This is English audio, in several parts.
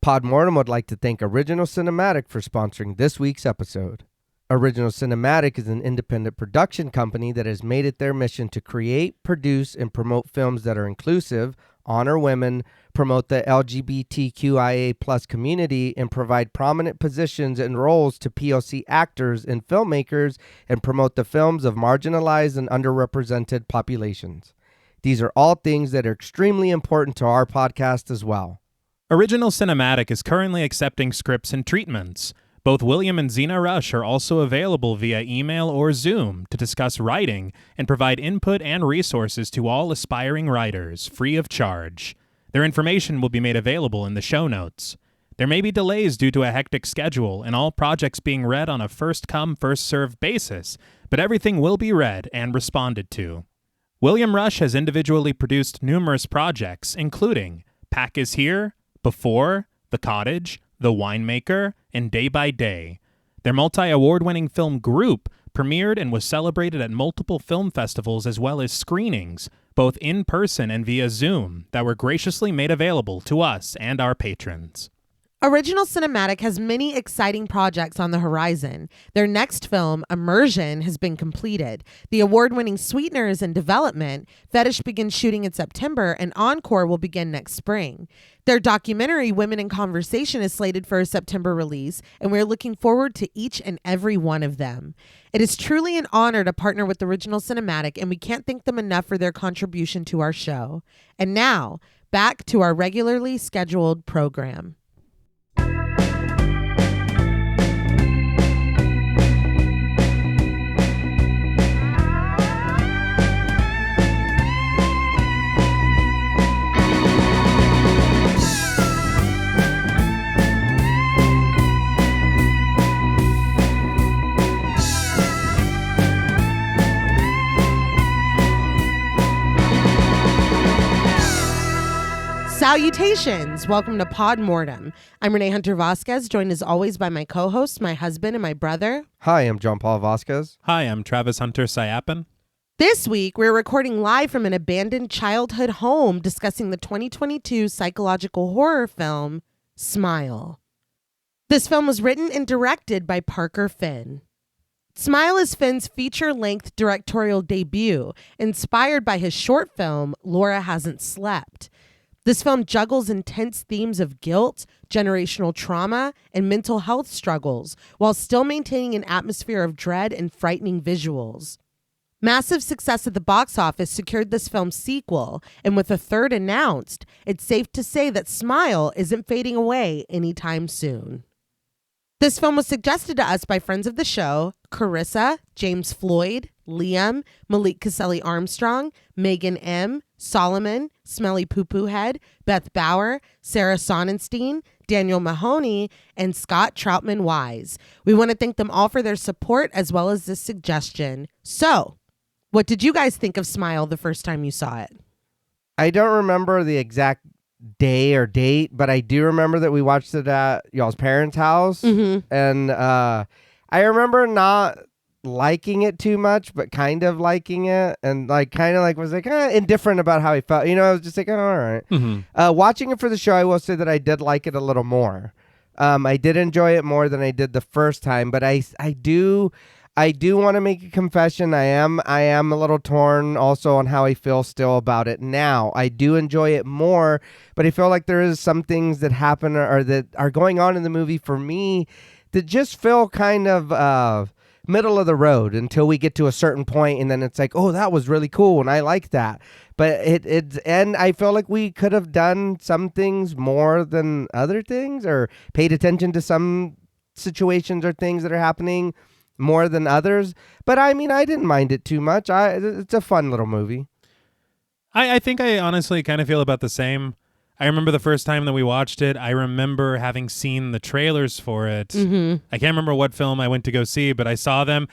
Podmortem would like to thank Original Cinematic for sponsoring this week's episode. Original Cinematic is an independent production company that has made it their mission to create, produce, and promote films that are inclusive, honor women, promote the LGBTQIA plus community, and provide prominent positions and roles to POC actors and filmmakers, and promote the films of marginalized and underrepresented populations. These are all things that are extremely important to our podcast as well. Original Cinematic is currently accepting scripts and treatments. Both William and Xxena Rush are also available via email or Zoom to discuss writing and provide input and resources to all aspiring writers, free of charge. Their information will be made available in the show notes. There may be delays due to a hectic schedule and all projects being read on a first-come, first-served basis, but everything will be read and responded to. William Rush has individually produced numerous projects, including Pack is Here, Before, The Cottage, The Winemaker, and Day by Day. Their multi-award-winning film Group premiered and was celebrated at multiple film festivals as well as screenings, both in person and via Zoom, that were graciously made available to us and our patrons. Original Cinematic has many exciting projects on the horizon. Their next film, Immersion, has been completed. The award-winning Sweetener is in development. Fetish begins shooting in September, and Encore will begin next spring. Their documentary, Women in Conversation, is slated for a September release, and we're looking forward to each and every one of them. It is truly an honor to partner with Original Cinematic, and we can't thank them enough for their contribution to our show. And now, back to our regularly scheduled program. Salutations! Welcome to Podmortem. I'm Reneé Hunter-Vasquez, joined as always by my co-host, my husband, and my brother. Hi, I'm John Paul Vasquez. Hi, I'm Travis Hunter-Sayapin. This week, we're recording live from an abandoned childhood home discussing the 2022 psychological horror film, Smile. This film was written and directed by Parker Finn. Smile is Finn's feature-length directorial debut, inspired by his short film, Laura Hasn't Slept. This film juggles intense themes of guilt, generational trauma, and mental health struggles, while still maintaining an atmosphere of dread and frightening visuals. Massive success at the box office secured this film's sequel, and with a third announced, it's safe to say that Smile isn't fading away anytime soon. This film was suggested to us by friends of the show, Carissa, James Floyd, Liam, Malik Caselli Armstrong, Megan M., Solomon, Smelly Poo Poo Head, Beth Bauer, Sarah Sonnenstein, Daniel Mahoney, and Scott Troutman Wise. We want to thank them all for their support as well as this suggestion. So, what did you guys think of Smile the first time you saw it? I don't remember the exact day or date, but I do remember that we watched it at y'all's parents' house. Mm-hmm. And I remember not liking it too much, but kind of liking it, and was indifferent about how he felt. I was just like, oh, all right. Mm-hmm. Watching it for the show, I will say that I did like it a little more. I did enjoy it more than I did the first time, but I do want to make a confession. I am a little torn also on how I feel still about it now. I do enjoy it more, but I feel like there is some things that happen or that are going on in the movie for me that just feel kind of middle of the road until we get to a certain point, and then it's like, oh, that was really cool, and I like that. But and I feel like we could have done some things more than other things, or paid attention to some situations or things that are happening more than others. But I mean, I didn't mind it too much. It's a fun little movie. I think I honestly kind of feel about the same. I remember the first time that we watched it, I remember having seen the trailers for it. Mm-hmm. I can't remember what film I went to go see, but I saw them.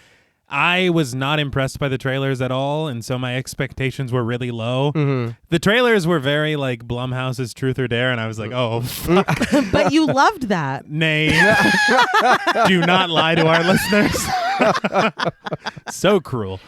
I was not impressed by the trailers at all, and so my expectations were really low. Mm-hmm. The trailers were very like Blumhouse's Truth or Dare, and I was like, oh, fuck. But you loved that. Nay. Do not lie to our listeners. So cruel.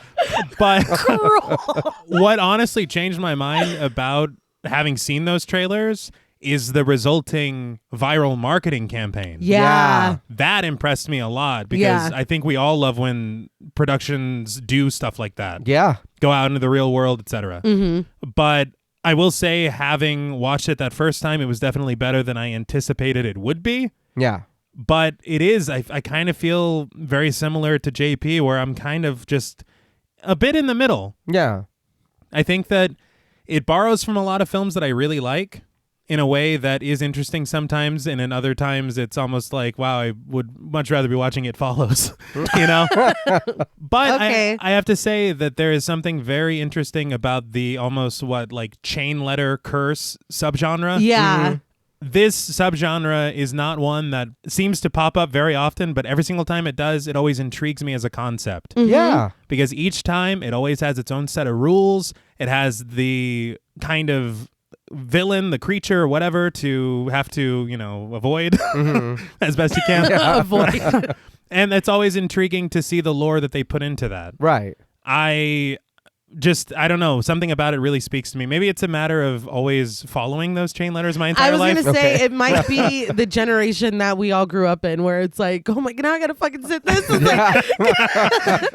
But Cruel. what honestly changed my mind about having seen those trailers is the resulting viral marketing campaign. Yeah. That impressed me a lot because Yeah. I think we all love when productions do stuff like that. Yeah. Go out into the real world, etc. But I will say, having watched it that first time, it was definitely better than I anticipated it would be. Yeah. But it is, I kind of feel very similar to JP, where I'm kind of just a bit in the middle. Yeah. I think that it borrows from a lot of films that I really like in a way that is interesting sometimes, and in other times it's almost like, wow, I would much rather be watching It Follows, you know? But Okay. I have to say that there is something very interesting about the almost chain letter curse subgenre. Yeah. This subgenre is not one that seems to pop up very often, but every single time it does, it always intrigues me as a concept. Yeah. Because each time it always has its own set of rules. It has the kind of villain, the creature, whatever, to have to, avoid as best you can. Avoid. And it's always intriguing to see the lore that they put into that. Right. I don't know, something about it really speaks to me. Maybe it's a matter of always following those chain letters my entire I was life. going to say, Okay. it might be the generation that we all grew up in, where it's like, oh my God, now I got to fucking sit this. It's like,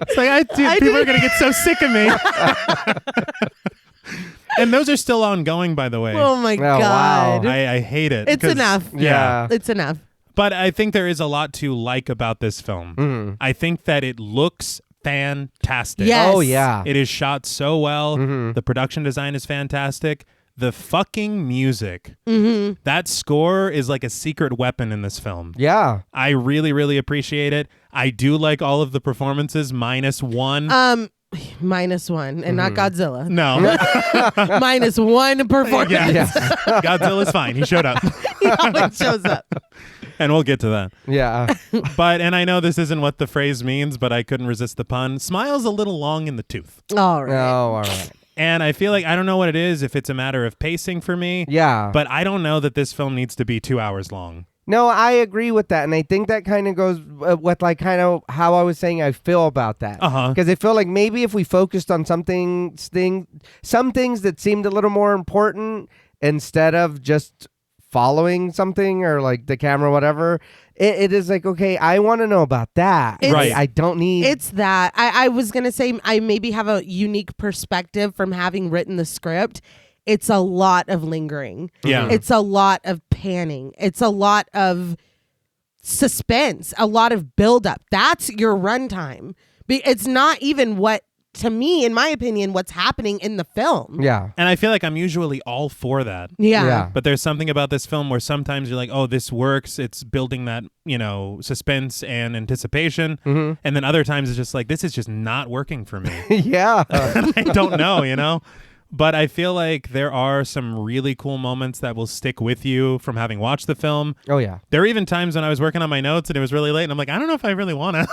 It's like, people are going to get so sick of me. And those are still ongoing, by the way. oh my wow. God. I hate it. It's 'cause- enough. Yeah. It's enough. But I think there is a lot to like about this film. I think that it looks fantastic. Yes. Oh, yeah. It is shot so well. The production design is fantastic. The fucking music. That score is like a secret weapon in this film. Yeah. I really, really appreciate it. I do like all of the performances, minus one. Minus one, and not Godzilla. No. Minus one performance. Yeah. Godzilla's fine. He showed up. He always shows up. And we'll get to that. Yeah. And I know this isn't what the phrase means, but I couldn't resist the pun. Smile's a little long in the tooth. All right. Oh, all right. And I feel like, I don't know what it is, if it's a matter of pacing for me. Yeah. But I don't know that this film needs to be 2 hours long. No, I agree with that, and I think that kind of goes with kind of how I was saying I feel about that. Because I feel like maybe if we focused on some things that seemed a little more important instead of just following something or like the camera, whatever, it is like, okay, I want to know about that. Right. I don't need. It's that. I was going to say I maybe have a unique perspective from having written the script. It's a lot of lingering. Yeah. It's a lot of panning. It's a lot of suspense, a lot of buildup. That's your runtime. It's not even what, to me, in my opinion, what's happening in the film. Yeah. And I feel like I'm usually all for that. Yeah. But there's something about this film where sometimes you're like, oh, this works. It's building that, suspense and anticipation. And then other times it's just like, this is just not working for me. Yeah. I don't know. But I feel like there are some really cool moments that will stick with you from having watched the film. Oh, yeah. There were even times when I was working on my notes and it was really late and I'm like, I don't know if I really want to.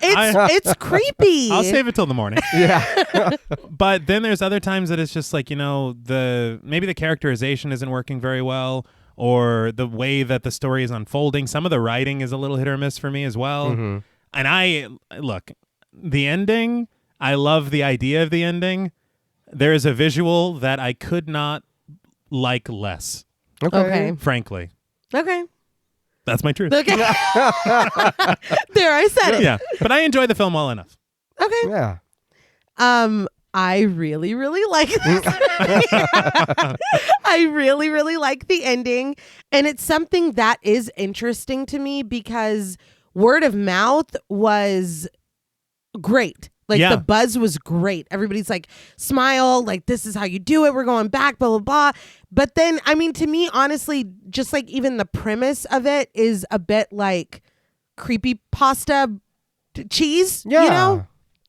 It's creepy. I'll save it till the morning. Yeah. But then there's other times that it's just like, maybe the characterization isn't working very well, or the way that the story is unfolding. Some of the writing is a little hit or miss for me as well. And the ending, I love the idea of the ending. There is a visual that I could not like less, Okay. frankly. Okay. That's my truth. Okay. There, I said it. Yeah. But I enjoy the film well enough. Okay. Yeah. I really, really like this. I really, really like the ending. And it's something that is interesting to me because word of mouth was great. Like Yeah. the buzz was great. Everybody's like, smile, like this is how you do it. We're going back, blah, blah, blah. But then, I mean, to me, honestly, just like even the premise of it is a bit like creepypasta cheese, Yeah.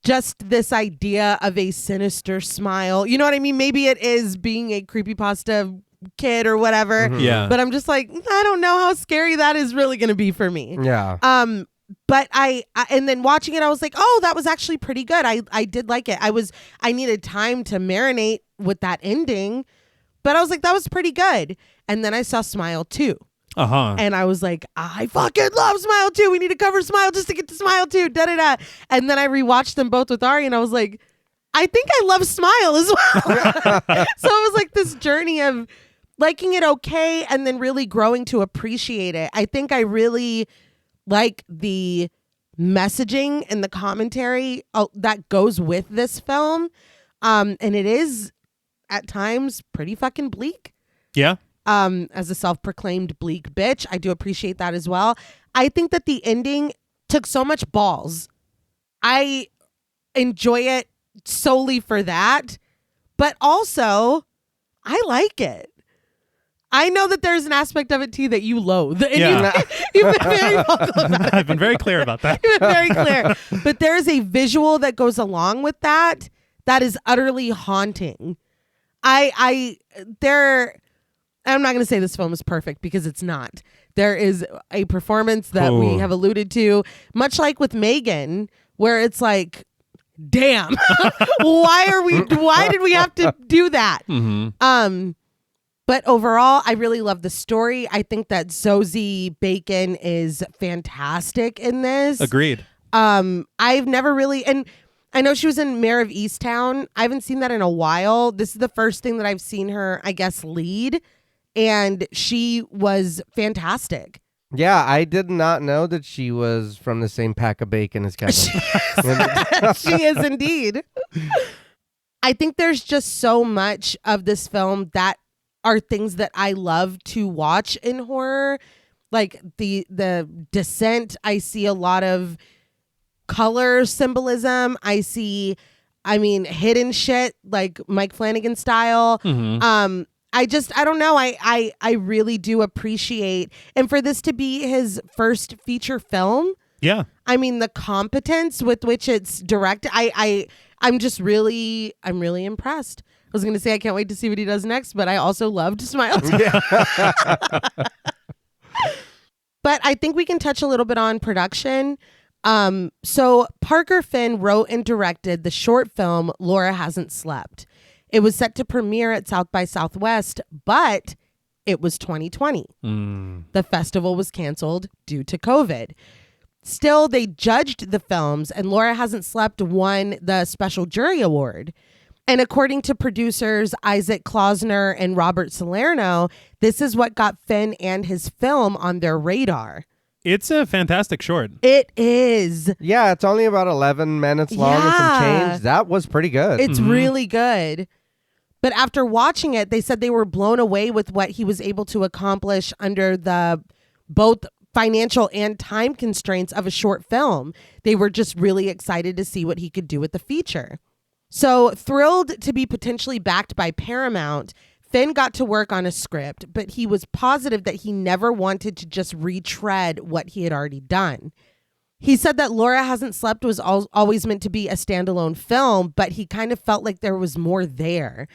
Just this idea of a sinister smile. You know what I mean? Maybe it is being a creepypasta kid or whatever. Yeah. But I'm just like, I don't know how scary that is really going to be for me. Yeah. But I and then watching it, I was like, oh, that was actually pretty good. I did like it. I needed time to marinate with that ending, but I was like, that was pretty good. And then I saw Smile 2. And I was like, I fucking love Smile 2. We need to cover Smile just to get to Smile 2. Da da da. And then I rewatched them both with Ari, and I was like, I think I love Smile as well. So it was like this journey of liking it okay and then really growing to appreciate it. I think I really like the messaging and the commentary that goes with this film. And it is at times pretty fucking bleak. Yeah. As a self-proclaimed bleak bitch, I do appreciate that as well. I think that the ending took so much balls. I enjoy it solely for that, but also I like it. I know that there's an aspect of it too that you loathe. And Yeah. you've been very vocal about it. I've been very clear about that. You've been very clear. But there is a visual that goes along with that is utterly haunting. I'm not going to say this film is perfect because it's not. There is a performance that we have alluded to, much like with Megan, where it's like, damn, why did we have to do that? Mm-hmm. But overall, I really love the story. I think that Zoe Bacon is fantastic in this. Agreed. I've never really, and I know she was in Mayor of Easttown. I haven't seen that in a while. This is the first thing that I've seen her, I guess, lead. And she was fantastic. Yeah, I did not know that she was from the same pack of bacon as Kevin. She is indeed. I think there's just so much of this film that are things that I love to watch in horror. Like the Descent, I see a lot of color symbolism. I hidden shit, like Mike Flanagan style. Mm-hmm. I don't know. I really do appreciate, and for this to be his first feature film, Yeah. I mean, the competence with which it's directed, I'm really impressed. I was going to say I can't wait to see what he does next, but I also loved Smile. But I think we can touch a little bit on production. So Parker Finn wrote and directed the short film Laura Hasn't Slept. It was set to premiere at South by Southwest, but it was 2020. The festival was canceled due to COVID. Still, they judged the films, and Laura Hasn't Slept won the Special Jury Award. And according to producers Isaac Klausner and Robert Salerno, this is what got Finn and his film on their radar. It's a fantastic short. It is. Yeah, it's only about 11 minutes long and some change. That was pretty good. It's really good. But after watching it, they said they were blown away with what he was able to accomplish under the both financial and time constraints of a short film. They were just really excited to see what he could do with the feature. So thrilled to be potentially backed by Paramount, Finn got to work on a script, but he was positive that he never wanted to just retread what he had already done. He said that Laura Hasn't Slept was always meant to be a standalone film, but he kind of felt like there was more there.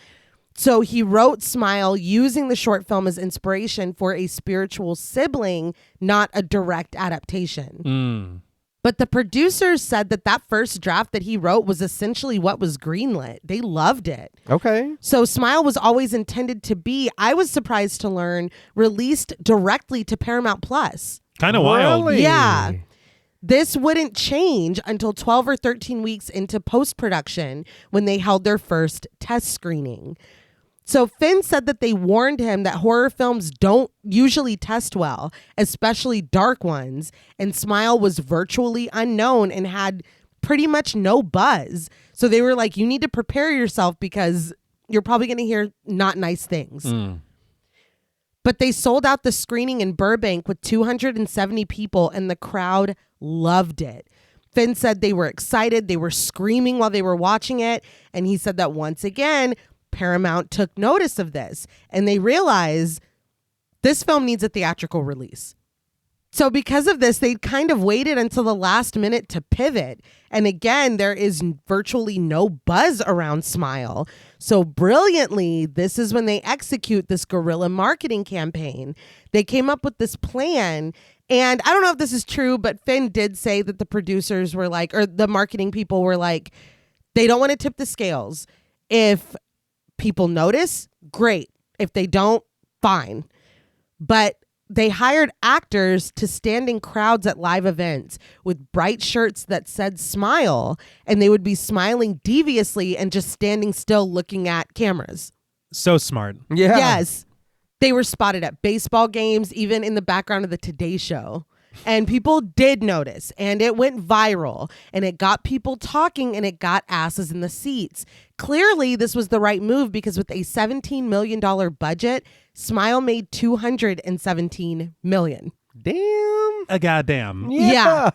So he wrote Smile using the short film as inspiration for a spiritual sibling, not a direct adaptation. But the producers said that first draft that he wrote was essentially what was greenlit. They loved it. Okay. So Smile was always intended to be, I was surprised to learn, released directly to Paramount Plus. Kind of wild. Really? Yeah. This wouldn't change until 12 or 13 weeks into post-production when they held their first test screening. So Finn said that they warned him that horror films don't usually test well, especially dark ones, and Smile was virtually unknown and had pretty much no buzz. So they were like, you need to prepare yourself because you're probably going to hear not nice things. But they sold out the screening in Burbank with 270 people, and the crowd loved it. Finn said they were excited. They were screaming while they were watching it. And he said that once again, Paramount took notice of this and they realized this film needs a theatrical release. So because of this, they kind of waited until the last minute to pivot. And again, there is virtually no buzz around Smile. So brilliantly, this is when they execute this guerrilla marketing campaign. They came up with this plan. And I don't know if this is true, but Finn did say that the producers were like, or the marketing people were like, they don't want to tip the scales. If people notice, great. If they don't, fine. But they hired actors to stand in crowds at live events with bright shirts that said Smile, and they would be smiling deviously and just standing still looking at cameras. So smart. Yeah. Yes. They were spotted at baseball games, even in the background of the Today Show. And people did notice, and it went viral, and it got people talking, and it got asses in the seats. Clearly, this was the right move because with a $17 million budget, Smile made $217 million. Damn. A goddamn. Yeah.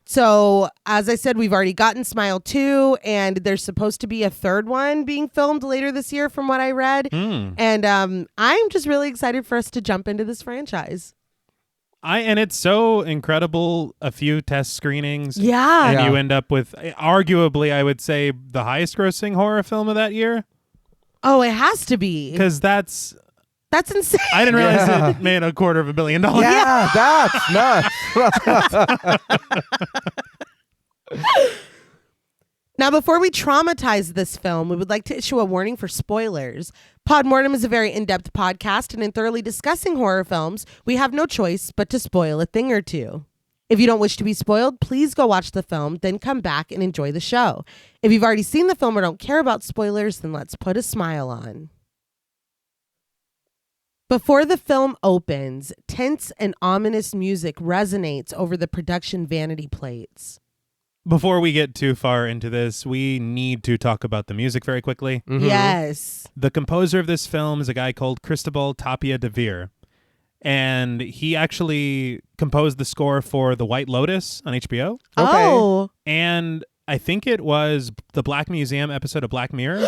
So, as I said, we've already gotten Smile 2, and there's supposed to be a third one being filmed later this year from what I read. And I'm just really excited for us to jump into this franchise. And it's so incredible. A few test screenings. Yeah. And you end up with arguably, I would say, the highest grossing horror film of that year. Oh, it has to be. Because that's insane. I didn't realize it made $250 million. Yeah, that's nuts. Now, before we traumatize this film, we would like to issue a warning for spoilers. Podmortem is a very in-depth podcast, and in thoroughly discussing horror films, we have no choice but to spoil a thing or two. If you don't wish to be spoiled, please go watch the film, then come back and enjoy the show. If you've already seen the film or don't care about spoilers, then let's put a smile on. Before the film opens, tense and ominous music resonates over the production vanity plates. Before we get too far into this, we need to talk about the music very quickly. Mm-hmm. Yes. The composer of this film is a guy called Cristobal Tapia de Veer. And he actually composed the score for The White Lotus on HBO. Okay. Oh. And I think it was the Black Museum episode of Black Mirror.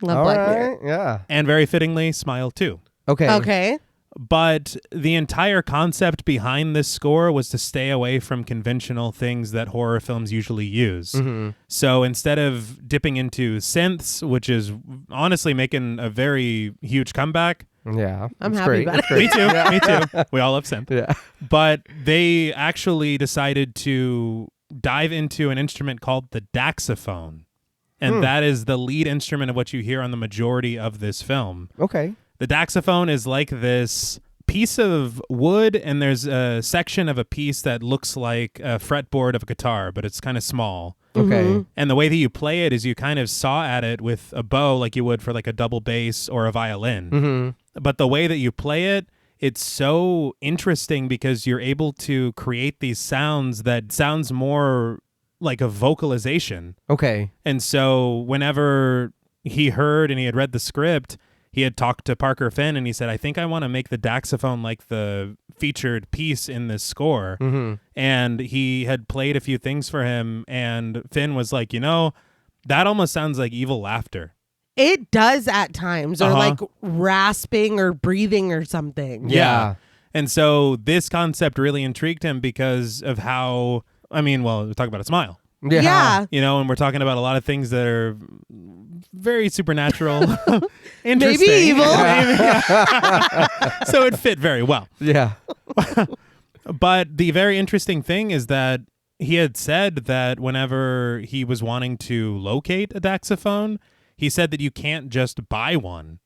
Love All Black right. Mirror. Yeah. And very fittingly, Smile 2. Okay. Okay. But the entire concept behind this score was to stay away from conventional things that horror films usually use. Mm-hmm. So instead of dipping into synths, which is honestly making a very huge comeback. Yeah. I'm it's happy great. about It's it. Me great. too. Me too. We all love synth. Yeah. But they actually decided to dive into an instrument called the daxophone. And that is the lead instrument of what you hear on the majority of this film. Okay. The daxophone is like this piece of wood, and there's a section of a piece that looks like a fretboard of a guitar, but it's kind of small. Okay. Mhm. And the way that you play it is you kind of saw at it with a bow like you would for like a double bass or a violin. Mm-hmm. But the way that you play it, it's so interesting because you're able to create these sounds that sounds more like a vocalization. Okay. And so whenever he heard and he had read the script, he had talked to Parker Finn and he said, I think I want to make the daxophone like the featured piece in this score. Mm-hmm. And he had played a few things for him. And Finn was like, that almost sounds like evil laughter. It does at times, or like rasping or breathing or something. Yeah. And so this concept really intrigued him because of how, we're talking about a smile. Yeah. And we're talking about a lot of things that are very supernatural, interesting. Maybe evil. So it fit very well. Yeah. But the very interesting thing is that he had said that whenever he was wanting to locate a daxophone, he said that you can't just buy one.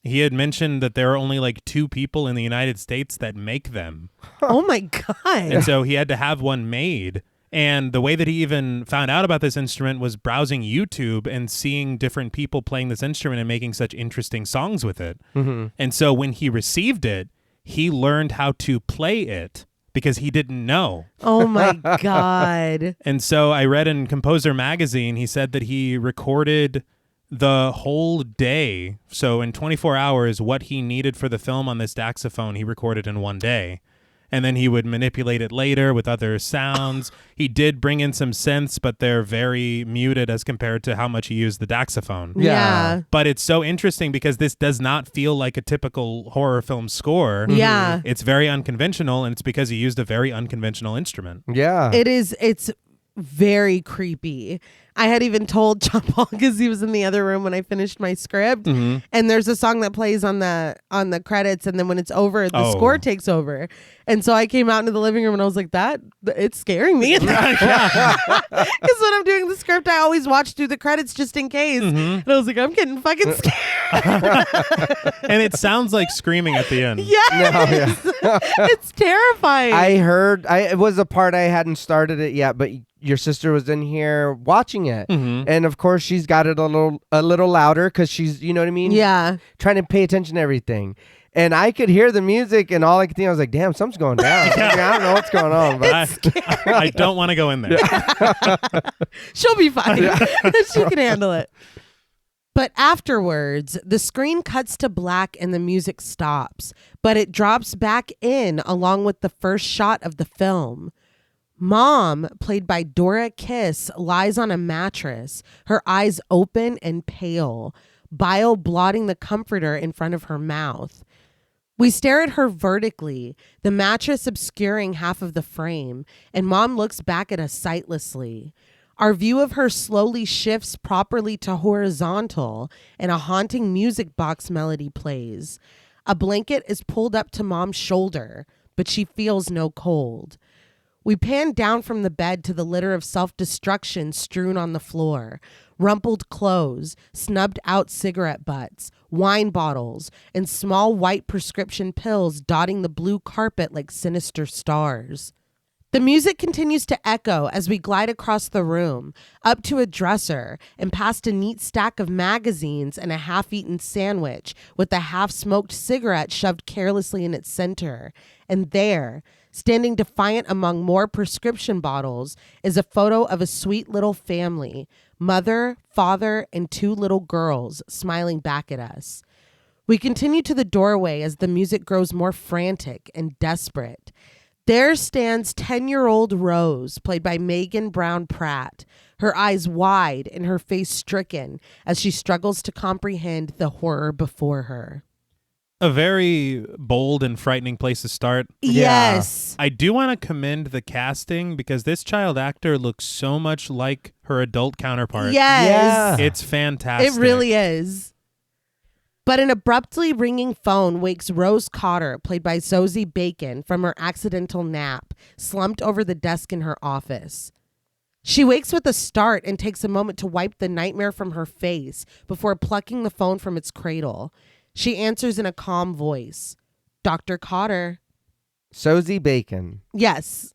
He had mentioned that there are only like 2 people in the United States that make them. Oh my God. And so he had to have one made. And the way that he even found out about this instrument was browsing YouTube and seeing different people playing this instrument and making such interesting songs with it. Mm-hmm. And so when he received it, he learned how to play it because he didn't know. Oh my God. And so I read in Composer Magazine, he said that he recorded the whole day. So in 24 hours, what he needed for the film on this daxophone, he recorded in one day. And then he would manipulate it later with other sounds. He did bring in some synths, but they're very muted as compared to how much he used the daxophone. Yeah. But it's so interesting because this does not feel like a typical horror film score. Yeah. It's very unconventional, and it's because he used a very unconventional instrument. Yeah. It's very creepy. I had even told John Paul because he was in the other room when I finished my script, and there's a song that plays on the credits, and then when it's over, the score takes over. And so I came out into the living room and I was like, it's scaring me. Because when I'm doing the script, I always watch through the credits just in case. And I was like, I'm getting fucking scared. And it sounds like screaming at the end. Yes. It's terrifying. I heard it was a part I hadn't started it yet, but your sister was in here watching it, and of course she's got it a little louder because she's, you know what I mean? Yeah. Trying to pay attention to everything. And I could hear the music, and all I could think, I was like, damn, something's going down. I don't know what's going on. But I don't want to go in there. She'll be fine. She can handle it. But afterwards, the screen cuts to black and the music stops, but it drops back in along with the first shot of the film. Mom, played by Dora Kiss, lies on a mattress, her eyes open and pale, bile blotting the comforter in front of her mouth. We stare at her vertically, the mattress obscuring half of the frame, and Mom looks back at us sightlessly. Our view of her slowly shifts properly to horizontal, and a haunting music box melody plays. A blanket is pulled up to Mom's shoulder, but she feels no cold. We pan down from the bed to the litter of self-destruction strewn on the floor. Rumpled clothes, snubbed out cigarette butts, wine bottles, and small white prescription pills dotting the blue carpet like sinister stars. The music continues to echo as we glide across the room, up to a dresser, and past a neat stack of magazines and a half-eaten sandwich with a half-smoked cigarette shoved carelessly in its center. And there, standing defiant among more prescription bottles, is a photo of a sweet little family, mother, father, and 2 little girls smiling back at us. We continue to the doorway as the music grows more frantic and desperate. There stands 10-year-old Rose, played by Megan Brown Pratt, her eyes wide and her face stricken as she struggles to comprehend the horror before her. A very bold and frightening place to start. Yes. I do want to commend the casting because this child actor looks so much like her adult counterpart. Yes. It's fantastic. It really is. But an abruptly ringing phone wakes Rose Cotter, played by Sosie Bacon, from her accidental nap, slumped over the desk in her office. She wakes with a start and takes a moment to wipe the nightmare from her face before plucking the phone from its cradle. She answers in a calm voice. Dr. Cotter. Sosie Bacon. Yes.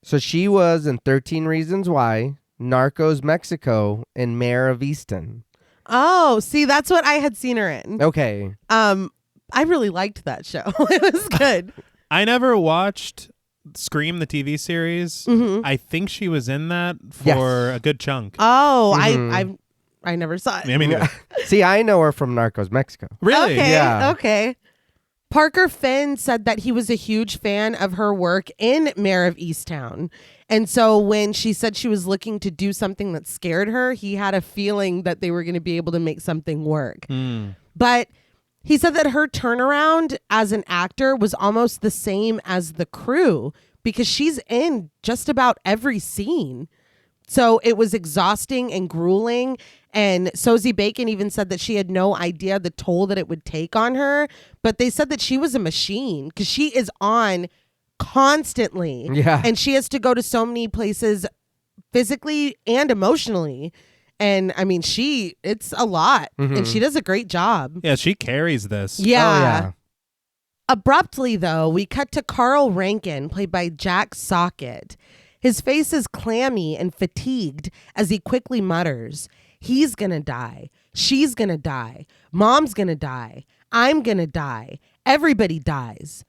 So she was in 13 Reasons Why, Narcos Mexico, and Mayor of Easton. Oh, see, that's what I had seen her in. Okay. I really liked that show. It was good. I never watched Scream, the TV series. Mm-hmm. I think she was in that for a good chunk. Oh, Mhm. I never saw it. I mean, See, I know her from Narcos Mexico. really? Okay, Yeah. okay. Parker Finn said that he was a huge fan of her work in Mayor of Easttown. And so when she said she was looking to do something that scared her, he had a feeling that they were going to be able to make something work. But he said that her turnaround as an actor was almost the same as the crew because she's in just about every scene. So it was exhausting and grueling. And Sosie Bacon even said that she had no idea the toll that it would take on her. But they said that she was a machine because she is on constantly. Yeah. And she has to go to so many places physically and emotionally. And I mean, it's a lot. And she does a great job. Yeah, she carries this. Yeah. Oh, yeah. Abruptly, though, we cut to Carl Rankin, played by Jack Socket. His face is clammy and fatigued as he quickly mutters, "He's gonna die. She's gonna die. Mom's gonna die. I'm gonna die. Everybody dies."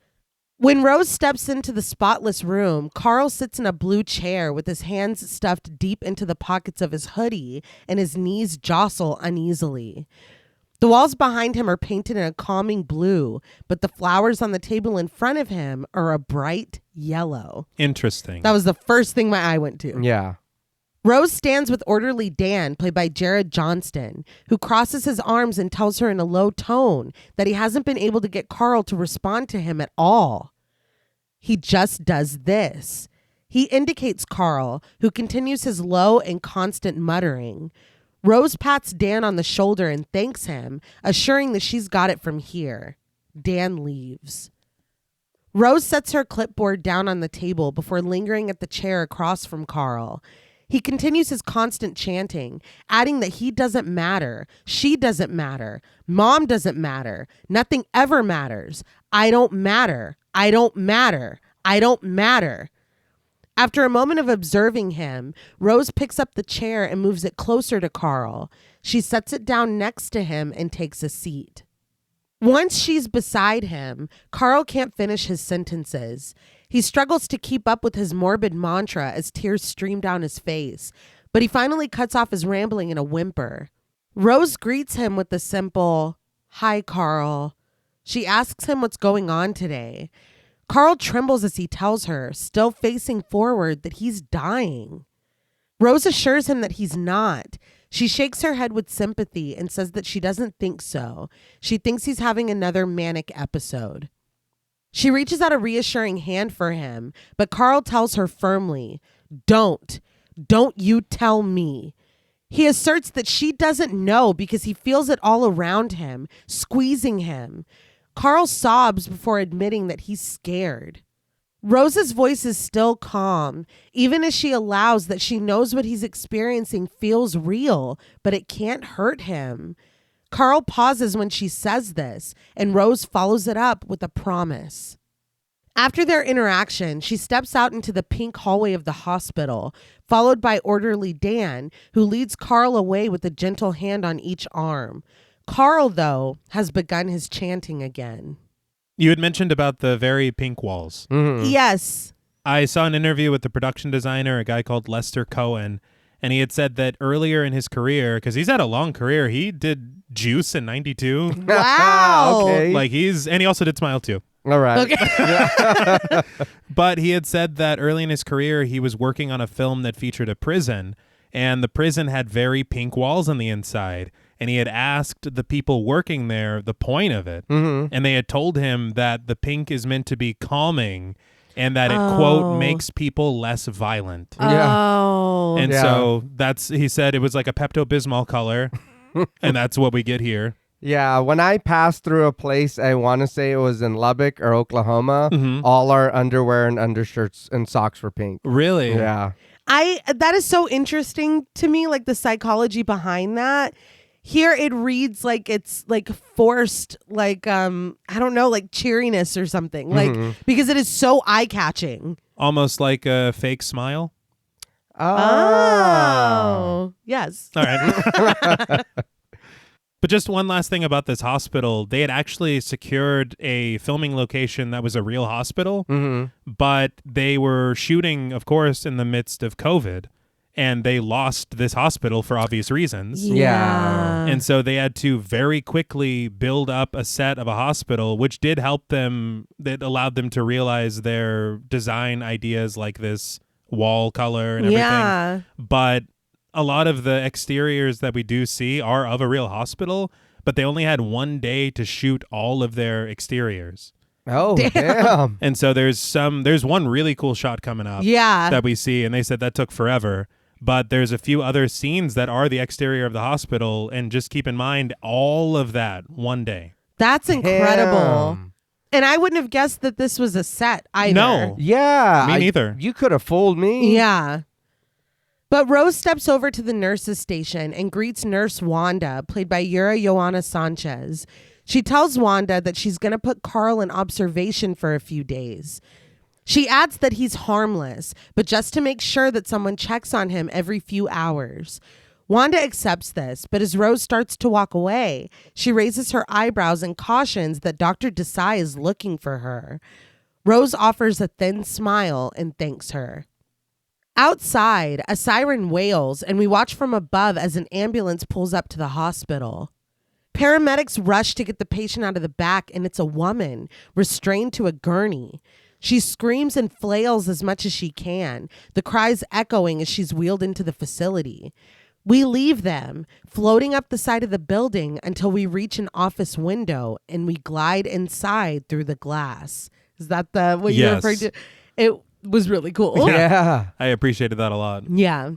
When Rose steps into the spotless room, Carl sits in a blue chair with his hands stuffed deep into the pockets of his hoodie and his knees jostle uneasily. The walls behind him are painted in a calming blue, but the flowers on the table in front of him are a bright yellow. Interesting. That was the first thing my eye went to. Yeah. Rose stands with orderly Dan, played by Jared Johnston, who crosses his arms and tells her in a low tone that he hasn't been able to get Carl to respond to him at all. He just does this. He indicates Carl, who continues his low and constant muttering. Rose pats Dan on the shoulder and thanks him, assuring that she's got it from here. Dan leaves. Rose sets her clipboard down on the table before lingering at the chair across from Carl. He continues his constant chanting, adding that he doesn't matter, she doesn't matter, Mom doesn't matter, nothing ever matters. I don't matter, I don't matter, I don't matter. After a moment of observing him, Rose picks up the chair and moves it closer to Carl. She sets it down next to him and takes a seat. Once she's beside him, Carl can't finish his sentences. He struggles to keep up with his morbid mantra as tears stream down his face, but he finally cuts off his rambling in a whimper. Rose greets him with the simple, "Hi, Carl." She asks him what's going on today. Carl trembles as he tells her, still facing forward, that he's dying. Rose assures him that he's not. She shakes her head with sympathy and says that she doesn't think so. She thinks he's having another manic episode. She reaches out a reassuring hand for him, but Carl tells her firmly, Don't you tell me." He asserts that she doesn't know because he feels it all around him, squeezing him. Carl sobs before admitting that he's scared. Rose's voice is still calm, even as she allows that she knows what he's experiencing feels real, but it can't hurt him. Carl pauses when she says this, and Rose follows it up with a promise. After their interaction, she steps out into the pink hallway of the hospital, followed by orderly Dan, who leads Carl away with a gentle hand on each arm. Carl, though, has begun his chanting again. You had mentioned about the very pink walls. Mm-hmm. Yes. I saw an interview with the production designer, a guy called Lester Cohen, and he had said that earlier in his career, because he's had a long career, he did Juice in 92. Wow. Okay. And he also did Smile too. All right. Okay. But he had said that early in his career, he was working on a film that featured a prison, and the prison had very pink walls on the inside. And he had asked the people working there the point of it. Mm-hmm. And they had told him that the pink is meant to be calming and that it, quote, makes people less violent. Yeah. Oh. And Yeah. so he said it was like a Pepto-Bismol color. And that's what we get here. Yeah, when I passed through a place, I want to say it was in Lubbock or Oklahoma, all our underwear and undershirts and socks were pink. Really? Yeah. That is so interesting to me, like the psychology behind that. Here it reads like it's like forced, like I don't know, like cheeriness or something, like because it is so eye-catching. Almost like a fake smile. Oh, yes. All right. But just one last thing about this hospital. They had actually secured a filming location that was a real hospital, but they were shooting, of course, in the midst of COVID, and they lost this hospital for obvious reasons. Yeah. And so they had to very quickly build up a set of a hospital, which did help them. That allowed them to realize their design ideas like this wall color and everything. Yeah. But a lot of the exteriors that we do see are of a real hospital, but they only had one day to shoot all of their exteriors. Oh, damn. And so there's one really cool shot coming up Yeah. that we see, and they said that took forever. But there's a few other scenes that are the exterior of the hospital, and just keep in mind all of that one day. That's incredible. Damn. And I wouldn't have guessed that this was a set either. No. Yeah. Me neither. You could have fooled me. Yeah. But Rose steps over to the nurse's station and greets Nurse Wanda, played by Yura Joanna Sanchez. She tells Wanda that she's going to put Carl in observation for a few days. She adds that he's harmless, but just to make sure that someone checks on him every few hours. Wanda accepts this, but as Rose starts to walk away, she raises her eyebrows and cautions that Dr. Desai is looking for her. Rose offers a thin smile and thanks her. Outside, a siren wails, and we watch from above as an ambulance pulls up to the hospital. Paramedics rush to get the patient out of the back, and it's a woman, restrained to a gurney. She screams and flails as much as she can, the cries echoing as she's wheeled into the facility. We leave them, floating up the side of the building until we reach an office window, and we glide inside through the glass. Is that what you're Yes. referring to? It was really cool. Yeah. I appreciated that a lot. Yeah.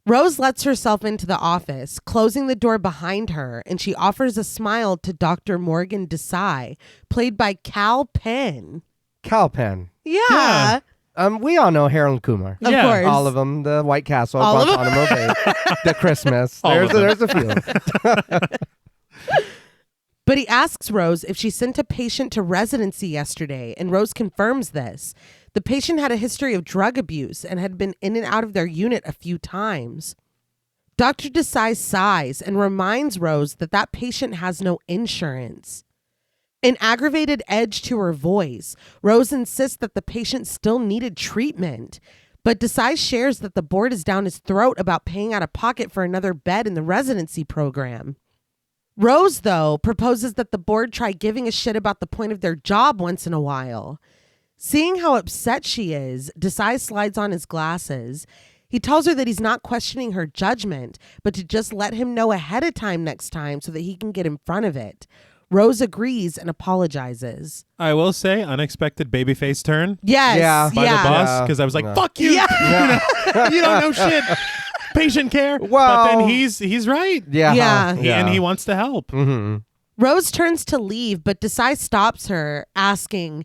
Rose lets herself into the office, closing the door behind her, and she offers a smile to Dr. Morgan Desai, played by Cal Penn. Cal Penn. Yeah. We all know Harold Kumar. Of Yeah. course. All of them. The White Castle, All of 'em. Guantanamo Bay, the Christmas. All of There's a few. But he asks Rose if she sent a patient to residency yesterday, and Rose confirms this. The patient had a history of drug abuse and had been in and out of their unit a few times. Dr. Desai sighs and reminds Rose that patient has no insurance. An aggravated edge to her voice, Rose insists that the patient still needed treatment, but Desai shares that the board is down his throat about paying out of pocket for another bed in the residency program. Rose, though, proposes that the board try giving a shit about the point of their job once in a while. Seeing how upset she is, Desai slides on his glasses. He tells her that he's not questioning her judgment, but to just let him know ahead of time next time so that he can get in front of it. Rose agrees and apologizes. I will say, unexpected babyface turn Yes. Yeah. by the boss, because I was like, No. fuck you. Yeah. You don't know shit. Patient care. Well- but then he's right. Yeah. Yeah. And he wants to help. Mm-hmm. Rose turns to leave, but Desai stops her, asking,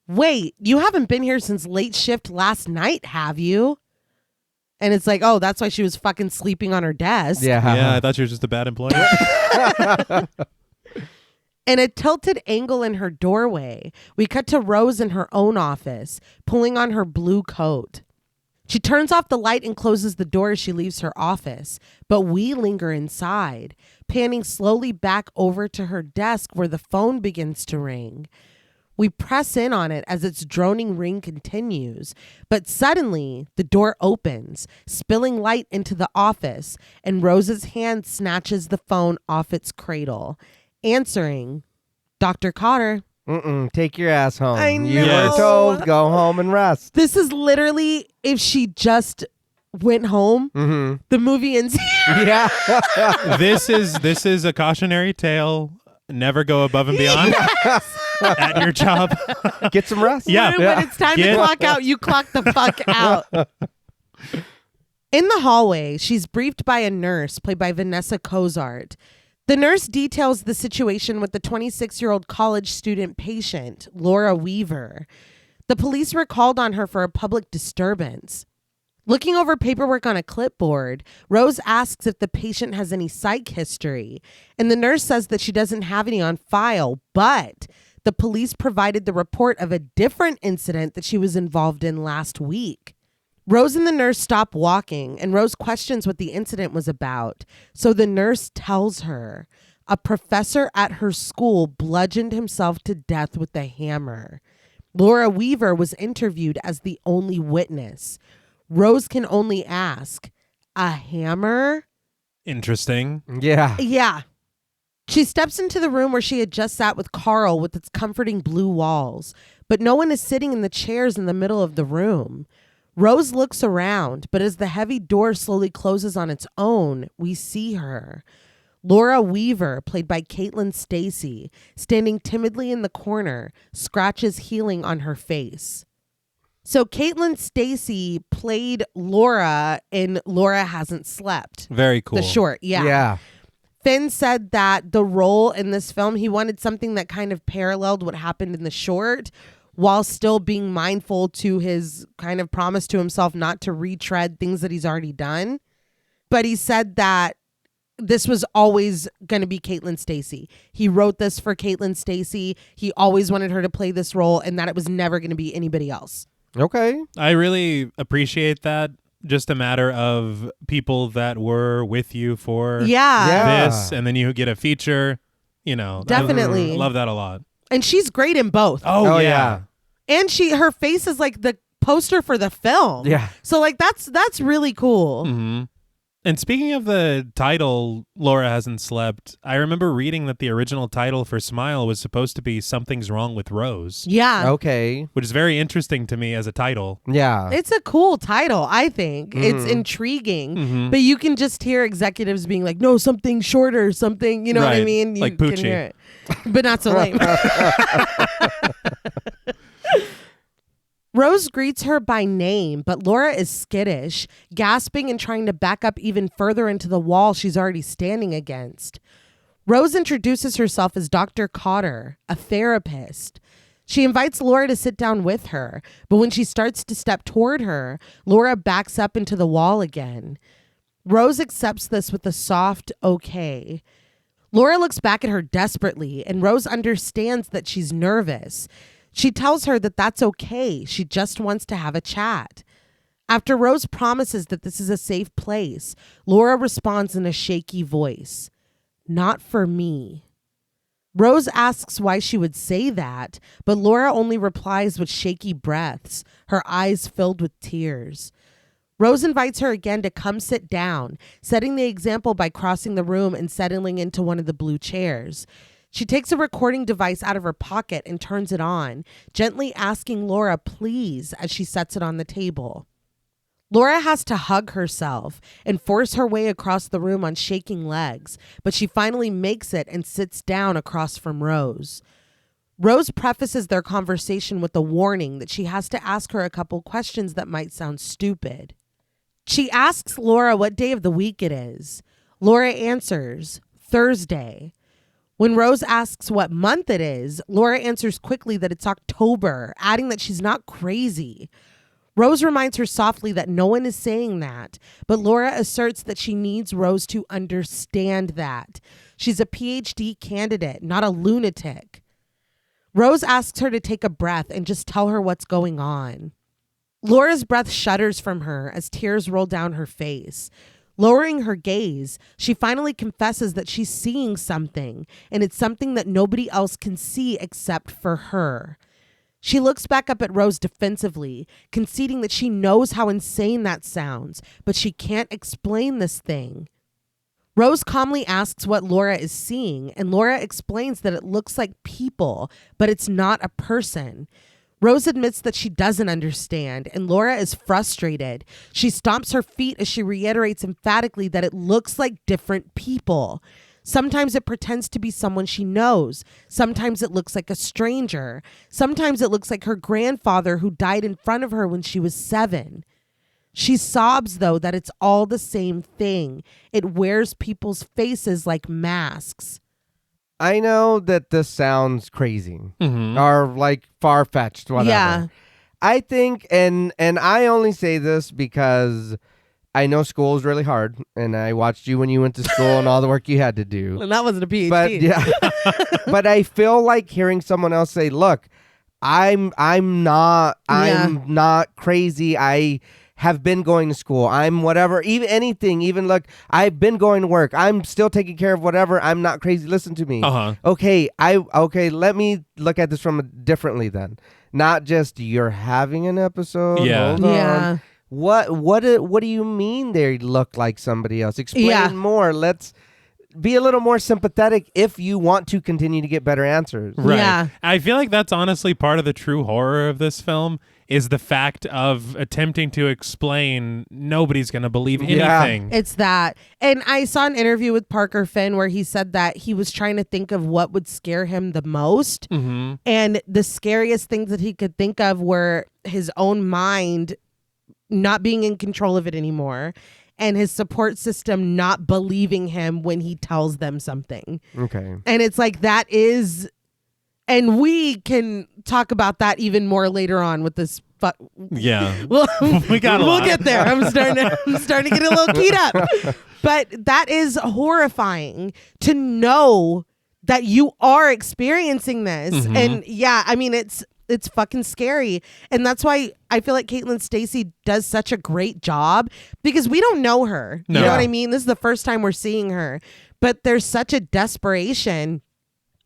"Wait, you haven't been here since late shift last night, have you?" And it's like, oh, that's why she was fucking sleeping on her desk. Yeah. Yeah, I thought you were just a bad employee. In a tilted angle in her doorway, we cut to Rose in her own office, pulling on her blue coat. She turns off the light and closes the door as she leaves her office, but we linger inside, panning slowly back over to her desk where the phone begins to ring. We press in on it as its droning ring continues, but suddenly the door opens, spilling light into the office, and Rose's hand snatches the phone off its cradle. Answering, Dr. Cotter. Take your ass home. I You know. were told, go home and rest. This is literally if she just went home, the movie ends here. Yeah. This is a cautionary tale. Never go above and beyond at your job. Get some rest. Yeah. When it's time to clock out, you clock the fuck out. In the hallway, she's briefed by a nurse played by Vanessa Cozart. The nurse details the situation with the 26-year-old college student patient, Laura Weaver. The police were called on her for a public disturbance. Looking over paperwork on a clipboard, Rose asks if the patient has any psych history, and the nurse says that she doesn't have any on file, but the police provided the report of a different incident that she was involved in last week. Rose and the nurse stop walking, and Rose questions what the incident was about. So the nurse tells her a professor at her school bludgeoned himself to death with a hammer. Laura Weaver was interviewed as the only witness. Rose can only ask, a hammer? Interesting. Yeah. Yeah. She steps into the room where she had just sat with Carl with its comforting blue walls, but no one is sitting in the chairs in the middle of the room. Rose looks around, but as the heavy door slowly closes on its own, we see her. Laura Weaver, played by Caitlin Stacy, standing timidly in the corner, scratches healing on her face. So Caitlin Stacy played Laura in Laura Hasn't Slept. Very cool. The short, yeah. Yeah. Finn said that the role in this film, he wanted something that kind of paralleled what happened in the short, while still being mindful to his kind of promise to himself not to retread things that he's already done. But he said that this was always going to be Caitlin Stacy. He wrote this for Caitlin Stacy. He always wanted her to play this role, and that it was never going to be anybody else. Okay. I really appreciate that. Just a matter of people that were with you for Yeah. this, and then you get a feature. You know, Definitely. I love that a lot. And she's great in both. Oh, yeah. And her face is like the poster for the film. Yeah. So like that's really cool. Mm-hmm. And speaking of the title, Laura Hasn't Slept, I remember reading that the original title for Smile was supposed to be Something's Wrong with Rose, Yeah. Okay. which is very interesting to me as a title. Yeah. It's a cool title, I think. It's intriguing. But you can just hear executives being like, no, something shorter, something, you know what I Right. mean? You Like can Poochie. hear it. But not so lame. Rose greets her by name, but Laura is skittish, gasping and trying to back up even further into the wall she's already standing against. Rose introduces herself as Dr. Cotter, a therapist. She invites Laura to sit down with her, but when she starts to step toward her, Laura backs up into the wall again. Rose accepts this with a soft okay. Laura looks back at her desperately, and Rose understands that she's nervous. She tells her that that's okay. She just wants to have a chat. After Rose promises that this is a safe place, Laura responds in a shaky voice, "Not for me." Rose asks why she would say that, but Laura only replies with shaky breaths, her eyes filled with tears. Rose invites her again to come sit down, setting the example by crossing the room and settling into one of the blue chairs. She takes a recording device out of her pocket and turns it on, gently asking Laura, please, as she sets it on the table. Laura has to hug herself and force her way across the room on shaking legs, but she finally makes it and sits down across from Rose. Rose prefaces their conversation with a warning that she has to ask her a couple questions that might sound stupid. She asks Laura what day of the week it is. Laura answers, Thursday. When Rose asks what month it is, Laura answers quickly that it's October, adding that she's not crazy. Rose reminds her softly that no one is saying that, but Laura asserts that she needs Rose to understand that. She's a PhD candidate, not a lunatic. Rose asks her to take a breath and just tell her what's going on. Laura's breath shudders from her as tears roll down her face. Lowering her gaze, she finally confesses that she's seeing something, and it's something that nobody else can see except for her. She looks back up at Rose defensively, conceding that she knows how insane that sounds, but she can't explain this thing. Rose calmly asks what Laura is seeing, and Laura explains that it looks like people, but it's not a person. Rose admits that she doesn't understand, and Laura is frustrated. She stomps her feet as she reiterates emphatically that it looks like different people. Sometimes it pretends to be someone she knows. Sometimes it looks like a stranger. Sometimes it looks like her grandfather who died in front of her when she was 7. She sobs, though, that it's all the same thing. It wears people's faces like masks. I know that this sounds crazy or like far-fetched, whatever. Yeah. I think, and I only say this because I know school is really hard, and I watched you when you went to school and all the work you had to do. And that wasn't a PhD. But yeah, but I feel like hearing someone else say, "Look, I'm not crazy. I have been going to school. I'm whatever, even anything, even look, I've been going to work. I'm still taking care of whatever. I'm not crazy. Listen to me." Okay, let me look at this differently then. Not just you're having an episode. Yeah. Hold on. Yeah. What do you mean they look like somebody else? Explain more. Let's be a little more sympathetic if you want to continue to get better answers. Right. Yeah. I feel like that's honestly part of the true horror of this film is the fact of attempting to explain nobody's going to believe anything. It's that. And I saw an interview with Parker Finn where he said that he was trying to think of what would scare him the most. And the scariest things that he could think of were his own mind not being in control of it anymore and his support system not believing him when he tells them something. Okay. And it's like that is... And we can talk about that even more later on with this. Yeah, We'll we'll get there. I'm starting to get a little keyed up. But that is horrifying to know that you are experiencing this. And yeah, I mean, it's fucking scary. And that's why I feel like Caitlin Stasey does such a great job because we don't know her. No. You know what I mean? This is the first time we're seeing her. But there's such a desperation.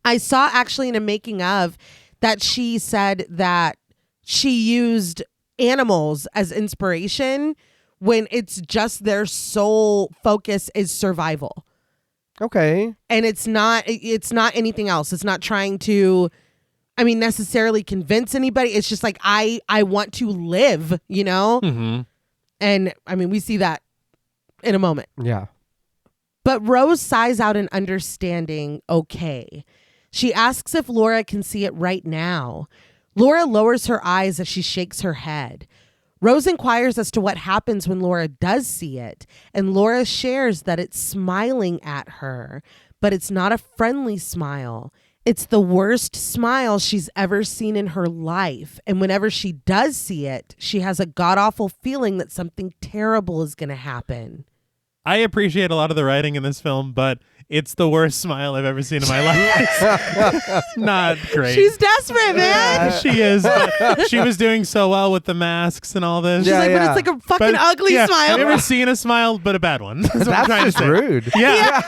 I saw actually in a making of that she said that she used animals as inspiration when it's just their sole focus is survival. Okay. And it's not anything else. It's not trying to, I mean, necessarily convince anybody. It's just like, I want to live, you know? And I mean, we see that in a moment. Yeah. But Rose sighs out an understanding okay. She asks if Laura can see it right now. Laura lowers her eyes as she shakes her head. Rose inquires as to what happens when Laura does see it, and Laura shares that it's smiling at her, but it's not a friendly smile. It's the worst smile she's ever seen in her life, and whenever she does see it, she has a god-awful feeling that something terrible is going to happen. I appreciate a lot of the writing in this film, but it's the worst smile I've ever seen in my life. Not great. She's desperate, man. She is. But she was doing so well with the masks and all this. She's like, but it's like a fucking ugly smile. I've never seen a smile, but a bad one. That's what I'm trying just to say. rude. Yeah.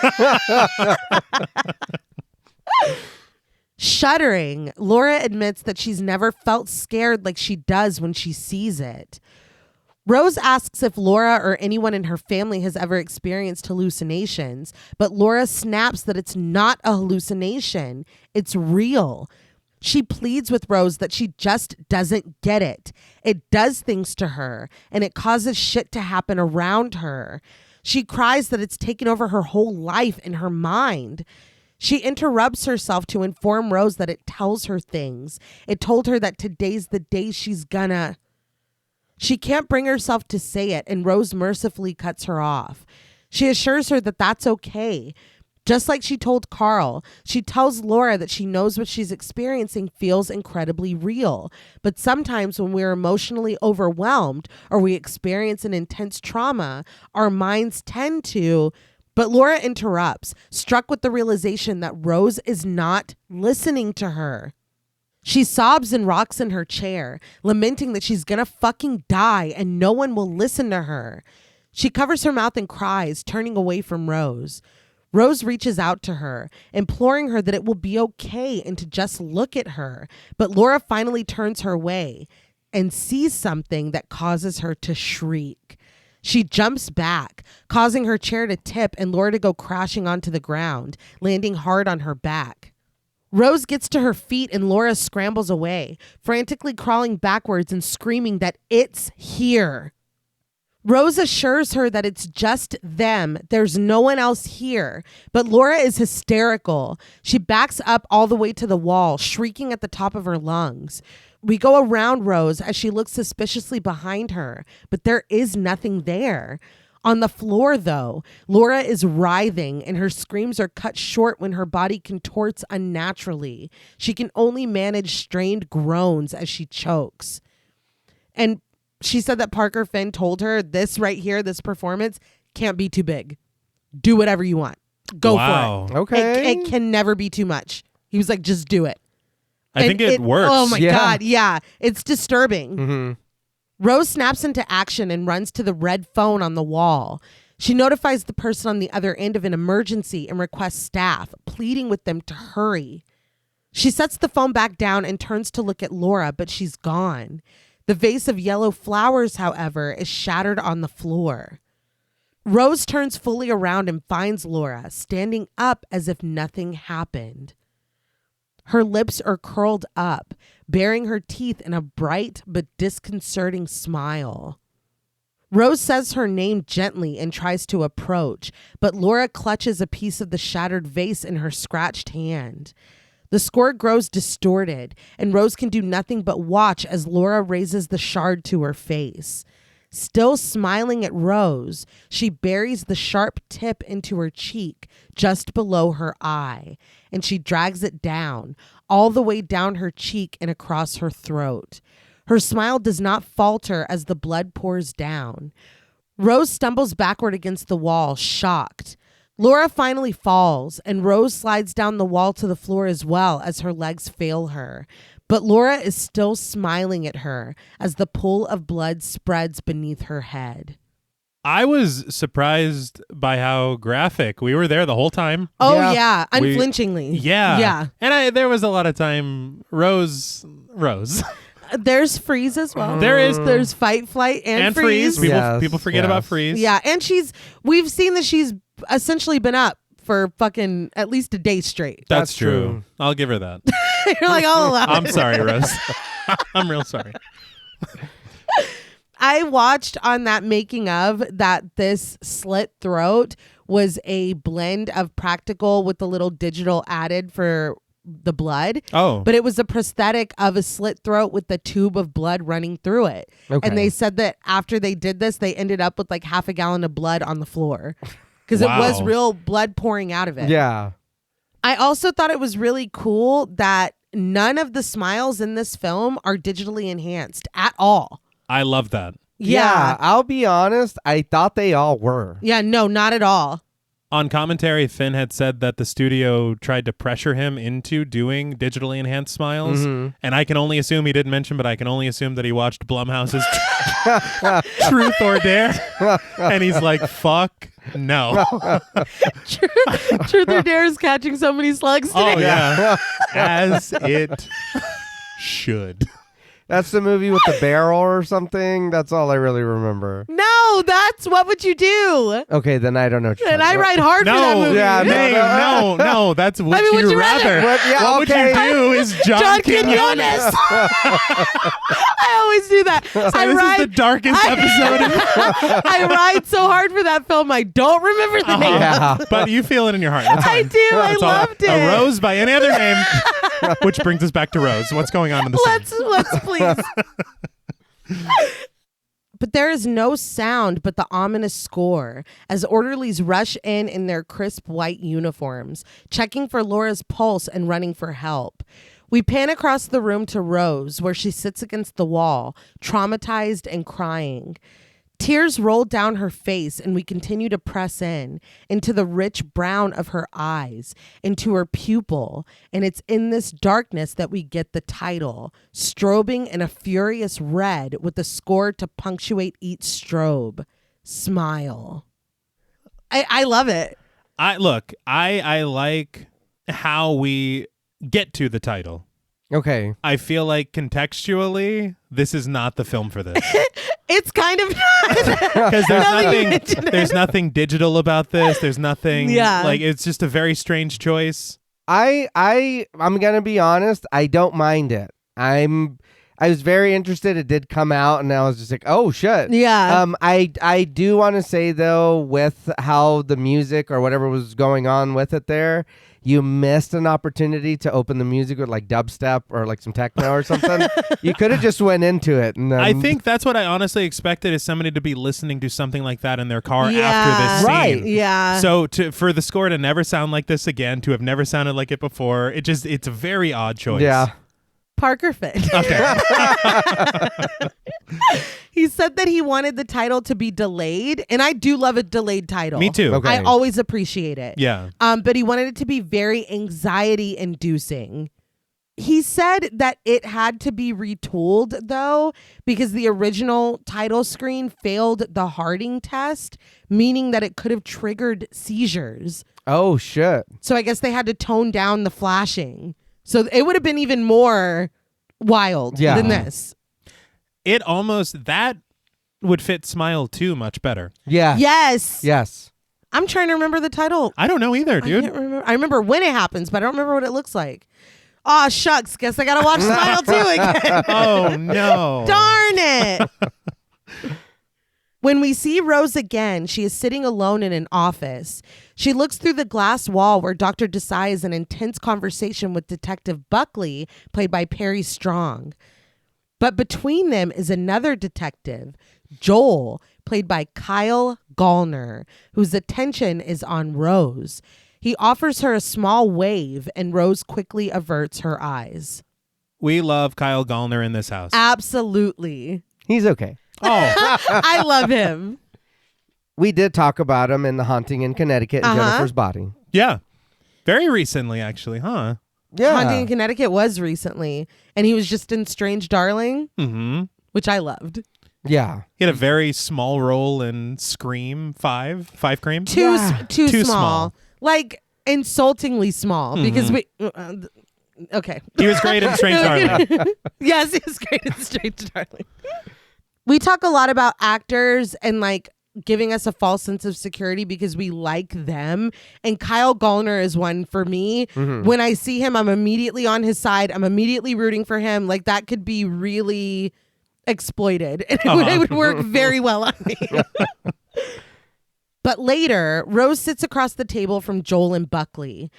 Shuddering, Laura admits that she's never felt scared like she does when she sees it. Rose asks if Laura or anyone in her family has ever experienced hallucinations, but Laura snaps that it's not a hallucination. It's real. She pleads with Rose that she just doesn't get it. It does things to her, and it causes shit to happen around her. She cries that it's taken over her whole life and her mind. She interrupts herself to inform Rose that it tells her things. It told her that today's the day she's gonna... She can't bring herself to say it, and Rose mercifully cuts her off. She assures her that that's okay. Just like she told Carl, she tells Laura that she knows what she's experiencing feels incredibly real. But sometimes when we're emotionally overwhelmed or we experience an intense trauma, our minds tend to... But Laura interrupts, struck with the realization that Rose is not listening to her. She sobs and rocks in her chair, lamenting that she's gonna fucking die and no one will listen to her. She covers her mouth and cries, turning away from Rose. Rose reaches out to her, imploring her that it will be okay and to just look at her. But Laura finally turns her way and sees something that causes her to shriek. She jumps back, causing her chair to tip and Laura to go crashing onto the ground, landing hard on her back. Rose gets to her feet and Laura scrambles away, frantically crawling backwards and screaming that it's here. Rose assures her that it's just them. There's no one else here. But Laura is hysterical. She backs up all the way to the wall, shrieking at the top of her lungs. We go around Rose as she looks suspiciously behind her, but there is nothing there. On the floor, though, Laura is writhing and her screams are cut short when her body contorts unnaturally. She can only manage strained groans as she chokes. And she said that Parker Finn told her this right here, this performance, can't be too big. Do whatever you want. Go for it. Okay. It can never be too much. He was like, just do it. I think it works. Oh my God. Yeah. It's disturbing. Mm-hmm. Rose snaps into action and runs to the red phone on the wall. She notifies the person on the other end of an emergency and requests staff, pleading with them to hurry. She sets the phone back down and turns to look at Laura, but she's gone. The vase of yellow flowers, however, is shattered on the floor. Rose turns fully around and finds Laura, standing up as if nothing happened. Her lips are curled up, baring her teeth in a bright but disconcerting smile. Rose says her name gently and tries to approach, but Laura clutches a piece of the shattered vase in her scratched hand. The score grows distorted, and Rose can do nothing but watch as Laura raises the shard to her face. Still smiling at Rose, she buries the sharp tip into her cheek just below her eye, and she drags it down, all the way down her cheek and across her throat. Her smile does not falter as the blood pours down. Rose stumbles backward against the wall, shocked. Laura finally falls, and Rose slides down the wall to the floor as well as her legs fail her. But Laura is still smiling at her as the pool of blood spreads beneath her head. I was surprised by how graphic. We were there the whole time. Oh, yeah. Unflinchingly. Yeah. And there was a lot of time. Rose. There's freeze as well. There's fight, flight, and freeze. People forget about freeze. Yeah. And we've seen that she's essentially been up for fucking at least a day straight. That's true. I'll give her that. You're like, I'll allow I'm sorry, Rose. I'm real sorry. I watched on that making of that this slit throat was a blend of practical with the little digital added for the blood. Oh. But it was a prosthetic of a slit throat with the tube of blood running through it. Okay. And they said that after they did this, they ended up with like half a gallon of blood on the floor. Because it was real blood pouring out of it. Yeah. I also thought it was really cool that none of the smiles in this film are digitally enhanced at all. I love that. Yeah. I'll be honest. I thought they all were. Yeah, no, not at all. On commentary, Finn had said that the studio tried to pressure him into doing digitally enhanced smiles. Mm-hmm. And I can only assume, he didn't mention, but I can only assume that he watched Blumhouse's Truth or Dare. And he's like, fuck No. Truth or Dare is catching so many slugs today. Oh, yeah. As it should. That's the movie with the barrel or something. That's all I really remember. No, that's What Would You Do? Okay, then I don't know. What you're And talking I about. ride hard for that movie. Yeah, No. That's Would Would You You Rather. Rather? What Would You Do is John Quinones. I always do that. So this is the darkest episode. I ride so hard for that film, I don't remember the name. Yeah. But you feel it in your heart. That's I fine. do. I That's all. loved it. A rose by any other name. Which brings us back to Rose. What's going on in the scene? Let's please. But there is no sound but the ominous score as orderlies rush in their crisp white uniforms, checking for Laura's pulse and running for help. We pan across the room to Rose, where she sits against the wall, traumatized and crying. Tears roll down her face, and we continue to press into the rich brown of her eyes, into her pupil, and it's in this darkness that we get the title, strobing in a furious red with the score to punctuate each strobe. Smile. I love it. I like how we get to the title. Okay. I feel like contextually, this is not the film for this. It's kind of Because there's nothing digital about this. There's nothing like it's just a very strange choice. I'm gonna be honest. I don't mind it. I was very interested. It did come out, and I was just like, "Oh shit!" Yeah. I do want to say though, with how the music or whatever was going on with it, there, you missed an opportunity to open the music with like dubstep or like some techno or something. You could have just went into it. And then... I think that's what I honestly expected, is somebody to be listening to something like that in their car after this scene. Right. Yeah. So for the score to never sound like this again, to have never sounded like it before, it's a very odd choice. Yeah. Parker fit. Okay. He said that he wanted the title to be delayed, and I do love a delayed title. Me too. Okay. I always appreciate it. Yeah. But he wanted it to be very anxiety inducing. He said that it had to be retooled though, because the original title screen failed the Harding test, meaning that it could have triggered seizures. Oh shit. So I guess they had to tone down the flashing. So it would have been even more wild than this. That would fit Smile 2 much better. Yeah. Yes. Yes. I'm trying to remember the title. I don't know either, dude. I remember when it happens, but I don't remember what it looks like. Aw, shucks. Guess I got to watch Smile 2 again. Oh, no. Darn it. When we see Rose again, she is sitting alone in an office. She looks through the glass wall where Dr. Desai is in intense conversation with Detective Buckley, played by Perry Strong. But between them is another detective, Joel, played by Kyle Gallner, whose attention is on Rose. He offers her a small wave, and Rose quickly averts her eyes. We love Kyle Gallner in this house. Absolutely. He's okay. Oh, I love him. We did talk about him in The Haunting in Connecticut and Jennifer's Body. yeah. Very recently, actually, huh? Yeah. Haunting in Connecticut was recently, and he was just in Strange Darling, which I loved. Yeah. He had a very small role in Scream 5 Cream. Too Too small. Like, insultingly small, because we... okay. He was great in Strange Darling. Yes, he was great in Strange Darling. We talk a lot about actors and like giving us a false sense of security because we like them. And Kyle Gallner is one for me. When I see him, I'm immediately on his side. I'm immediately rooting for him. Like that could be really exploited. And it would work very well on me. But later, Rose sits across the table from Joel and Buckley.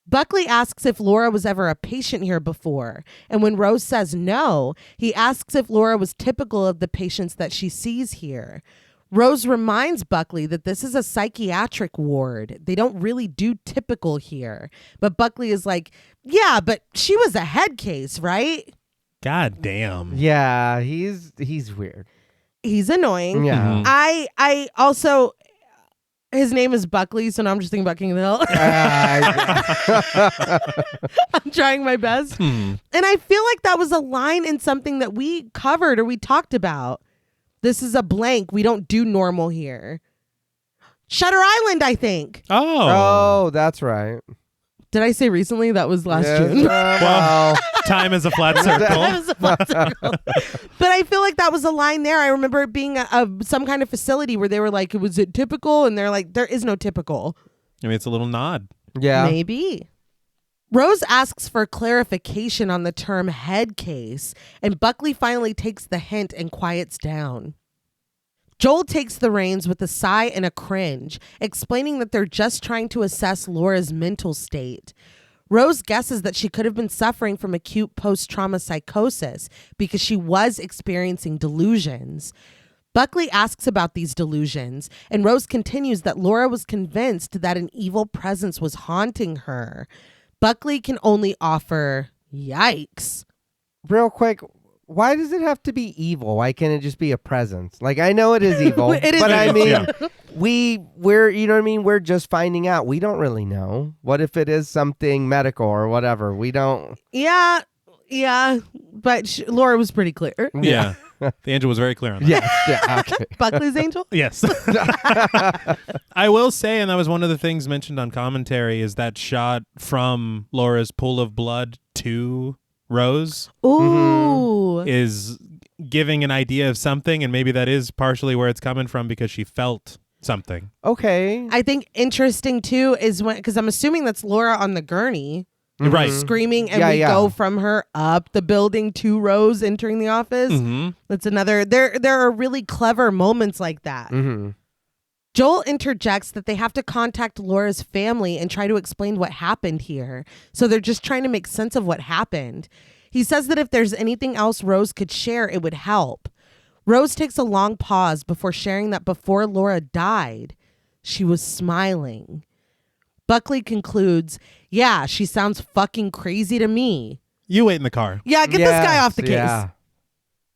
Buckley asks if Laura was ever a patient here before. And when Rose says no, he asks if Laura was typical of the patients that she sees here. Rose reminds Buckley that this is a psychiatric ward. They don't really do typical here. But Buckley is like, yeah, but she was a head case, right? God damn. Yeah, he's weird. He's annoying. Yeah. I also... His name is Buckley, so now I'm just thinking about King of the Hill. I'm trying my best. And I feel like that was a line in something that we covered or we talked about. This is a blank. We don't do normal here. Shutter Island, I think. Oh. Oh, that's right. Did I say recently? That was last Yes, June. Well, time is a flat That circle. was a flat circle. But I feel like that was a line there. I remember it being some kind of facility where they were like, was it typical? And they're like, there is no typical. I mean, it's a little nod. Yeah. Maybe. Rose asks for clarification on the term head case, and Buckley finally takes the hint and quiets down. Joel takes the reins with a sigh and a cringe, explaining that they're just trying to assess Laura's mental state. Rose guesses that she could have been suffering from acute post-trauma psychosis because she was experiencing delusions. Buckley asks about these delusions, and Rose continues that Laura was convinced that an evil presence was haunting her. Buckley can only offer, yikes. Real quick, why does it have to be evil? Why can't it just be a presence? Like, I know it is evil, It is but I evil. mean, Yeah. we're you know what I mean? We're just finding out. We don't really know. What if it is something medical or whatever? We don't. Yeah, but Laura was pretty clear. Yeah. The angel was very clear on that. Yeah, okay. Buckley's angel? Yes. I will say, and that was one of the things mentioned on commentary, is that shot from Laura's pool of blood to Rose Ooh. is giving an idea of something, and maybe that is partially where it's coming from because she felt something. Okay. I think interesting too is when, because I'm assuming that's Laura on the gurney Right. screaming, and Yeah, we yeah. go from her up the building to Rose entering the office. Mm-hmm. That's another. There are really clever moments like that. Mm-hmm. Joel interjects that they have to contact Laura's family and try to explain what happened here. So they're just trying to make sense of what happened. He says that if there's anything else Rose could share, it would help. Rose takes a long pause before sharing that before Laura died, she was smiling. Buckley concludes, yeah, she sounds fucking crazy to me. You wait in the car. Yeah, get this guy off the case. Yeah.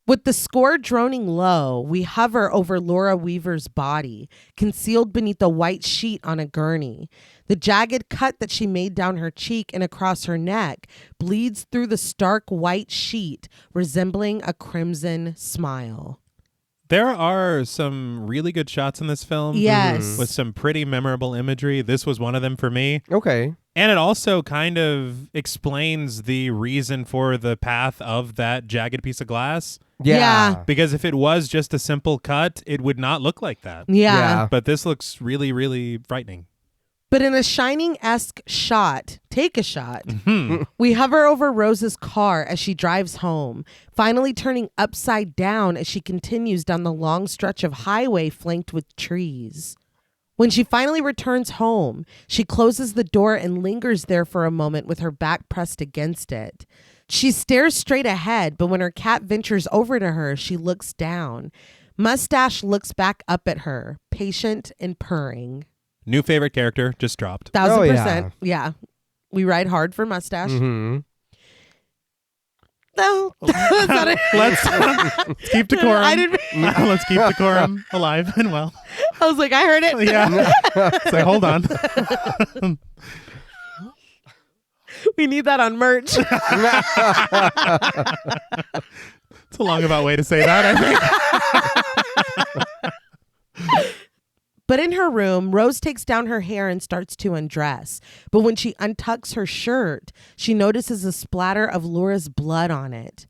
With the score droning low, we hover over Laura Weaver's body, concealed beneath a white sheet on a gurney. The jagged cut that she made down her cheek and across her neck bleeds through the stark white sheet, resembling a crimson smile. There are some really good shots in this film. Yes. With some pretty memorable imagery. This was one of them for me. Okay. And it also kind of explains the reason for the path of that jagged piece of glass. Yeah. Because if it was just a simple cut, it would not look like that. Yeah. But this looks really, really frightening. But in a Shining-esque shot, take a shot, Hmm. we hover over Rose's car as she drives home, finally turning upside down as she continues down the long stretch of highway flanked with trees. When she finally returns home, she closes the door and lingers there for a moment with her back pressed against it. She stares straight ahead, but when her cat ventures over to her, she looks down. Mustache looks back up at her, patient and purring. New favorite character just dropped. 1,000%. Yeah. We ride hard for Mustache. Mm-hmm. No. That's not it. Let's keep decorum. I didn't. Let's keep decorum alive and well. I was like, I heard it. Yeah. So hold on. We need that on merch. It's a long about way to say that, I think. But in her room, Rose takes down her hair and starts to undress. But when she untucks her shirt, she notices a splatter of Laura's blood on it.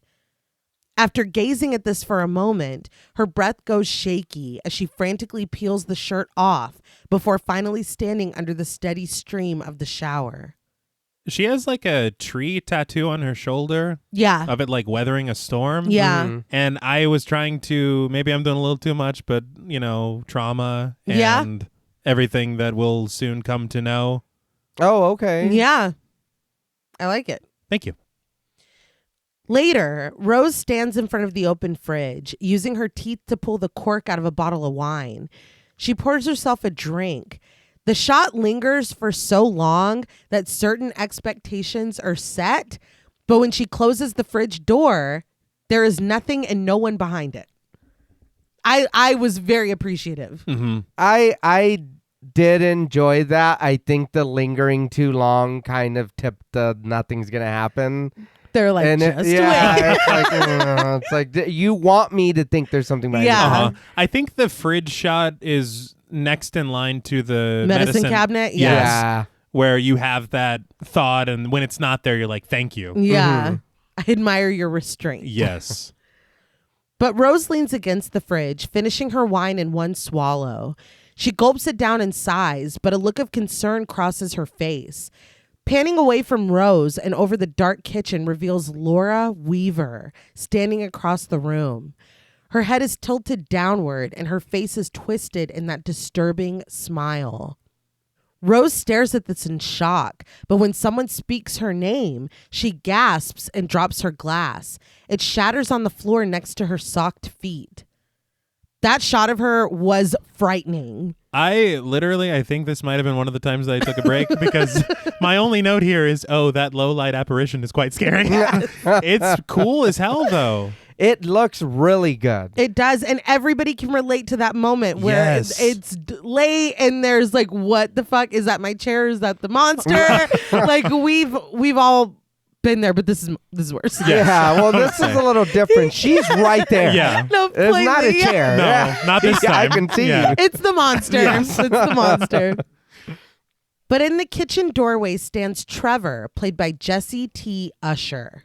After gazing at this for a moment, her breath goes shaky as she frantically peels the shirt off before finally standing under the steady stream of the shower. She has like a tree tattoo on her shoulder Yeah. of it like weathering a storm. Yeah. Mhm. And I was trying to, maybe I'm doing a little too much, but, you know, trauma Yeah. and everything that we'll soon come to know. Oh, okay. Yeah. I like it. Thank you. Later, Rose stands in front of the open fridge, using her teeth to pull the cork out of a bottle of wine. She pours herself a drink. The shot lingers for so long that certain expectations are set, but when she closes the fridge door, there is nothing and no one behind it. I was very appreciative. Mm-hmm. I did enjoy that. I think the lingering too long kind of tipped the nothing's gonna happen. They're like, And just wait. it's like you want me to think there's something behind Yeah. it. Uh-huh. I think the fridge shot is next in line to the medicine cabinet. Yes, Yeah. where you have that thought, and when it's not there, you're like, thank you. Yeah. I admire your restraint. Yes. But Rose leans against the fridge, finishing her wine in one swallow. She gulps it down and sighs, but a look of concern crosses her face. Panning away from Rose and over the dark kitchen reveals Laura Weaver standing across the room. Her head is tilted downward and her face is twisted in that disturbing smile. Rose stares at this in shock, but when someone speaks her name, she gasps and drops her glass. It shatters on the floor next to her socked feet. That shot of her was frightening. I think this might have been one of the times that I took a break because my only note here is, that low light apparition is quite scary. It's cool as hell, though. It looks really good. It does, and everybody can relate to that moment where it's late and there's like, what the fuck? Is that my chair? Is that the monster? Like we've all been there, but this is worse. Yes. Yeah, well, this is a little different. She's right there. Yeah. No, It's not a chair. No, Yeah. not this time. I can see you. It's the monster. Yes. It's the monster. But in the kitchen doorway stands Trevor, played by Jesse T. Usher.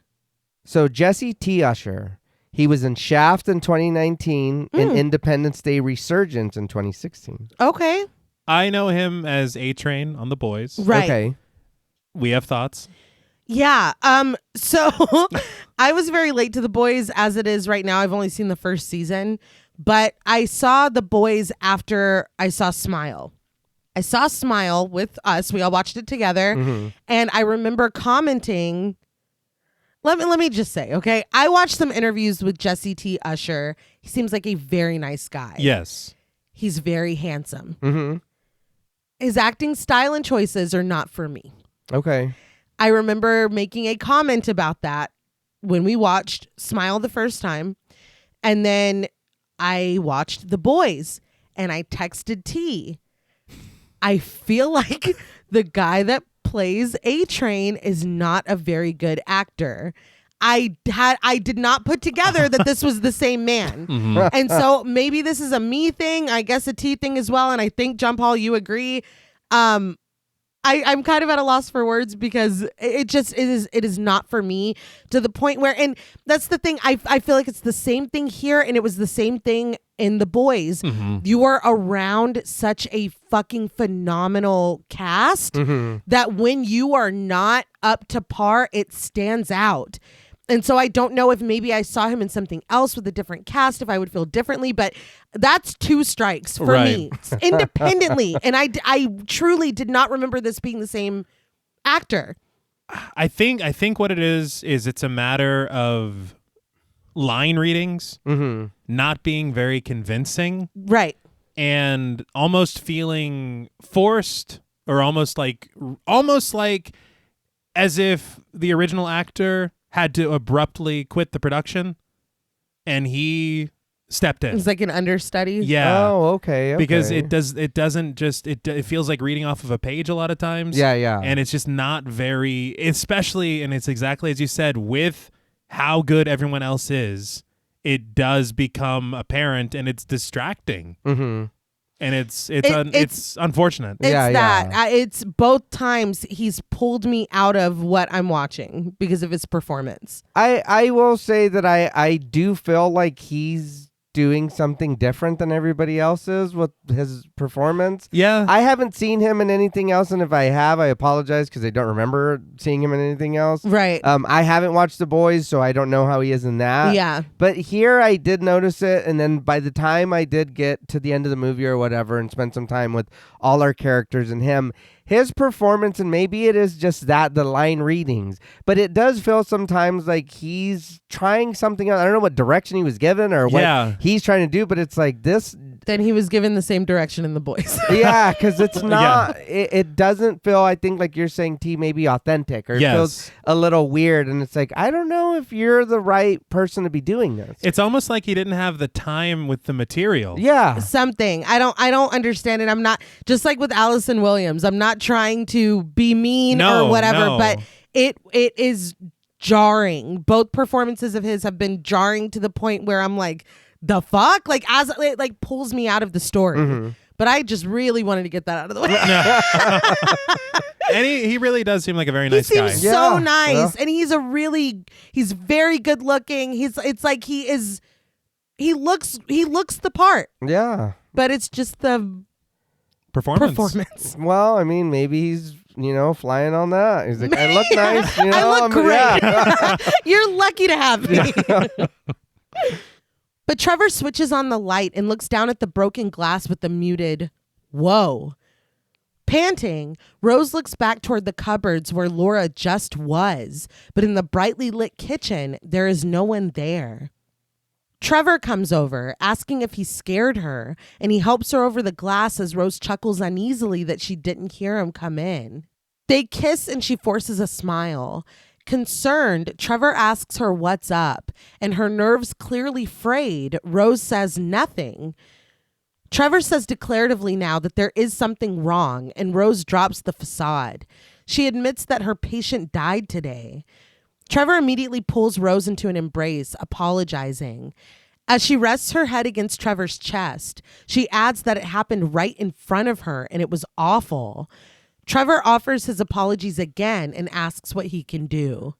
So Jesse T. Usher, he was in Shaft in 2019 and Independence Day Resurgence in 2016. Okay. I know him as A-Train on The Boys. Right. Okay. We have thoughts. Yeah. So I was very late to The Boys as it is right now. I've only seen the first season, but I saw The Boys after I saw Smile. I saw Smile with us. We all watched it together. Mm-hmm. And I remember commenting, let me just say, okay, I watched some interviews with Jesse T. Usher. He seems like a very nice guy. Yes. He's very handsome. Mm-hmm. His acting style and choices are not for me. Okay. I remember making a comment about that when we watched Smile the first time. And then I watched The Boys and I texted T. I feel like the guy that plays A-Train is not a very good actor. I did not put together that this was the same man. Mm-hmm. And so maybe this is a me thing, I guess a T thing as well. And I think, John Paul, you agree. I'm kind of at a loss for words because it is not for me, to the point where, and that's the thing, I feel like it's the same thing here and it was the same thing in The Boys. Mm-hmm. You are around such a fucking phenomenal cast that when you are not up to par, it stands out. And so I don't know if maybe I saw him in something else with a different cast, if I would feel differently, but that's 2 strikes for me independently. And I truly did not remember this being the same actor. I think what it is it's a matter of line readings not being very convincing. Right. And almost feeling forced, or almost like as if the original actor had to abruptly quit the production and he stepped in. It's like an understudy. Yeah. Oh, okay. Because it feels like reading off of a page a lot of times. Yeah. And it's just not very, especially, and it's exactly as you said, with how good everyone else is, it does become apparent and it's distracting. Mm-hmm. And it's unfortunate. It's Yeah, that. yeah. It's both times he's pulled me out of what I'm watching because of his performance. I will say that I do feel like he's doing something different than everybody else is with his performance. Yeah. I haven't seen him in anything else, and if I have, I apologize because I don't remember seeing him in anything else. Right. I haven't watched The Boys, so I don't know how he is in that. Yeah. But here I did notice it, and then by the time I did get to the end of the movie or whatever and spend some time with all our characters and him, his performance, and maybe it is just that, the line readings, but it does feel sometimes like he's trying something else. I don't know what direction he was given or what he's trying to do, but it's like this. Then he was given the same direction in The Boys. Yeah, because it's not, it doesn't feel, I think, like you're saying, T, maybe authentic, or it feels a little weird, and it's like, I don't know if you're the right person to be doing this. It's almost like he didn't have the time with the material. Yeah. Something. I don't understand it. I'm not, just like with Allison Williams, I'm not trying to be mean or whatever, but it is jarring. Both performances of his have been jarring to the point where I'm like, the fuck? Like, as it like pulls me out of the story. But I just really wanted to get that out of the way. And he really does seem like a very nice he guy. seems so nice, Yeah. and he's very good looking. It's like he looks the part, Yeah. but it's just the performance. Well, I mean, maybe he's, flying on that. He's like, I look nice. I look great. Yeah. You're lucky to have me. But Trevor switches on the light and looks down at the broken glass with the muted, "Whoa." Panting, Rose looks back toward the cupboards where Laura just was, but in the brightly lit kitchen, there is no one there. Trevor comes over, asking if he scared her, and he helps her over the glass as Rose chuckles uneasily that she didn't hear him come in. They kiss and she forces a smile. Concerned, Trevor asks her what's up, and her nerves clearly frayed, Rose says nothing. Trevor says declaratively now that there is something wrong, and Rose drops the facade. She admits that her patient died today. Trevor immediately pulls Rose into an embrace, apologizing. As she rests her head against Trevor's chest, she adds that it happened right in front of her and it was awful. Trevor offers his apologies again and asks what he can do.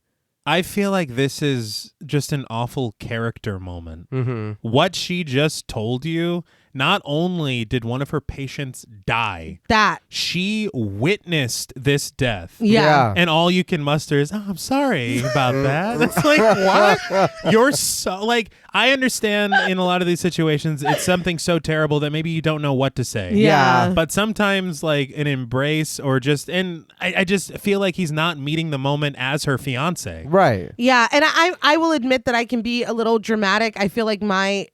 I feel like this is just an awful character moment. Mm-hmm. What she just told you, not only did one of her patients die, That. she witnessed this death. Yeah. And all you can muster is, I'm sorry about that. It's like, what? You're so, like, I understand in a lot of these situations, it's something so terrible that maybe you don't know what to say. Yeah. But sometimes, like, an embrace or just, and I just feel like he's not meeting the moment as her fiance. Right. Yeah, and I will admit that I can be a little dramatic. I feel like my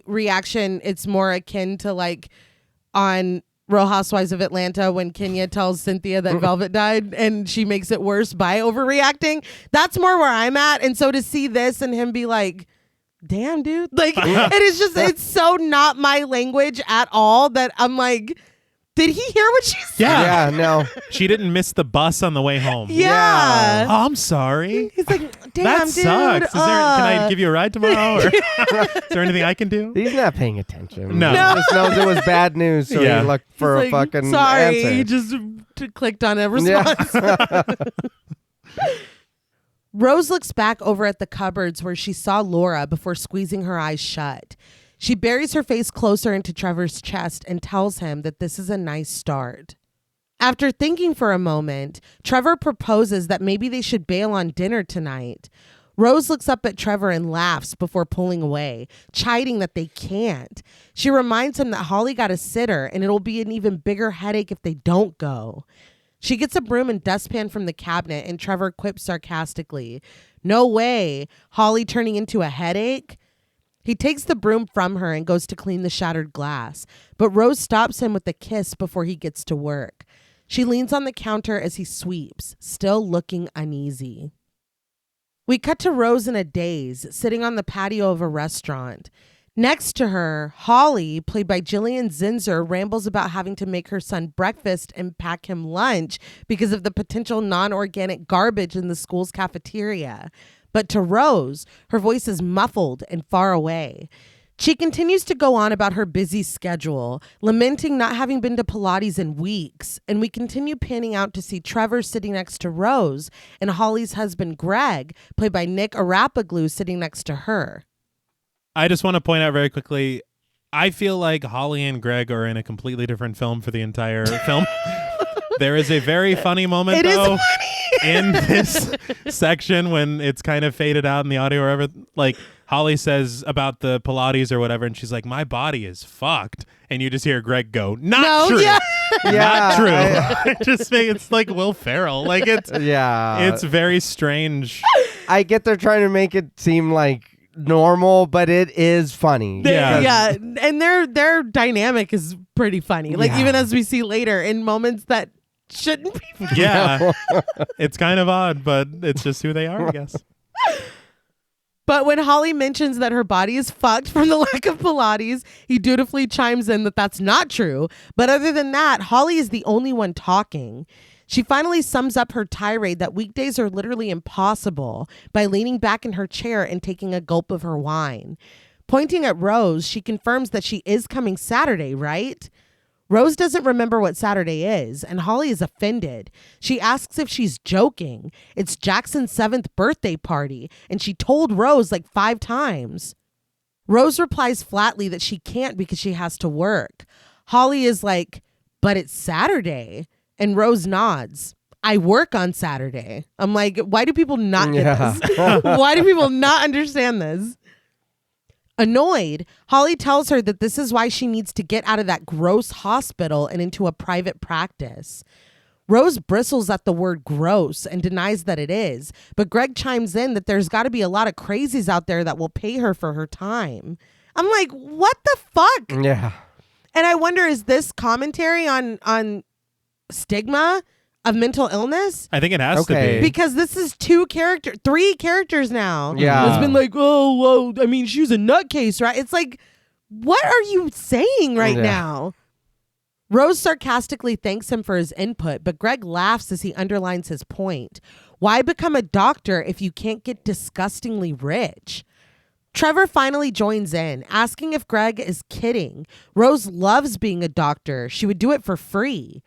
reaction, it's more akin to like on Real Housewives of Atlanta when Kenya tells Cynthia that Velvet died and she makes it worse by overreacting. That's more where I'm at. And so to see this and him be like, damn, dude, like it is just, it's so not my language at all that I'm like, did he hear what she said? Yeah. Yeah, no. She didn't miss the bus on the way home. Yeah. Oh, I'm sorry. He's like, damn, That dude. sucks. Can I give you a ride tomorrow? Or is there anything I can do? He's not paying attention. No. He just knows it was bad news, so Yeah. he looked for He's a like, fucking sorry, answer. he just clicked on a response. Yeah. Rose looks back over at the cupboards where she saw Laura before squeezing her eyes shut. She buries her face closer into Trevor's chest and tells him that this is a nice start. After thinking for a moment, Trevor proposes that maybe they should bail on dinner tonight. Rose looks up at Trevor and laughs before pulling away, chiding that they can't. She reminds him that Holly got a sitter and it'll be an even bigger headache if they don't go. She gets a broom and dustpan from the cabinet and Trevor quips sarcastically, "No way, Holly turning into a headache?" He takes the broom from her and goes to clean the shattered glass, but Rose stops him with a kiss before he gets to work. She leans on the counter as he sweeps, still looking uneasy. We cut to Rose in a daze, sitting on the patio of a restaurant. Next to her, Holly, played by Jillian Zinzer, rambles about having to make her son breakfast and pack him lunch because of the potential non-organic garbage in the school's cafeteria. But to Rose, her voice is muffled and far away. She continues to go on about her busy schedule, lamenting not having been to Pilates in weeks, and we continue panning out to see Trevor sitting next to Rose and Holly's husband, Greg, played by Nick Arapaglu, sitting next to her. I just want to point out very quickly, I feel like Holly and Greg are in a completely different film for the entire film. There is a very funny moment, It is though, funny. in this section when it's kind of faded out in the audio or whatever. Like, Holly says about the Pilates or whatever, and she's like, my body is fucked. And you just hear Greg go, not true. Yeah. Not true. It's like Will Ferrell. Like, it's very strange. I get they're trying to make it seem like normal, but it is funny. Yeah. And their dynamic is pretty funny. Like, Yeah. even as we see later in moments that shouldn't be funny. Yeah. It's kind of odd, but it's just who they are, I guess. But when Holly mentions that her body is fucked from the lack of Pilates, he dutifully chimes in that that's not true. But other than that, Holly is the only one talking. She finally sums up her tirade that weekdays are literally impossible by leaning back in her chair and taking a gulp of her wine. Pointing at Rose, she confirms that she is coming Saturday, right? Rose doesn't remember what Saturday is, and Holly is offended. She asks if she's joking. It's Jackson's 7th birthday party, and she told Rose like 5 times. Rose replies flatly that she can't because she has to work. Holly is like, but it's Saturday. And Rose nods. I work on Saturday. I'm like, why do people not get this? Why do people not understand this? Annoyed, Holly tells her that this is why she needs to get out of that gross hospital and into a private practice. Rose bristles at the word gross and denies that it is, but Greg chimes in that there's got to be a lot of crazies out there that will pay her for her time. I'm like, what the fuck? Yeah. And I wonder, is this commentary on stigma of mental illness? I think it has to be. Because this is 3 characters now. Yeah. It's been like, oh, whoa, I mean, she's a nutcase, right? It's like, what are you saying right now? Rose sarcastically thanks him for his input, but Greg laughs as he underlines his point. Why become a doctor if you can't get disgustingly rich? Trevor finally joins in, asking if Greg is kidding. Rose loves being a doctor. She would do it for free.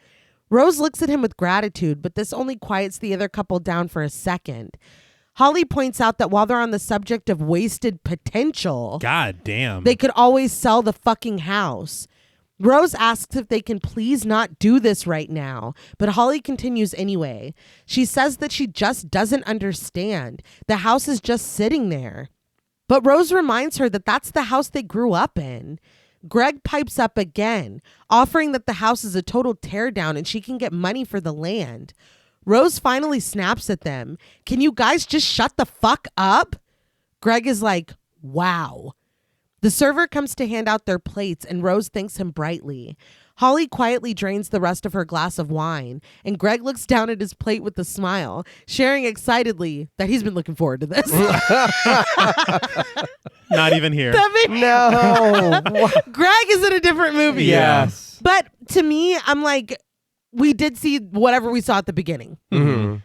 Rose looks at him with gratitude, but this only quiets the other couple down for a second. Holly points out that while they're on the subject of wasted potential, God damn, they could always sell the fucking house. Rose asks if they can please not do this right now, but Holly continues anyway. She says that she just doesn't understand. The house is just sitting there. But Rose reminds her that that's the house they grew up in. Greg pipes up again, offering that the house is a total teardown and she can get money for the land. Rose finally snaps at them. Can you guys just shut the fuck up? Greg is like, wow. The server comes to hand out their plates and Rose thanks him brightly. Holly quietly drains the rest of her glass of wine, and Greg looks down at his plate with a smile, sharing excitedly that he's been looking forward to this. Not even here. No. Greg is in a different movie. Yes. But to me, I'm like, we did see whatever we saw at the beginning. Mm-hmm.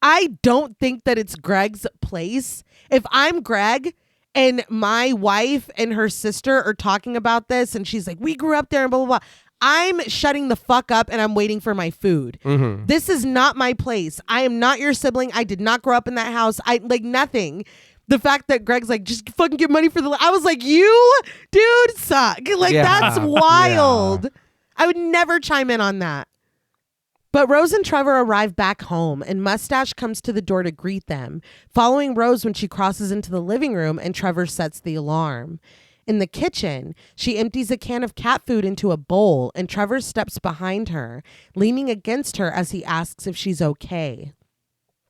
I don't think that it's Greg's place. If I'm Greg and my wife and her sister are talking about this and she's like, we grew up there and blah, blah, blah. I'm shutting the fuck up and I'm waiting for my food. Mm-hmm. This is not my place. I am not your sibling. I did not grow up in that house. I like nothing. The fact that Greg's like, just fucking get money for the... I was like, you, dude, suck. Like, that's wild. Yeah. I would never chime in on that. But Rose and Trevor arrive back home, and Mustache comes to the door to greet them, following Rose when she crosses into the living room, and Trevor sets the alarm. In the kitchen, she empties a can of cat food into a bowl, and Trevor steps behind her, leaning against her as he asks if she's okay.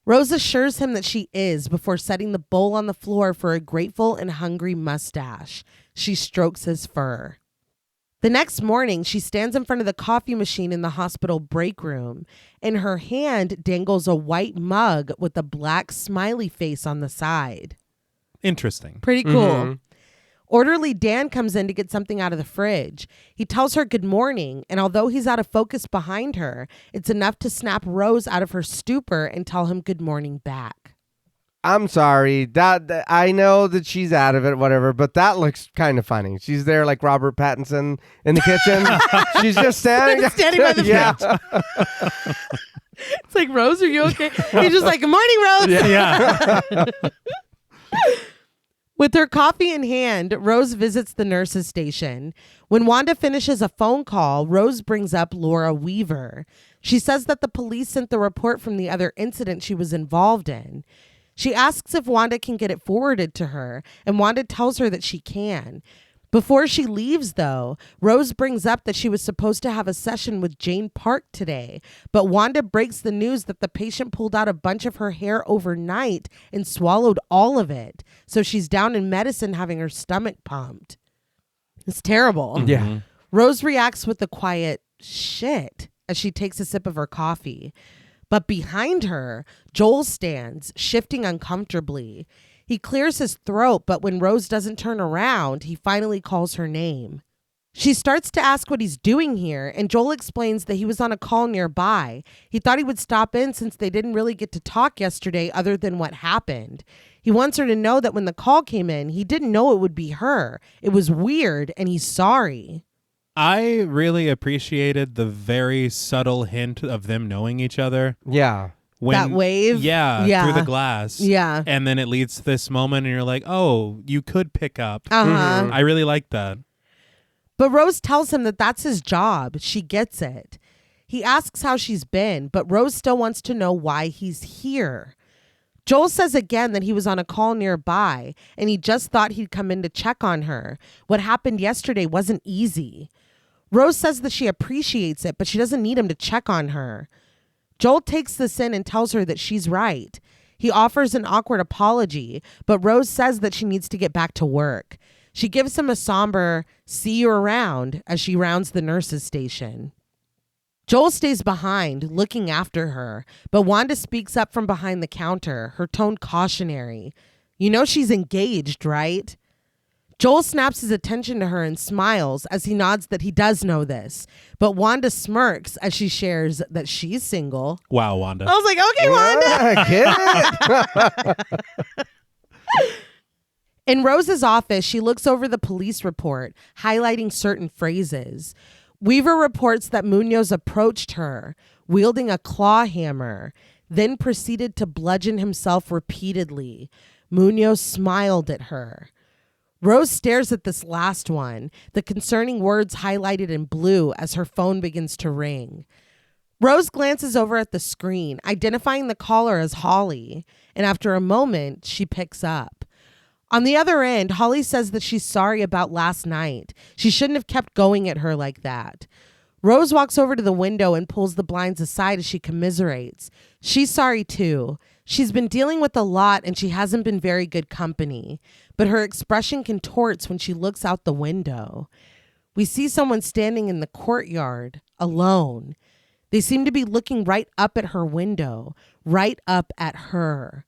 Rose assures him that she is before setting the bowl on the floor for a grateful and hungry Mustache. She strokes his fur. The next morning, she stands in front of the coffee machine in the hospital break room. In her hand dangles a white mug with a black smiley face on the side. Interesting. Pretty cool. Mm-hmm. Orderly Dan comes in to get something out of the fridge. He tells her good morning, and although he's out of focus behind her, it's enough to snap Rose out of her stupor and tell him good morning back. I'm sorry. That I know that she's out of it, whatever, but that looks kind of funny. She's there like Robert Pattinson in the kitchen. She's just standing by the fridge. It's like, Rose, are you okay? He's just like, good morning, Rose. Yeah. With her coffee in hand, Rose visits the nurse's station. When Wanda finishes a phone call, Rose brings up Laura Weaver. She says that the police sent the report from the other incident she was involved in. She asks if Wanda can get it forwarded to her, and Wanda tells her that she can. Before she leaves, though, Rose brings up that she was supposed to have a session with Jane Park today, but Wanda breaks the news that the patient pulled out a bunch of her hair overnight and swallowed all of it. So she's down in medicine having her stomach pumped. It's terrible. Yeah. Mm-hmm. Rose reacts with a quiet shit as she takes a sip of her coffee. But behind her, Joel stands, shifting uncomfortably. He clears his throat, but when Rose doesn't turn around, he finally calls her name. She starts to ask what he's doing here, and Joel explains that he was on a call nearby. He thought he would stop in since they didn't really get to talk yesterday other than what happened. He wants her to know that when the call came in, he didn't know it would be her. It was weird, and he's sorry. I really appreciated the very subtle hint of them knowing each other. Yeah. That wave? Yeah, through the glass. Yeah. And then it leads to this moment and you're like, oh, you could pick up. Uh-huh. I really like that. But Rose tells him that that's his job. She gets it. He asks how she's been, but Rose still wants to know why he's here. Joel says again that he was on a call nearby and he just thought he'd come in to check on her. What happened yesterday wasn't easy. Rose says that she appreciates it, but she doesn't need him to check on her. Joel takes this in and tells her that she's right. He offers an awkward apology, but Rose says that she needs to get back to work. She gives him a somber, see you around, as she rounds the nurse's station. Joel stays behind, looking after her, but Wanda speaks up from behind the counter, her tone cautionary. You know she's engaged, right? Joel snaps his attention to her and smiles as he nods that he does know this. But Wanda smirks as she shares that she's single. Wow, Wanda. I was like, okay, Wanda. Get it? In Rose's office, she looks over the police report, highlighting certain phrases. Weaver reports that Munoz approached her, wielding a claw hammer, then proceeded to bludgeon himself repeatedly. Munoz smiled at her. Rose stares at this last one, the concerning words highlighted in blue as her phone begins to ring. Rose glances over at the screen, identifying the caller as Holly, and after a moment, she picks up. On the other end, Holly says that she's sorry about last night. She shouldn't have kept going at her like that. Rose walks over to the window and pulls the blinds aside as she commiserates. She's sorry too. She's been dealing with a lot and she hasn't been very good company, but her expression contorts when she looks out the window. We see someone standing in the courtyard, alone. They seem to be looking right up at her window, right up at her.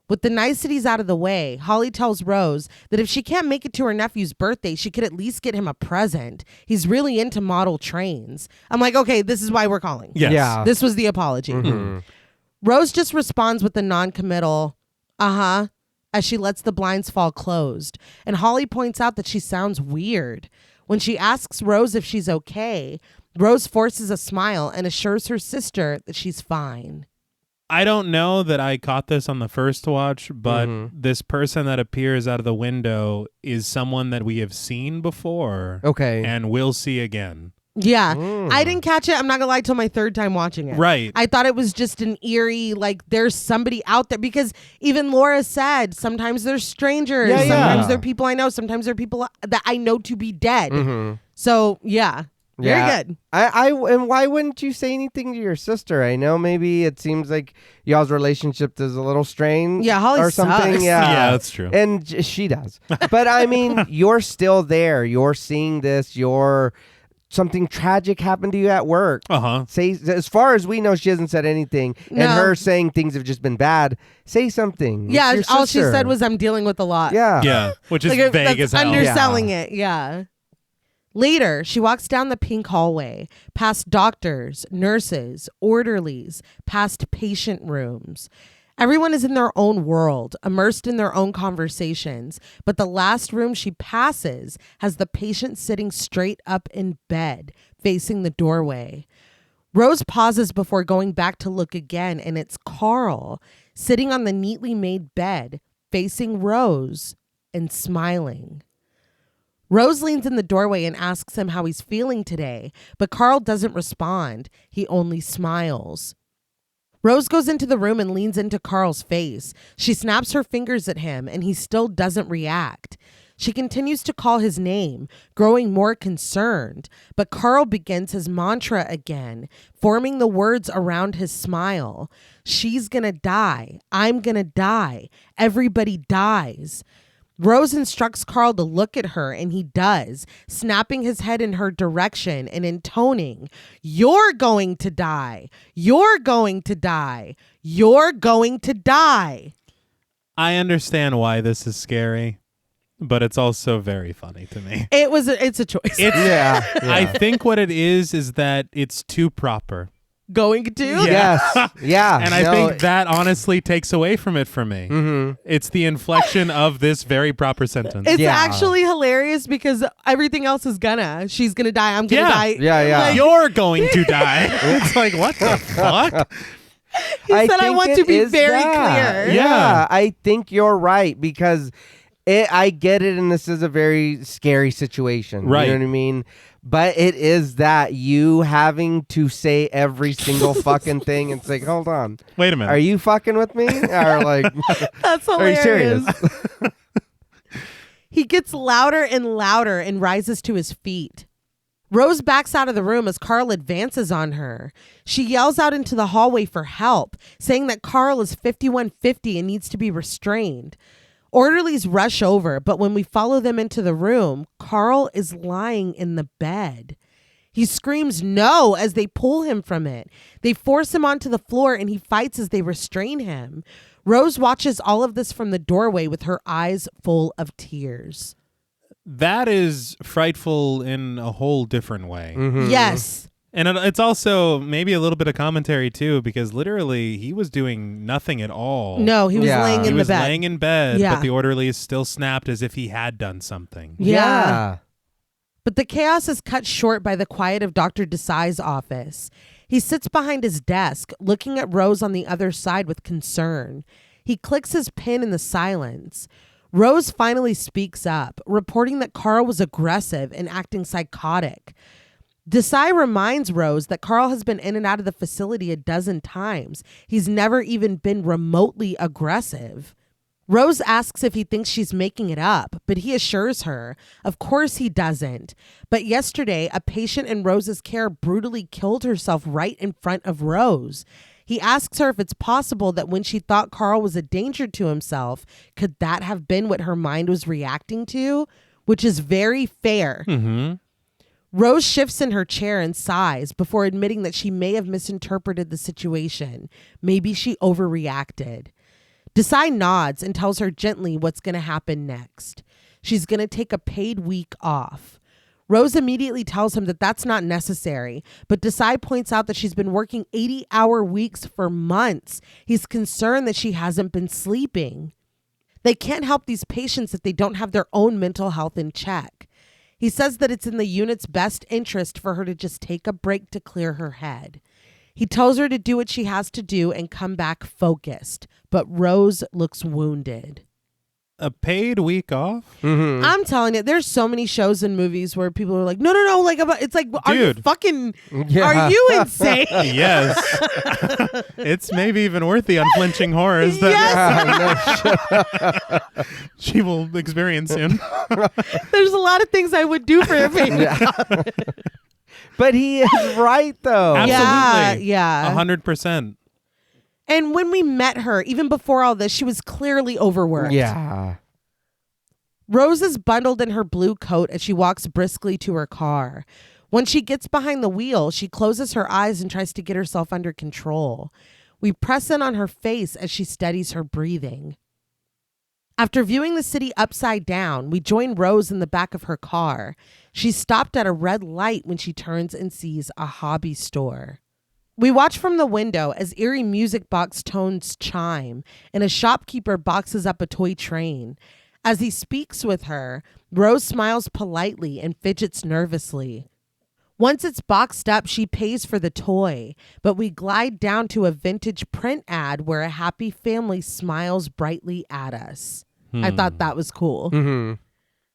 With the niceties out of the way, Holly tells Rose that if she can't make it to her nephew's birthday, she could at least get him a present. He's really into model trains. I'm like, okay, this is why we're calling. Yes. Yeah. This was the apology. Mm-hmm. Rose just responds with a non-committal, as she lets the blinds fall closed. And Holly points out that she sounds weird. When she asks Rose if she's okay, Rose forces a smile and assures her sister that she's fine. I don't know that I caught this on the first watch, but this person that appears out of the window is someone that we have seen before. Okay. And will see again. Yeah. I didn't catch it. I'm not going to lie, till my third time watching it. Right. I thought it was just an eerie, like there's somebody out there, because even Laura said sometimes there's strangers. Yeah, sometimes yeah. they're people I know. Sometimes they're people that I know to be dead. Mm-hmm. So, yeah. Yeah. Very good. And why wouldn't you say anything to your sister? I know maybe it seems like y'all's relationship is a little strained. Yeah, Holly or something. sucks. Yeah, that's true. And she does. But I mean, you're still there. You're seeing this. Something tragic happened to you at work. Say, as far as we know, she hasn't said anything. No. And her saying things have just been bad. Say something. Yeah, It's your all she sister. said was, I'm dealing with a lot. Yeah. Yeah. Which is Like, vague that's as hell. underselling it. Yeah. Later, she walks down the pink hallway, past doctors, nurses, orderlies, past patient rooms. Everyone is in their own world, immersed in their own conversations. But the last room she passes has the patient sitting straight up in bed, facing the doorway. Rose pauses before going back to look again, and it's Carl, sitting on the neatly made bed, facing Rose and smiling. Rose leans in the doorway and asks him how he's feeling today, but Carl doesn't respond. He only smiles. Rose goes into the room and leans into Carl's face. She snaps her fingers at him, and he still doesn't react. She continues to call his name, growing more concerned, but Carl begins his mantra again, forming the words around his smile. She's gonna die. I'm gonna die. Everybody dies. Rose instructs Carl to look at her, and he does, snapping his head in her direction and intoning, "You're going to die. You're going to die. You're going to die." I understand why this is scary, but it's also very funny to me. It's a choice. It's, Yeah. I think what it is that it's too proper. going to. Yes. Yeah. And I think that honestly takes away from it for me. Mm-hmm. It's the inflection of this very proper sentence. It's Yeah. actually hilarious because everything else is she's gonna die. I'm gonna die. Yeah. Like, You're going to die. It's like, what the fuck? he said, I think want it to be is very that. clear. Yeah, I think you're right because I get it, and this is a very scary situation. Right. You know what I mean? But it is that you having to say every single fucking thing. It's like, hold on. Wait a minute. Are you fucking with me? Or like, That's hilarious. are you serious? He gets louder and louder and rises to his feet. Rose backs out of the room as Carl advances on her. She yells out into the hallway for help, saying that Carl is 5150 and needs to be restrained. Orderlies rush over, but when we follow them into the room, Carl is lying in the bed. He screams no as they pull him from it. They force him onto the floor and he fights as they restrain him. Rose watches all of this from the doorway with her eyes full of tears. That is frightful in a whole different way. Mhm. Yes. And it's also maybe a little bit of commentary too, because literally he was doing nothing at all. No, he was Yeah. laying He in was the bed. laying in bed, Yeah. but the orderlies still snapped as if he had done something. Yeah. But the chaos is cut short by the quiet of Dr. Desai's office. He sits behind his desk, looking at Rose on the other side with concern. He clicks his pen in the silence. Rose finally speaks up, reporting that Carl was aggressive and acting psychotic. Desai reminds Rose that Carl has been in and out of the facility a dozen times. He's never even been remotely aggressive. Rose asks if he thinks she's making it up, but he assures her, of course he doesn't. But yesterday, a patient in Rose's care brutally killed herself right in front of Rose. He asks her if it's possible that when she thought Carl was a danger to himself, could that have been what her mind was reacting to? Which is very fair. Mm-hmm. Rose shifts in her chair and sighs before admitting that she may have misinterpreted the situation. Maybe she overreacted. Desai nods and tells her gently what's going to happen next. She's going to take a paid week off. Rose immediately tells him that that's not necessary, but Desai points out that she's been working 80-hour weeks for months. He's concerned that she hasn't been sleeping. They can't help these patients if they don't have their own mental health in check. He says that it's in the unit's best interest for her to just take a break to clear her head. He tells her to do what she has to do and come back focused, but Rose looks wounded. A paid week off? Mm-hmm. I'm telling you, there's so many shows and movies where people are like, no, like it's like, are you Dude. fucking, Yeah. are you insane? Yes. It's maybe even worth the unflinching horrors that she will experience soon. There's a lot of things I would do for a baby. But he is right, though. Absolutely. Yeah. 100%. And when we met her, even before all this, she was clearly overworked. Yeah. Rose is bundled in her blue coat as she walks briskly to her car. When she gets behind the wheel, she closes her eyes and tries to get herself under control. We press in on her face as she steadies her breathing. After viewing the city upside down, we join Rose in the back of her car. She stopped at a red light when she turns and sees a hobby store. We watch from the window as eerie music box tones chime and a shopkeeper boxes up a toy train. As he speaks with her, Rose smiles politely and fidgets nervously. Once it's boxed up, she pays for the toy, but we glide down to a vintage print ad where a happy family smiles brightly at us. I thought that was cool. Mm-hmm.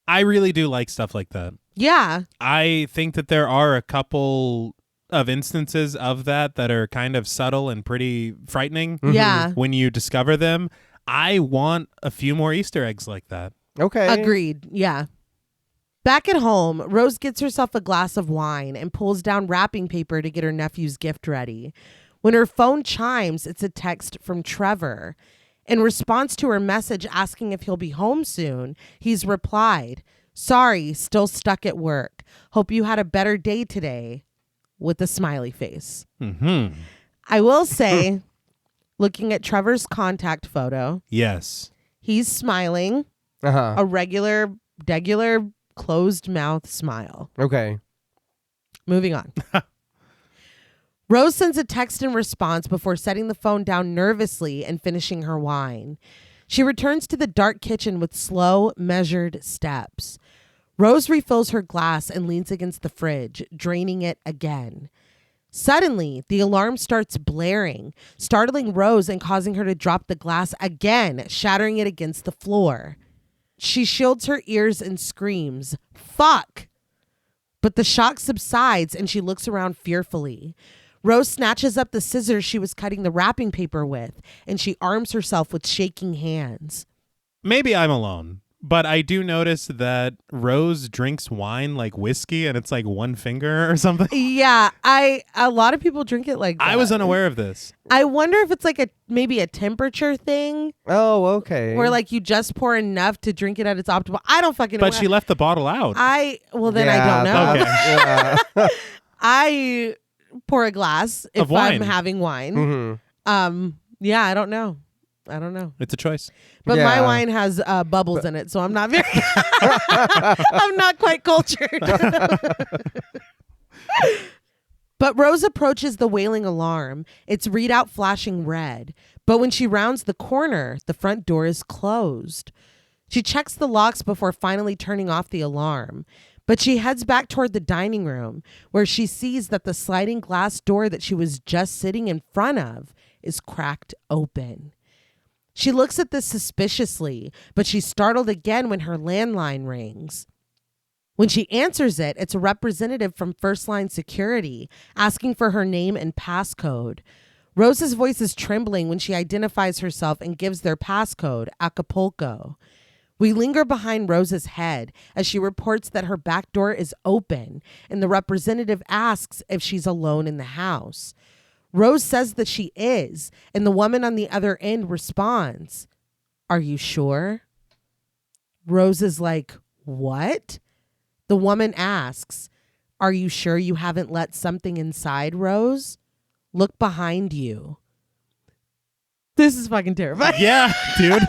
I really do like stuff like that. Yeah. I think that there are a couple of instances of that are kind of subtle and pretty frightening Yeah. when you discover them. I want a few more Easter eggs like that. Okay. Agreed. Yeah. Back at home, Rose gets herself a glass of wine and pulls down wrapping paper to get her nephew's gift ready. When her phone chimes, it's a text from Trevor. In response to her message asking if he'll be home soon, he's replied, "Sorry, still stuck at work. Hope you had a better day today," with a smiley face. Mm-hmm. I will say, looking at Trevor's contact photo, Yes. he's smiling, Uh-huh. a regular closed mouth smile. Okay. Moving on. Rose sends a text in response before setting the phone down nervously and finishing her wine. She returns to the dark kitchen with slow, measured steps. Rose refills her glass and leans against the fridge, draining it again. Suddenly, the alarm starts blaring, startling Rose and causing her to drop the glass again, shattering it against the floor. She shields her ears and screams, "Fuck!" But the shock subsides and she looks around fearfully. Rose snatches up the scissors she was cutting the wrapping paper with, and she arms herself with shaking hands. Maybe I'm alone, but I do notice that Rose drinks wine like whiskey and it's like one finger or something. Yeah, a lot of people drink it like that. I was unaware of this. I wonder if it's like maybe a temperature thing Oh, okay. where like you just pour enough to drink it at its optimal. I don't fucking know. But she left the bottle out. I don't know. Yeah. I pour a glass if Of wine. I'm having wine. Mhm. Yeah, I don't know. It's a choice. But Yeah. my wine has bubbles in it, so I'm not very I'm not quite cultured. But Rose approaches the wailing alarm, its readout flashing red. But when she rounds the corner, the front door is closed. She checks the locks before finally turning off the alarm. But she heads back toward the dining room, where she sees that the sliding glass door that she was just sitting in front of is cracked open. She looks at this suspiciously, but she's startled again when her landline rings. When she answers it, it's a representative from First Line Security asking for her name and passcode. Rose's voice is trembling when she identifies herself and gives their passcode, Acapulco. We linger behind Rose's head as she reports that her back door is open, and the representative asks if she's alone in the house. Rose says that she is, and the woman on the other end responds, "Are you sure?" Rose is like, "What?" The woman asks, "Are you sure you haven't let something inside, Rose? Look behind you." This is fucking terrifying. Yeah, dude.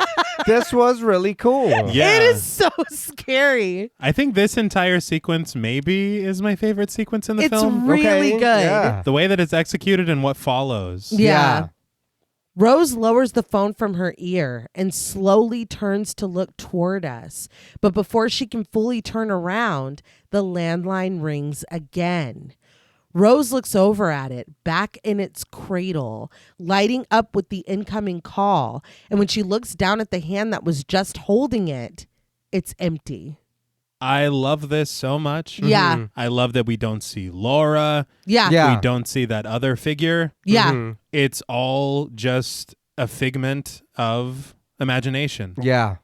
This was really cool. Yeah. It is so scary. I think this entire sequence maybe is my favorite sequence in the It's film. really Okay, good. yeah. The way that it's executed and what follows. Yeah. Rose lowers the phone from her ear and slowly turns to look toward us. But before she can fully turn around, the landline rings again. Rose looks over at it, back in its cradle, lighting up with the incoming call. And when she looks down at the hand that was just holding it, it's empty. I love this so much. Yeah. Mhm. I love that we don't see Laura. Yeah. Yeah. We don't see that other figure. Yeah. Mhm. It's all just a figment of imagination. Yeah.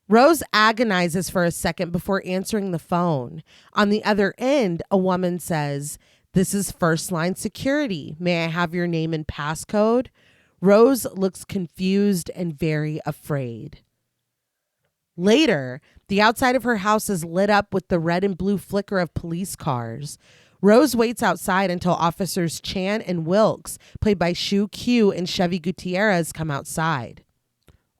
Rose agonizes for a second before answering the phone. On the other end, a woman says, "This is First Line Security. May I have your name and passcode?" Rose looks confused and very afraid. Later, the outside of her house is lit up with the red and blue flicker of police cars. Rose waits outside until officers Chan and Wilkes, played by Shu Q and Chevy Gutierrez, come outside.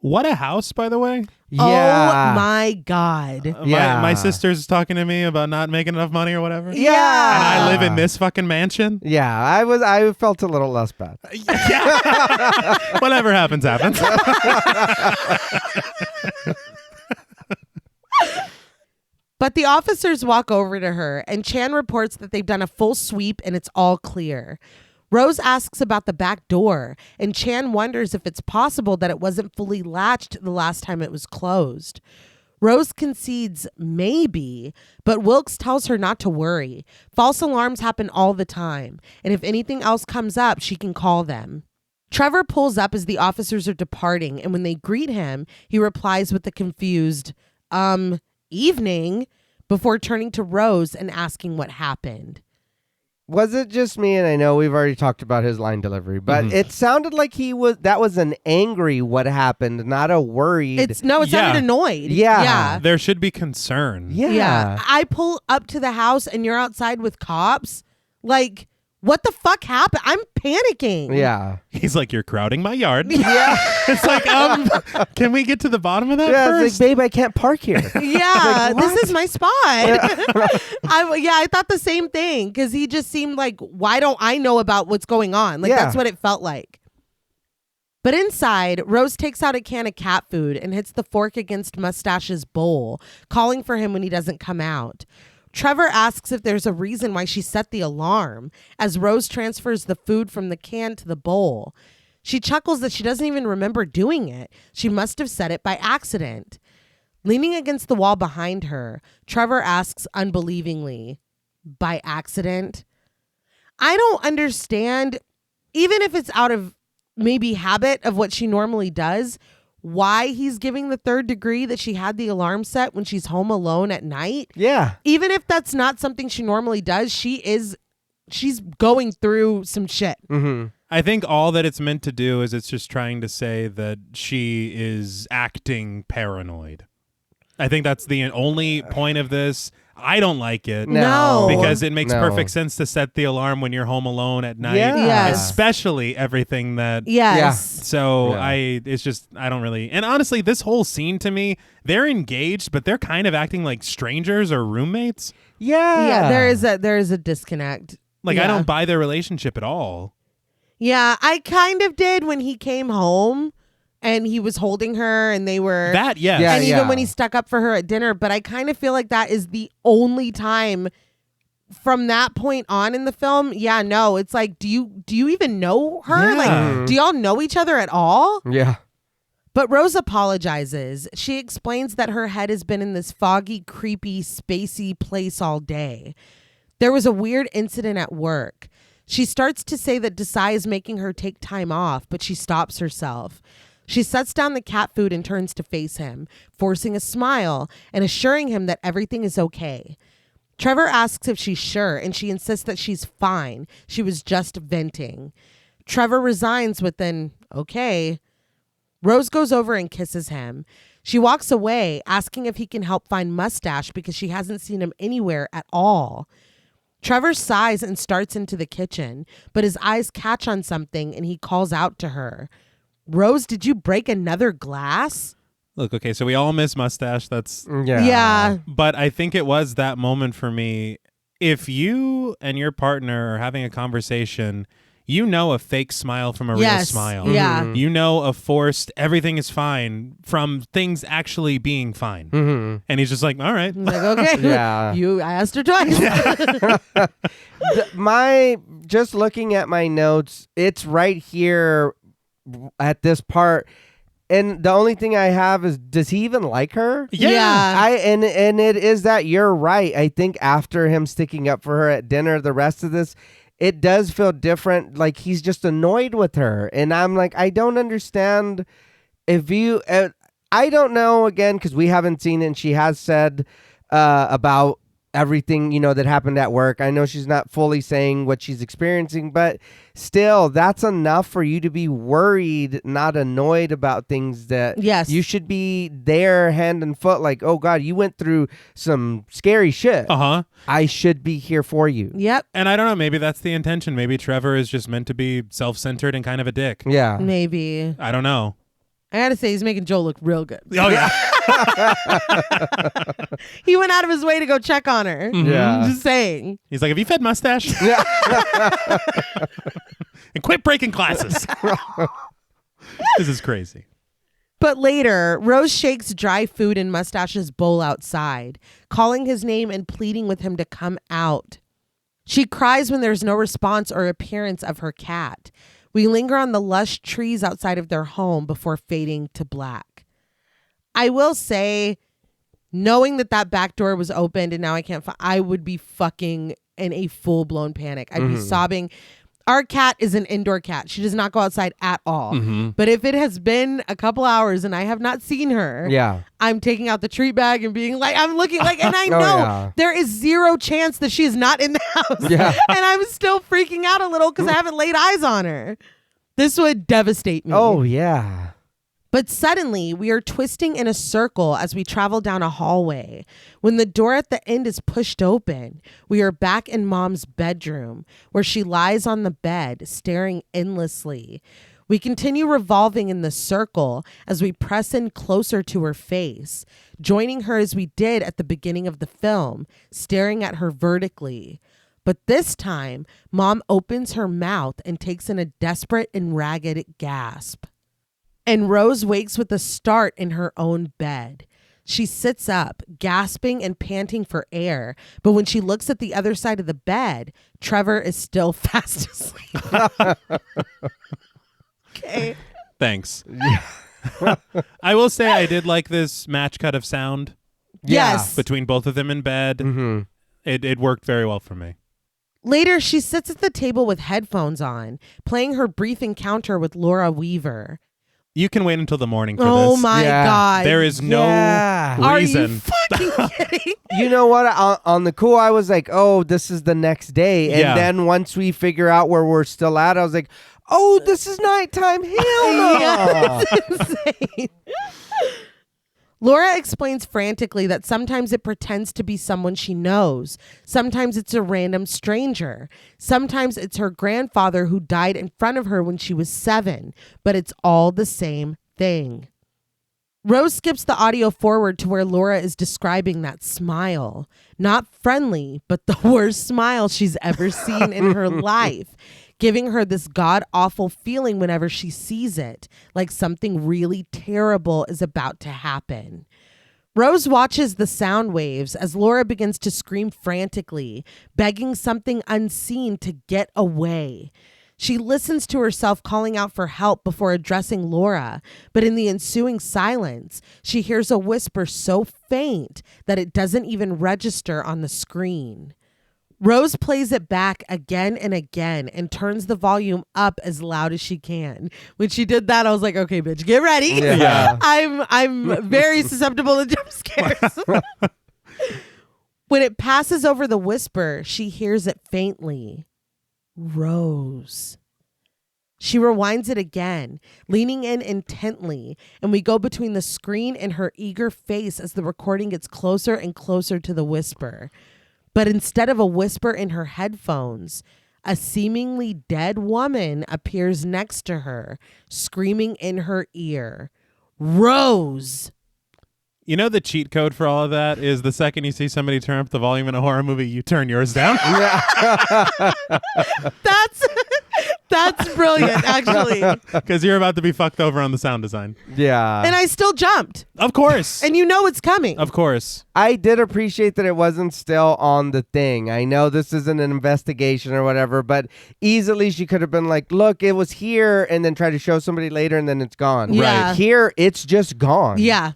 What a house, by the way. Yeah. Oh my God. Yeah. My sister's talking to me about not making enough money or whatever. And Yeah. I live in this fucking mansion. Yeah. I felt a little less bad. Whatever happens, happens. But the officers walk over to her, and Chan reports that they've done a full sweep and it's all clear. Rose asks about the back door, and Chan wonders if it's possible that it wasn't fully latched the last time it was closed. Rose concedes maybe, but Wilkes tells her not to worry. False alarms happen all the time, and if anything else comes up, she can call them. Trevor pulls up as the officers are departing, and when they greet him, he replies with a confused, evening, before turning to Rose and asking what happened. Was it just me? And I know we've already talked about his line delivery, but it sounded like that was an angry what happened, not a worried. It sounded Yeah. annoyed. Yeah. There should be concern. yeah. I pull up to the house and you're outside with cops. Like, what the fuck happened? I'm panicking. Yeah. He's like, you're crowding my yard. Yeah. It's like, can we get to the bottom of that Yeah, first? it's like, babe, I can't park here. Yeah, Like, this what? is my spot. I thought the same thing because he just seemed like, why don't I know about what's going on? Like, Yeah. that's what it felt like. But inside, Rose takes out a can of cat food and hits the fork against Mustache's bowl, calling for him when he doesn't come out. Trevor asks if there's a reason why she set the alarm as Rose transfers the food from the can to the bowl. She chuckles that she doesn't even remember doing it. She must have set it by accident. Leaning against the wall behind her, Trevor asks unbelievingly, by accident? I don't understand, even if it's out of maybe habit of what she normally does, why he's giving the third degree that she had the alarm set when she's home alone at night. Yeah. Even if that's not something she normally does, she's going through some shit. Mm-hmm. I think all that it's meant to do is it's just trying to say that she is acting paranoid. I think that's the only point of this. I don't like it. No. Because it makes No. perfect sense to set the alarm when you're home alone at night. Yeah. Yes. Especially everything that... Yes. So Yeah. it's just, I don't really... And honestly, this whole scene to me, they're engaged, but they're kind of acting like strangers or roommates. Yeah. Yeah, there is a disconnect. Like, Yeah. I don't buy their relationship at all. Yeah, I kind of did when he came home and he was holding her and they were... That, yes. Yeah, and even when he stuck up for her at dinner, but I kind of feel like that is the only time from that point on in the film. Yeah, no, it's like, do you even know her? Yeah. Like, do y'all know each other at all? Yeah. But Rose apologizes. She explains that her head has been in this foggy, creepy, spacey place all day. There was a weird incident at work. She starts to say that Desai is making her take time off, but she stops herself. She sets down the cat food and turns to face him, forcing a smile and assuring him that everything is okay. Trevor asks if she's sure, and she insists that she's fine. She was just venting. Trevor resigns with an okay. Rose goes over and kisses him. She walks away, asking if he can help find Mustache because she hasn't seen him anywhere at all. Trevor sighs and starts into the kitchen, but his eyes catch on something and he calls out to her. Rose, did you break another glass? Look, okay, so we all miss Mustache. That's... Yeah. But I think it was that moment for me. If you and your partner are having a conversation, you know a fake smile from a real smile. Yeah. You know a forced everything is fine from things actually being fine. Mm-hmm. And he's just like, all right. I'm like, okay. Yeah. I asked her twice. Just looking at my notes, it's right here at this part. And the only thing I have is, does he even like her? Yeah. And it is that you're right. I think after him sticking up for her at dinner, the rest of this, it does feel different. Like he's just annoyed with her. And I'm like, I don't understand if you, I don't know again, because we haven't seen it. And she has said about everything, that happened at work. I know she's not fully saying what she's experiencing, but still, that's enough for you to be worried, not annoyed about things that Yes. you should be there hand and foot. Like, oh God, you went through some scary shit. Uh-huh. I should be here for you. Yep. And I don't know, maybe that's the intention. Maybe Trevor is just meant to be self-centered and kind of a dick. Yeah. Maybe. I don't know. I gotta say, he's making Joe look real good. Oh, yeah. He went out of his way to go check on her. Yeah. Just saying. He's like, have you fed Mustache? And quit breaking glasses. This is crazy. But later, Rose shakes dry food in Mustache's bowl outside, calling his name and pleading with him to come out. She cries when there's no response or appearance of her cat. We linger on the lush trees outside of their home before fading to black. I will say, knowing that back door was opened and now I can't I would be fucking in a full-blown panic. I'd be sobbing. Our cat is an indoor cat. She does not go outside at all. But if it has been a couple hours and I have not seen her, Yeah. I'm taking out the treat bag and being like, I'm looking like, and I Oh, know yeah. there is zero chance that she is not in the house. Yeah. And I'm still freaking out a little because I haven't laid eyes on her. This would devastate me. Oh, yeah. But suddenly, we are twisting in a circle as we travel down a hallway. When the door at the end is pushed open, we are back in Mom's bedroom, where she lies on the bed, staring endlessly. We continue revolving in the circle as we press in closer to her face, joining her as we did at the beginning of the film, staring at her vertically. But this time, Mom opens her mouth and takes in a desperate and ragged gasp. And Rose wakes with a start in her own bed. She sits up, gasping and panting for air. But when she looks at the other side of the bed, Trevor is still fast asleep. Okay. Thanks. I will say I did like this match cut of sound Yes. between both of them in bed. Mm-hmm. It worked very well for me. Later, she sits at the table with headphones on, playing her brief encounter with Laura Weaver. You can wait until the morning for Oh this. my Yeah. God. There is no Yeah. Are you reason. fucking kidding? You know what? On the cool, I was like, oh, this is the next day. And Yeah. then once we figure out where we're still at, I was like, oh, this is nighttime. Hell no. Yeah, it's insane. Laura explains frantically that sometimes it pretends to be someone she knows. Sometimes it's a random stranger. Sometimes it's her grandfather who died in front of her when she was 7. But it's all the same thing. Rose skips the audio forward to where Laura is describing that smile. Not friendly, but the worst smile she's ever seen in her life, giving her this god-awful feeling whenever she sees it, like something really terrible is about to happen. Rose watches the sound waves as Laura begins to scream frantically, begging something unseen to get away. She listens to herself calling out for help before addressing Laura, but in the ensuing silence, she hears a whisper so faint that it doesn't even register on the screen. Rose plays it back again and again and turns the volume up as loud as she can. When she did that, I was like, okay, bitch, get ready. Yeah. I'm very susceptible to jump scares. When it passes over the whisper, she hears it faintly. Rose. She rewinds it again, leaning in intently, and we go between the screen and her eager face as the recording gets closer and closer to the whisper. But instead of a whisper in her headphones, a seemingly dead woman appears next to her, screaming in her ear, Rose! You know the cheat code for all of that is the second you see somebody turn up the volume in a horror movie, you turn yours down. That's brilliant, actually. Because you're about to be fucked over on the sound design. Yeah. And I still jumped. Of course. And you know it's coming. Of course. I did appreciate that it wasn't still on the thing. I know this isn't an investigation or whatever, but easily she could have been like, look, it was here, and then try to show somebody later, and then it's gone. Yeah. Right. Here, it's just gone. Yeah.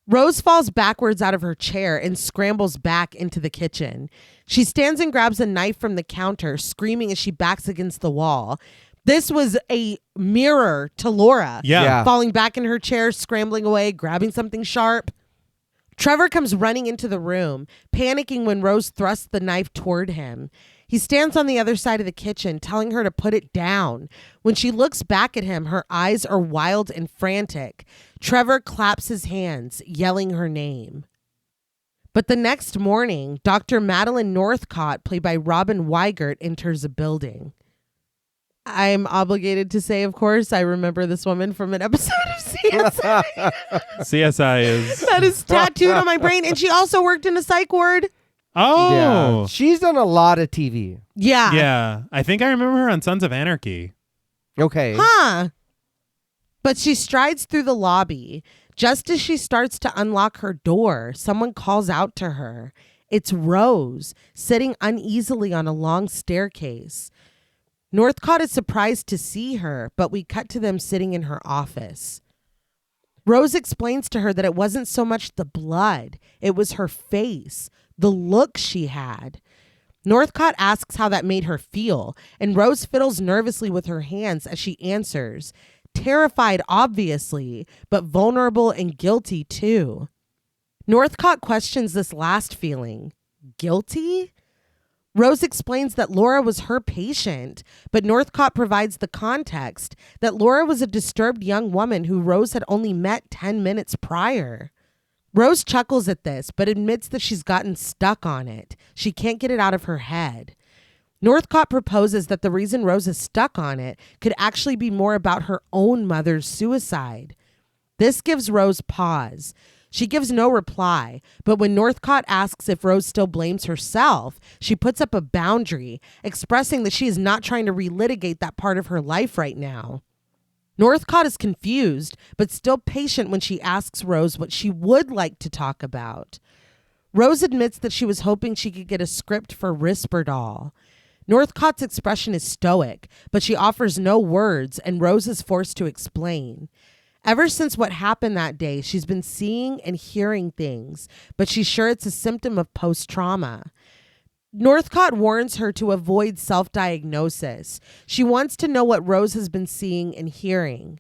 Rose falls backwards out of her chair and scrambles back into the kitchen. She stands and grabs a knife from the counter, screaming as she backs against the wall. This was a mirror to Laura. Yeah. Falling back in her chair, scrambling away, grabbing something sharp. Trevor comes running into the room, panicking when Rose thrusts the knife toward him. He stands on the other side of the kitchen, telling her to put it down. When she looks back at him, her eyes are wild and frantic. Trevor claps his hands, yelling her name. But the next morning, Dr. Madeline Northcott, played by Robin Weigert, enters the building. I'm obligated to say, of course, I remember this woman from an episode of CSI. CSI is... That is tattooed on my brain. And she also worked in a psych ward. Oh. Yeah. She's done a lot of TV. Yeah. Yeah. I think I remember her on Sons of Anarchy. Okay. Huh. But she strides through the lobby. Just as she starts to unlock her door, someone calls out to her. It's Rose, sitting uneasily on a long staircase. Northcott is surprised to see her, but we cut to them sitting in her office. Rose explains to her that it wasn't so much the blood, it was her face, the look she had. Northcott asks how that made her feel, and Rose fiddles nervously with her hands as she answers, terrified obviously, but vulnerable and guilty too. Northcott questions this last feeling. Guilty? Rose explains that Laura was her patient, but Northcott provides the context that Laura was a disturbed young woman who Rose had only met 10 minutes prior. Rose chuckles at this, but admits that she's gotten stuck on it. She can't get it out of her head. Northcott proposes that the reason Rose is stuck on it could actually be more about her own mother's suicide. This gives Rose pause. She gives no reply, but when Northcott asks if Rose still blames herself, she puts up a boundary, expressing that she is not trying to relitigate that part of her life right now. Northcott is confused, but still patient when she asks Rose what she would like to talk about. Rose admits that she was hoping she could get a script for Risperdal. Northcott's expression is stoic, but she offers no words, and Rose is forced to explain. Ever since what happened that day, she's been seeing and hearing things, but she's sure it's a symptom of post-trauma. Northcott warns her to avoid self-diagnosis. She wants to know what Rose has been seeing and hearing.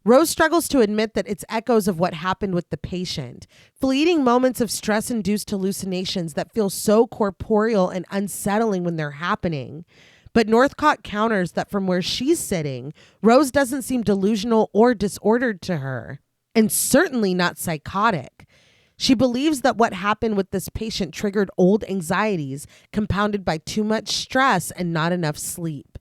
Rose struggles to admit that it's echoes of what happened with the patient, fleeting moments of stress-induced hallucinations that feel so corporeal and unsettling when they're happening. But Northcott counters that from where she's sitting, Rose doesn't seem delusional or disordered to her, and certainly not psychotic. She believes that what happened with this patient triggered old anxieties compounded by too much stress and not enough sleep.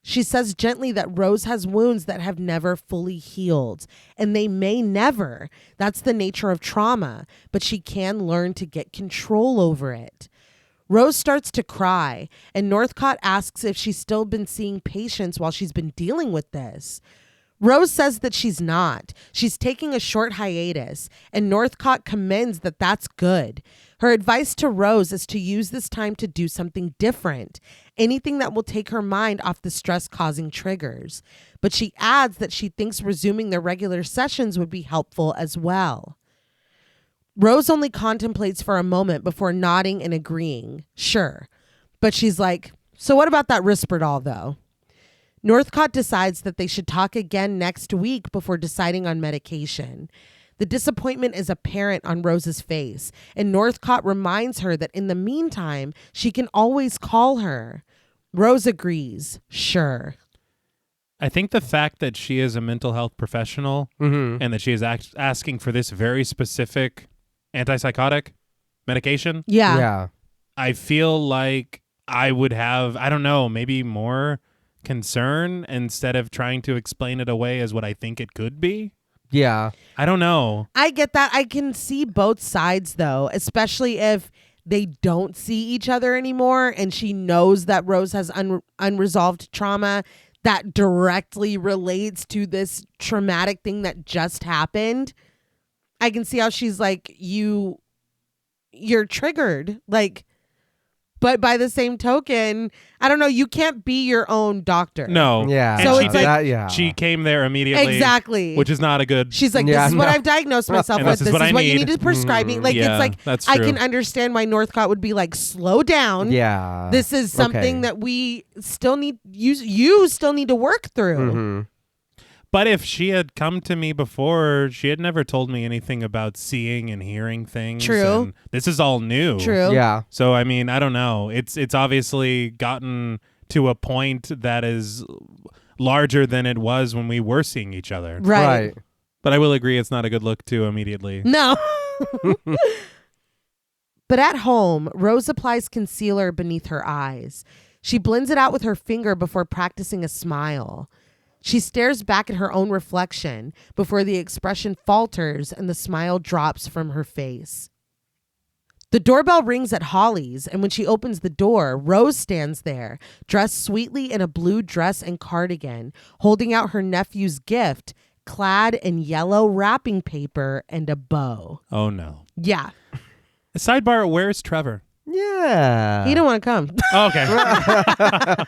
She says gently that Rose has wounds that have never fully healed, and they may never. That's the nature of trauma, but she can learn to get control over it. Rose starts to cry, and Northcott asks if she's still been seeing patients while she's been dealing with this. Rose says that she's not. She's taking a short hiatus, and Northcott commends that that's good. Her advice to Rose is to use this time to do something different, anything that will take her mind off the stress-causing triggers. But she adds that she thinks resuming their regular sessions would be helpful as well. Rose only contemplates for a moment before nodding and agreeing. Sure. But she's like, so what about that Risperdal, though? Northcott decides that they should talk again next week before deciding on medication. The disappointment is apparent on Rose's face, and Northcott reminds her that in the meantime, she can always call her. Rose agrees. Sure. I think the fact that she is a mental health professional and that she is asking for this very specific antipsychotic medication. Yeah. I feel like I would have, I don't know, maybe more concern instead of trying to explain it away as what I think it could be. Yeah. I don't know. I get that. I can see both sides, though, especially if they don't see each other anymore and she knows that Rose has unresolved trauma that directly relates to this traumatic thing that just happened. I can see how she's like, you're triggered. Like, but by the same token, I don't know, you can't be your own doctor. No. Yeah. And So she it's like, yeah. she came there immediately. Exactly. Which is not a good. She's like, Yeah, this is what no. I've diagnosed myself And with. this is what I you need. need to prescribe me. Like, Yeah, it's like, that's I true. can understand why Northcott would be like, slow down. Yeah. This is something Okay. that we still need, you still need to work through. Mm-hmm. But if she had come to me before, she had never told me anything about seeing and hearing things. True. And this is all new. True. Yeah. So, I mean, I don't know. It's obviously gotten to a point that is larger than it was when we were seeing each other. Right. But I will agree it's not a good look too immediately. No. But at home, Rose applies concealer beneath her eyes. She blends it out with her finger before practicing a smile. She stares back at her own reflection before the expression falters and the smile drops from her face. The doorbell rings at Holly's, and when she opens the door, Rose stands there, dressed sweetly in a blue dress and cardigan, holding out her nephew's gift, clad in yellow wrapping paper and a bow. Oh, no. Yeah. Sidebar, where's Trevor? Yeah. He don't want to come. Oh, okay.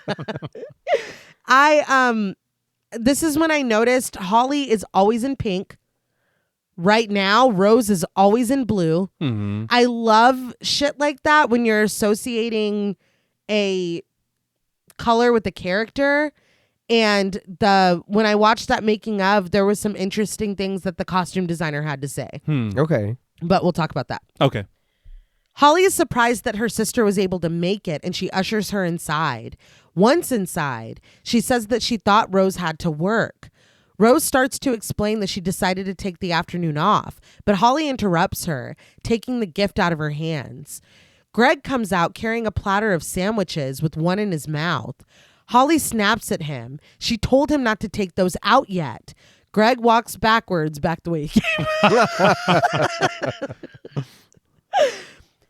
This is when I noticed Holly is always in pink. Right now, Rose is always in blue. Mm-hmm. I love shit like that when you're associating a color with a character. And when I watched that making of, there was some interesting things that the costume designer had to say. Okay. But we'll talk about that. Okay. Holly is surprised that her sister was able to make it, and she ushers her inside. Once inside, she says that she thought Rose had to work. Rose starts to explain that she decided to take the afternoon off, but Holly interrupts her, taking the gift out of her hands. Greg comes out carrying a platter of sandwiches with one in his mouth. Holly snaps at him. She told him not to take those out yet. Greg walks backwards back the way he came.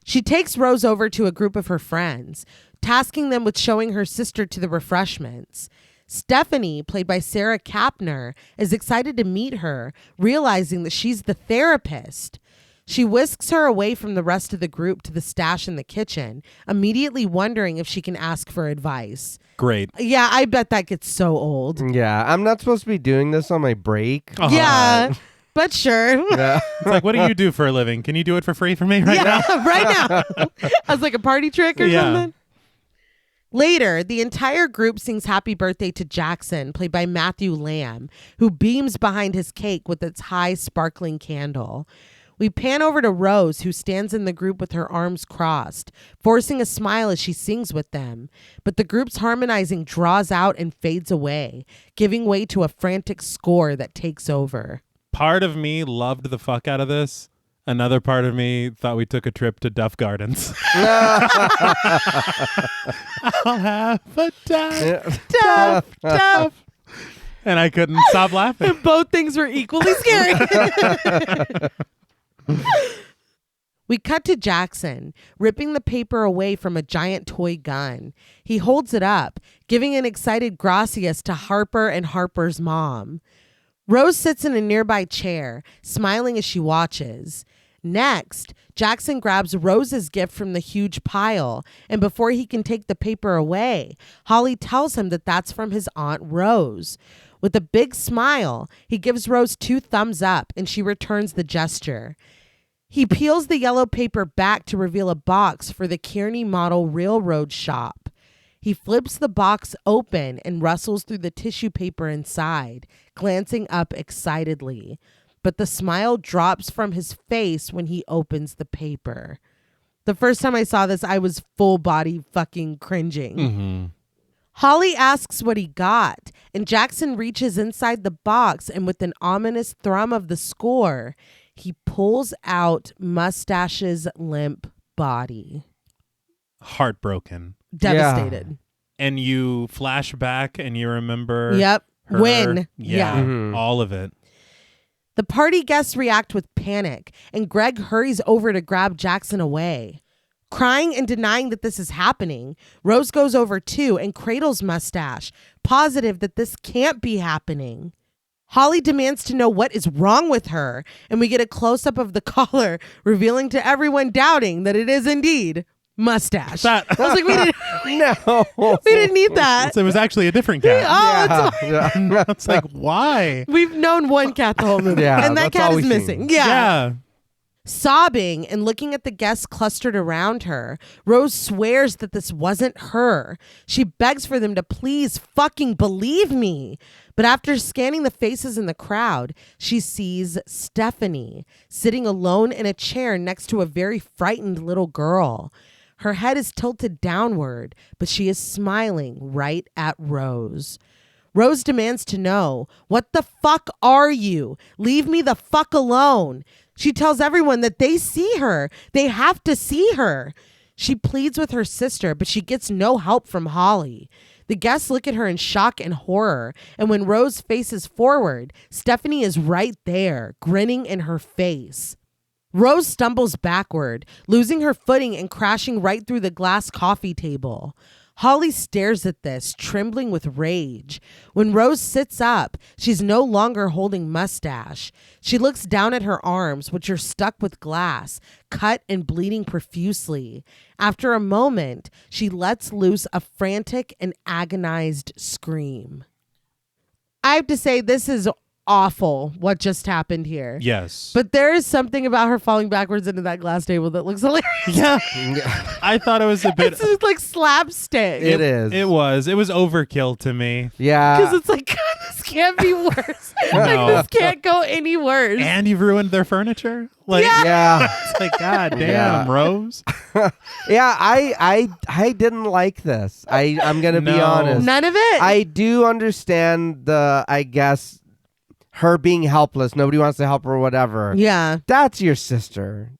She takes Rose over to a group of her friends, tasking them with showing her sister to the refreshments. Stephanie, played by Sarah Kapner, is excited to meet her, realizing that she's the therapist. She whisks her away from the rest of the group to the stash in the kitchen, immediately wondering if she can ask for advice. Great. Yeah, I bet that gets so old. Yeah, I'm not supposed to be doing this on my break. Yeah, but sure. Yeah. It's like, what do you do for a living? Can you do it for free for me right now? Right now. As like a party trick or Yeah. something. Later, the entire group sings happy birthday to Jackson, played by Matthew Lamb, who beams behind his cake with its high sparkling candle. We pan over to Rose, who stands in the group with her arms crossed, forcing a smile as she sings with them. But the group's harmonizing draws out and fades away, giving way to a frantic score that takes over. Part of me loved the fuck out of this. Another part of me thought we took a trip to Duff Gardens. I'll have a duff. And I couldn't stop laughing. Both things were equally scary. We cut to Jackson, ripping the paper away from a giant toy gun. He holds it up, giving an excited gracias to Harper and Harper's mom. Rose sits in a nearby chair, smiling as she watches. Next, Jackson grabs Rose's gift from the huge pile, and before he can take the paper away, Holly tells him that that's from his Aunt Rose. With a big smile, he gives Rose 2 thumbs up, and she returns the gesture. He peels the yellow paper back to reveal a box for the Kearney Model Railroad shop. He flips the box open and rustles through the tissue paper inside, glancing up excitedly. But the smile drops from his face when he opens the paper. The first time I saw this, I was full body fucking cringing. Mm-hmm. Holly asks what he got, and Jackson reaches inside the box, and with an ominous thrum of the score, he pulls out Mustache's limp body. Heartbroken. Devastated. And you flash back and you remember Yep. her. When. Yeah. Mhm. All of it. The party guests react with panic, and Greg hurries over to grab Jackson away. Crying and denying that this is happening, Rose goes over too and cradles Mustache, positive that this can't be happening. Holly demands to know what is wrong with her, and we get a close-up of the collar, revealing to everyone doubting that it is indeed Mustache. That- I was like, No. we didn't need that. So it was actually a different cat. Oh, it's Yeah. It's like, why? We've known one cat the whole movie, Yeah, and that that's all cat is we've missing. seen. Yeah. Sobbing and looking at the guests clustered around her, Rose swears that this wasn't her. She begs for them to please fucking believe me. But after scanning the faces in the crowd, she sees Stephanie sitting alone in a chair next to a very frightened little girl. Her head is tilted downward, but she is smiling right at Rose. Rose demands to know, what the fuck are you? Leave me the fuck alone. She tells everyone that they see her. They have to see her. She pleads with her sister, but she gets no help from Holly. The guests look at her in shock and horror, and when Rose faces forward, Stephanie is right there, grinning in her face. Rose stumbles backward, losing her footing and crashing right through the glass coffee table. Holly stares at this, trembling with rage. When Rose sits up, she's no longer holding Mustache. She looks down at her arms, which are stuck with glass, cut and bleeding profusely. After a moment, she lets loose a frantic and agonized scream. I have to say, this is awful what just happened here. Yes. But there is something about her falling backwards into that glass table that looks hilarious. yeah. I thought it was a bit. It's just like slapstick. It is. It was overkill to me. Yeah. Because it's like, This can't be worse. No. Like, this can't go any worse. And you've ruined their furniture? Like, Yeah. It's like, God damn, Yeah. Rose. Yeah, I didn't like this. I'm gonna be No. honest. None of it. I do understand I guess her being helpless. Nobody wants to help her or whatever. Yeah. That's your sister.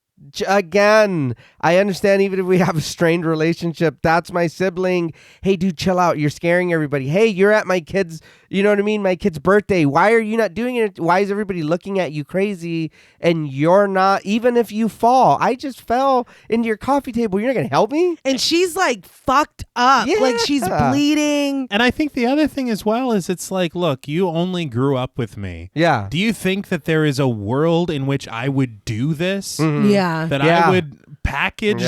Again, I understand even if we have a strained relationship, that's my sibling. Hey, dude, chill out. You're scaring everybody. Hey, you're at my kid's, you know what I mean? My kid's birthday. Why are you not doing it? Why is everybody looking at you crazy and you're not, even if you fall? I just fell into your coffee table. You're not going to help me? And she's like fucked up. Yeah. Like she's bleeding. And I think the other thing as well is it's like, look, you only grew up with me. Yeah. Do you think that there is a world in which I would do this? Mhm. Yeah. That Yeah. I would package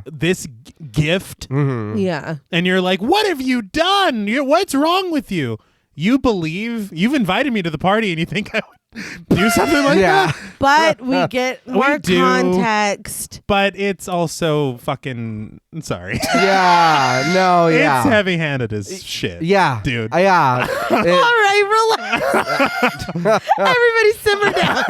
this gift? Mhm. Yeah. And you're like, what have you done? What's wrong with you? You believe you've invited me to the party and you think I would do something like Yeah. that? But we get more do. context. But it's also fucking, sorry. Yeah. No, yeah. It's heavy-handed as shit. Yeah. Dude. Yeah. All right, relax. Everybody simmer down.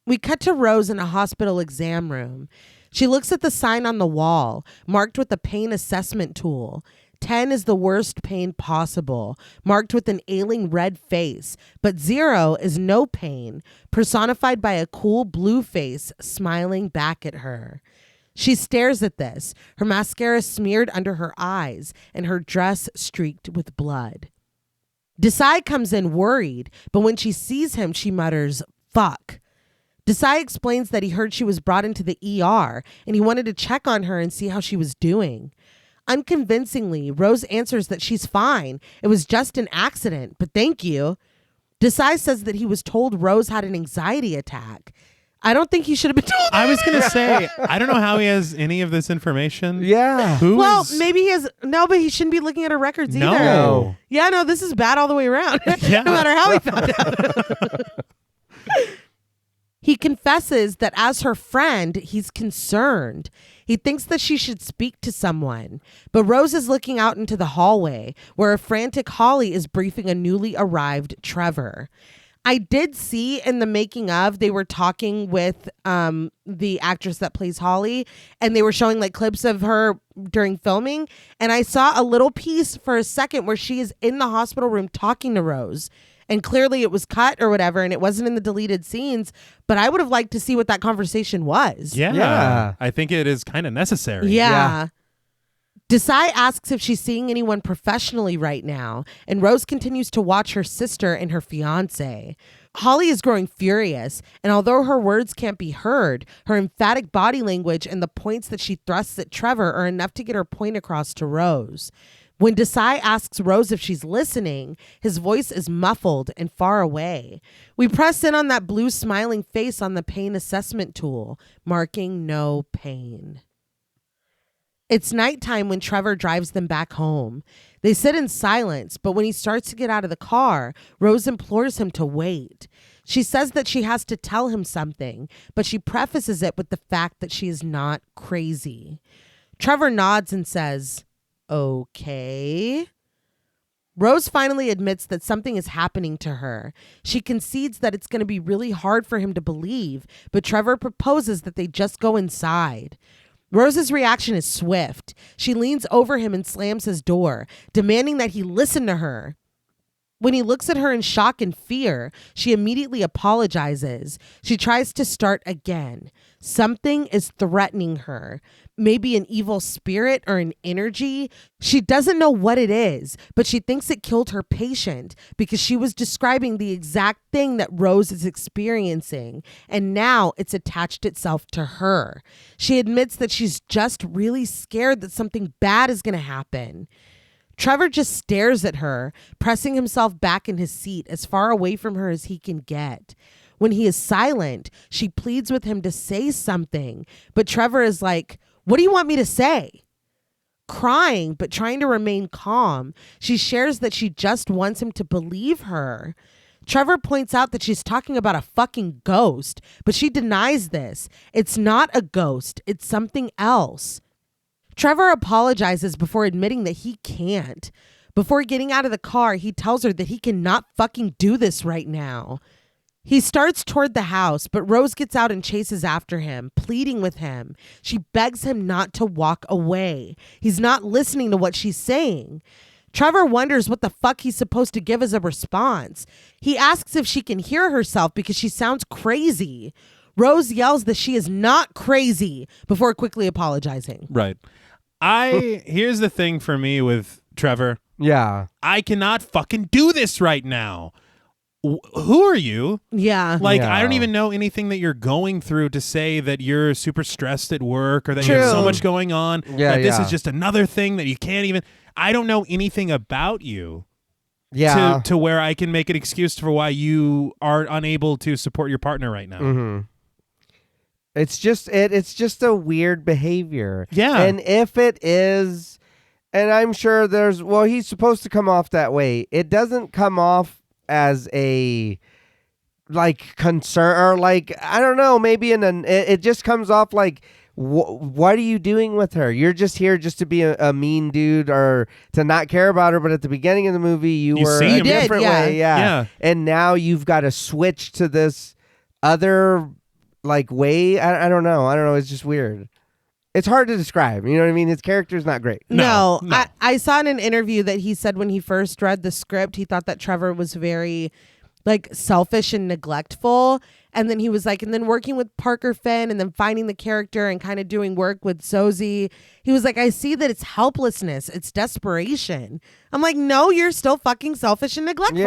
We cut to Rose in a hospital exam room. She looks at the sign on the wall, marked with a pain assessment tool. 10 is the worst pain possible, marked with an ailing red face, but 0 is no pain, personified by a cool blue face smiling back at her. She stares at this, her mascara smeared under her eyes and her dress streaked with blood. Desai comes in worried, but when she sees him, she mutters, "Fuck." Desai explains that he heard she was brought into the ER and he wanted to check on her and see how she was doing. Unconvincingly, Rose answers that she's fine. It was just an accident, but thank you. Desai says that he was told Rose had an anxiety attack. I don't think he should have been told. I was going to say, I don't know how he has any of this information. Yeah. Well, maybe he has. No, but he shouldn't be looking at her records either. No. Yeah, no, this is bad all the way around. Yeah. No matter how he found out. He confesses that as her friend, he's concerned. He thinks that she should speak to someone. But Rose is looking out into the hallway where a frantic Holly is briefing a newly arrived Trevor. I did see in the making of, they were talking with the actress that plays Holly, and they were showing like clips of her during filming. And I saw a little piece for a second where she is in the hospital room talking to Rose. And clearly it was cut or whatever, and it wasn't in the deleted scenes. But I would have liked to see what that conversation was. Yeah. I think it is kind of necessary. Yeah. Desai asks if she's seeing anyone professionally right now, and Rose continues to watch her sister and her fiance. Holly is growing furious, and although her words can't be heard, her emphatic body language and the points that she thrusts at Trevor are enough to get her point across to Rose. When Desai asks Rose if she's listening, his voice is muffled and far away. We press in on that blue smiling face on the pain assessment tool, marking no pain. It's nighttime when Trevor drives them back home. They sit in silence, but when he starts to get out of the car, Rose implores him to wait. She says that she has to tell him something, but she prefaces it with the fact that she is not crazy. Trevor nods and says, "Okay." Rose finally admits that something is happening to her. She concedes that it's going to be really hard for him to believe, but Trevor proposes that they just go inside. Rose's reaction is swift. She leans over him and slams his door, demanding that he listen to her. When he looks at her in shock and fear, she immediately apologizes. She tries to start again. Something is threatening her. Maybe an evil spirit or an energy. She doesn't know what it is, but she thinks it killed her patient because she was describing the exact thing that Rose is experiencing, and now it's attached itself to her. She admits that she's just really scared that something bad is going to happen. Trevor just stares at her, pressing himself back in his seat as far away from her as he can get. When he is silent, she pleads with him to say something, but Trevor is like, "What do you want me to say?" Crying, but trying to remain calm, she shares that she just wants him to believe her. Trevor points out that she's talking about a fucking ghost, but she denies this. It's not a ghost. It's something else. Trevor apologizes before admitting that he can't. Before getting out of the car, he tells her that he cannot fucking do this right now. He starts toward the house, but Rose gets out and chases after him, pleading with him. She begs him not to walk away. He's not listening to what she's saying. Trevor wonders what the fuck he's supposed to give as a response. He asks if she can hear herself because she sounds crazy. Rose yells that she is not crazy before quickly apologizing. Right. Here's the thing for me with Trevor. Yeah. I cannot fucking do this right now. Who are you? Yeah. Like, I don't even know anything that you're going through to say that you're super stressed at work or that you have so much going on. Yeah, that this is just another thing that you can't even. I don't know anything about you. Yeah. To where I can make an excuse for why you are unable to support your partner right now. Mm-hmm. It's just a weird behavior. Yeah. And if it is, and I'm sure he's supposed to come off that way. It doesn't come off as a like concern or like, I don't know, maybe it just comes off like, what are you doing with her? You're just here just to be a mean dude or to not care about her. But at the beginning of the movie, you were a different way. Yeah. And now you've got to switch to this other like way. I don't know. It's just weird. It's hard to describe. You know what I mean? His character's not great. No. I saw in an interview that he said when he first read the script, he thought that Trevor was very like selfish and neglectful. And then he was like, and then working with Parker Finn and then finding the character and kind of doing work with Sozi, he was like, I see that it's helplessness. It's desperation. I'm like, no, you're still fucking selfish and neglectful.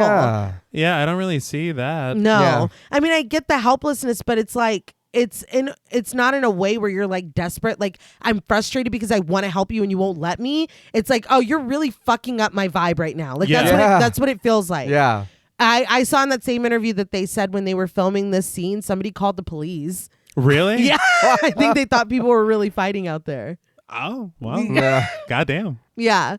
Yeah, I don't really see that. No. Yeah. I mean, I get the helplessness, but it's like, it's not in a way where you're like desperate. Like, I'm frustrated because I want to help you and you won't let me. It's like, oh, you're really fucking up my vibe right now. Like, that's what it feels like. Yeah. I saw in that same interview that they said when they were filming this scene, somebody called the police. Really? Yeah. I think they thought people were really fighting out there. Oh, well. Yeah. Goddamn. Yeah.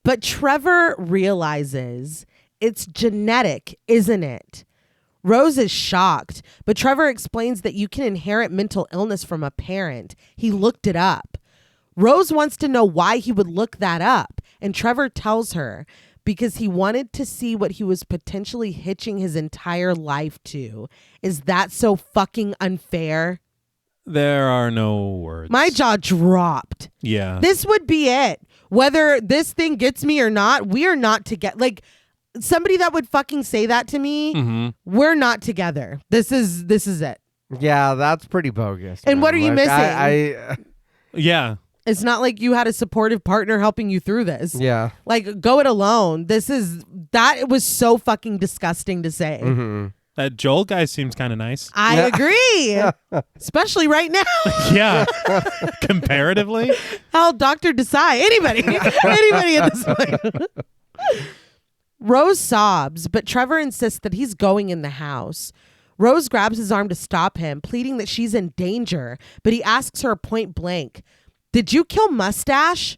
But Trevor realizes it's genetic, isn't it? Rose is shocked, but Trevor explains that you can inherit mental illness from a parent. He looked it up. Rose wants to know why he would look that up, and Trevor tells her because he wanted to see what he was potentially hitching his entire life to. Is that so fucking unfair? There are no words. My jaw dropped. Yeah. This would be it. Whether this thing gets me or not, we are not together. Like, somebody that would fucking say that to me, we're not together. This is it. Yeah, that's pretty bogus. And man. what are you missing? Yeah. It's not like you had a supportive partner helping you through this. Yeah. Like, go it alone. It was so fucking disgusting to say. Mm-hmm. That Joel guy seems kind of nice. I agree. Especially right now. Yeah. Comparatively. Hell, Dr. Desai. Anybody at this point. Rose sobs, but Trevor insists that he's going in the house. Rose grabs his arm to stop him, pleading that she's in danger, but he asks her point blank, "Did you kill Mustache?"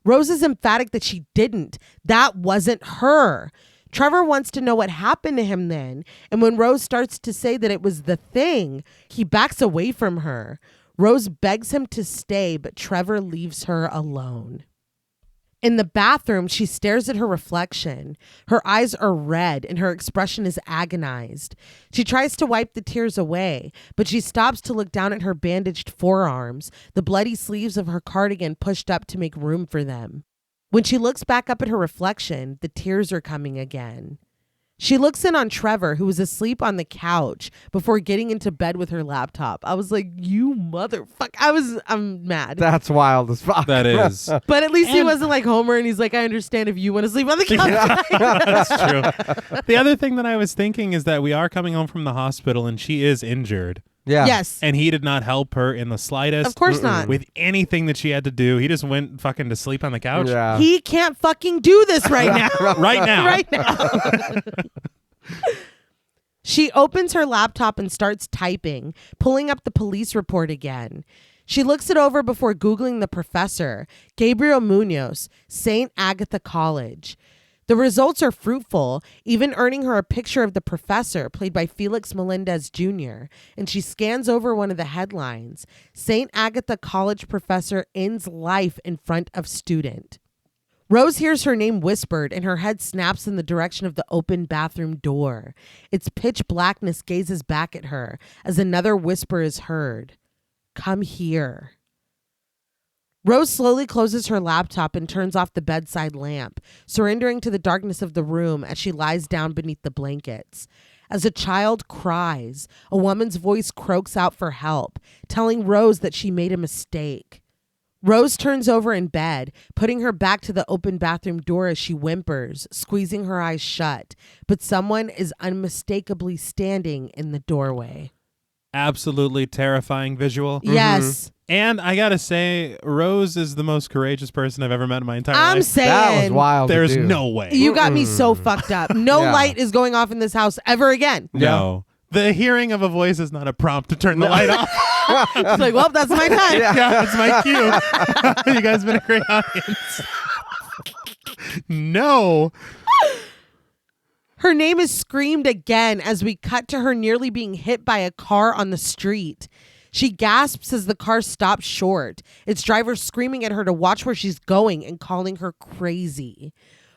Rose is emphatic that she didn't. That wasn't her. Trevor wants to know what happened to him then, and when Rose starts to say that it was the thing, he backs away from her. Rose begs him to stay, but Trevor leaves her alone. In the bathroom, she stares at her reflection. Her eyes are red and her expression is agonized. She tries to wipe the tears away, but she stops to look down at her bandaged forearms, the bloody sleeves of her cardigan pushed up to make room for them. When she looks back up at her reflection, the tears are coming again. She looks in on Trevor, who was asleep on the couch before getting into bed with her laptop. I was like, you motherfucker. I'm mad. That's wild as fuck. That is. But at least he wasn't like Homer and he's like, I understand if you want to sleep on the couch. That's true. The other thing that I was thinking is that we are coming home from the hospital and she is injured. Yeah. Yes. And he did not help her in the slightest. Of course not. With anything that she had to do. He just went fucking to sleep on the couch. Yeah. He can't fucking do this right now. Right now. Right now. She opens her laptop and starts typing, pulling up the police report again. She looks it over before Googling the professor, Gabriel Munoz, St. Agatha College. The results are fruitful, even earning her a picture of the professor, played by Felix Melendez Jr., and she scans over one of the headlines. St. Agatha College professor ends life in front of student. Rose hears her name whispered, and her head snaps in the direction of the open bathroom door. Its pitch blackness gazes back at her as another whisper is heard. Come here. Rose slowly closes her laptop and turns off the bedside lamp, surrendering to the darkness of the room as she lies down beneath the blankets. As a child cries, a woman's voice croaks out for help, telling Rose that she made a mistake. Rose turns over in bed, putting her back to the open bathroom door as she whimpers, squeezing her eyes shut, but someone is unmistakably standing in the doorway. Absolutely terrifying visual. Yes. And I gotta say, Rose is the most courageous person I've ever met in my entire I'm life. saying That was wild. to There's do. no way. you got me so fucked up. No Yeah. light is going off in this house ever again. No. The hearing of a voice is not a prompt to turn the light off. It's like, well, that's my time. Yeah, it's my cue. You guys have been a great audience. No. Her name is screamed again as we cut to her nearly being hit by a car on the street. She gasps as the car stops short, its driver screaming at her to watch where she's going and calling her crazy.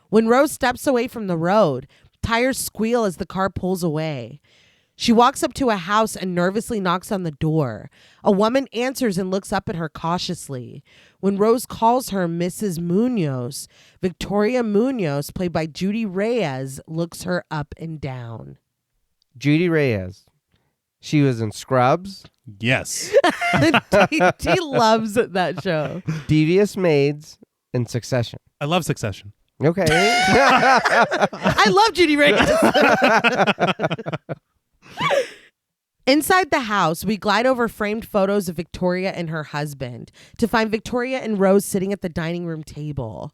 When Rose steps away from the road, tires squeal as the car pulls away. She walks up to a house and nervously knocks on the door. A woman answers and looks up at her cautiously. When Rose calls her Mrs. Munoz, Victoria Munoz, played by Judy Reyes, looks her up and down. Judy Reyes. She was in Scrubs, Yes. He loves that show. Devious Maids, and Succession. I love Succession. Okay. I love Judy Reyes. Inside the house, we glide over framed photos of Victoria and her husband to find Victoria and Rose sitting at the dining room table.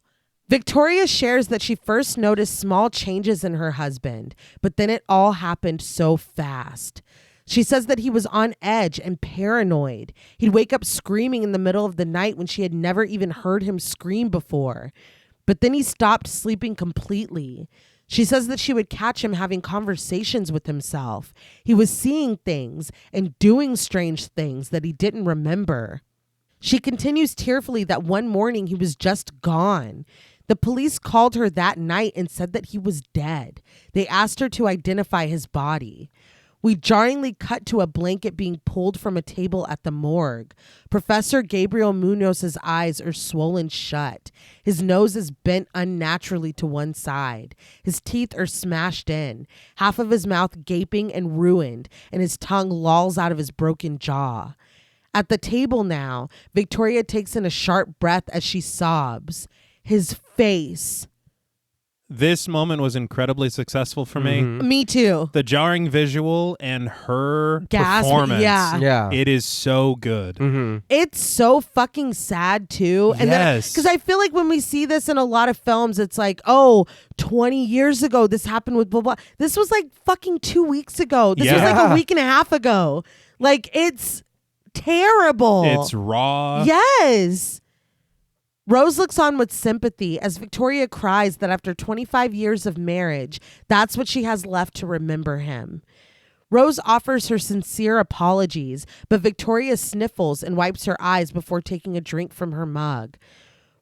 Victoria shares that she first noticed small changes in her husband, but then it all happened so fast. She says that he was on edge and paranoid. He'd wake up screaming in the middle of the night when she had never even heard him scream before. But then he stopped sleeping completely. She says that she would catch him having conversations with himself. He was seeing things and doing strange things that he didn't remember. She continues tearfully that one morning he was just gone. The police called her that night and said that he was dead. They asked her to identify his body. We jarringly cut to a blanket being pulled from a table at the morgue. Professor Gabriel Munoz's eyes are swollen shut. His nose is bent unnaturally to one side. His teeth are smashed in, half of his mouth gaping and ruined, and his tongue lolls out of his broken jaw. At the table now, Victoria takes in a sharp breath as she sobs. His face. This moment was incredibly successful for me. Me too. The jarring visual and her Gasp, performance. yeah. Yeah. It is so good. It's so fucking sad too. And Yes. because I feel like when we see this in a lot of films, it's like, oh, 20 years ago, this happened with blah, blah. This was like fucking 2 weeks ago. This was Yeah. like a week and a half ago. Like, it's terrible. It's raw. Yes. Rose looks on with sympathy as Victoria cries that after 25 years of marriage, that's what she has left to remember him. Rose offers her sincere apologies, but Victoria sniffles and wipes her eyes before taking a drink from her mug.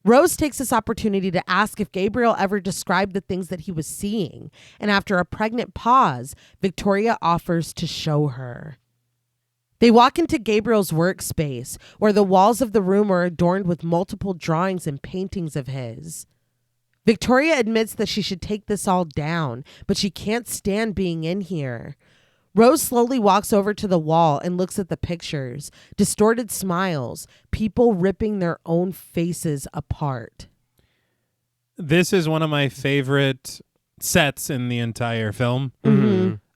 Rose takes this opportunity to ask if Gabriel ever described the things that he was seeing, and after a pregnant pause, Victoria offers to show her. They walk into Gabriel's workspace, where the walls of the room are adorned with multiple drawings and paintings of his. Victoria admits that she should take this all down, but she can't stand being in here. Rose slowly walks over to the wall and looks at the pictures, distorted smiles, people ripping their own faces apart. This is one of my favorite sets in the entire film.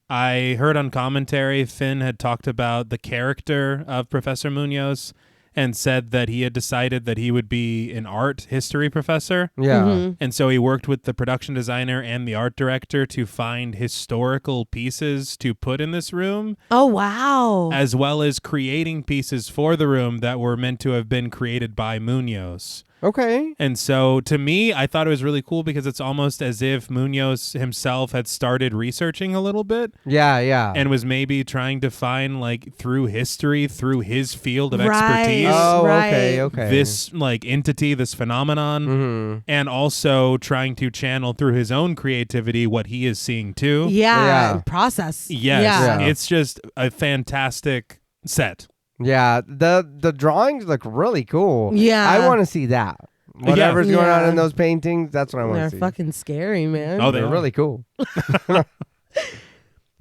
I heard on commentary Finn had talked about the character of Professor Munoz and said that he had decided that he would be an art history professor. Yeah. And so he worked with the production designer and the art director to find historical pieces to put in this room, Oh, wow. as well as creating pieces for the room that were meant to have been created by Munoz. Okay. And so to me, I thought it was really cool because it's almost as if Munoz himself had started researching a little bit Yeah. and was maybe trying to find, like, through history, through his field of Right. expertise, Oh, Right. okay. this, like, entity, this phenomenon, Mm-hmm. and also trying to channel through his own creativity what he is seeing too. Yeah. Yeah. Process. Yes, Yeah. Yeah. it's just a fantastic set. Yeah. The drawings look really cool. Yeah. I want to see that. Whatever's going on Yeah. in those paintings, that's what I want They're to see. fucking scary, man. Oh, They're are. really cool.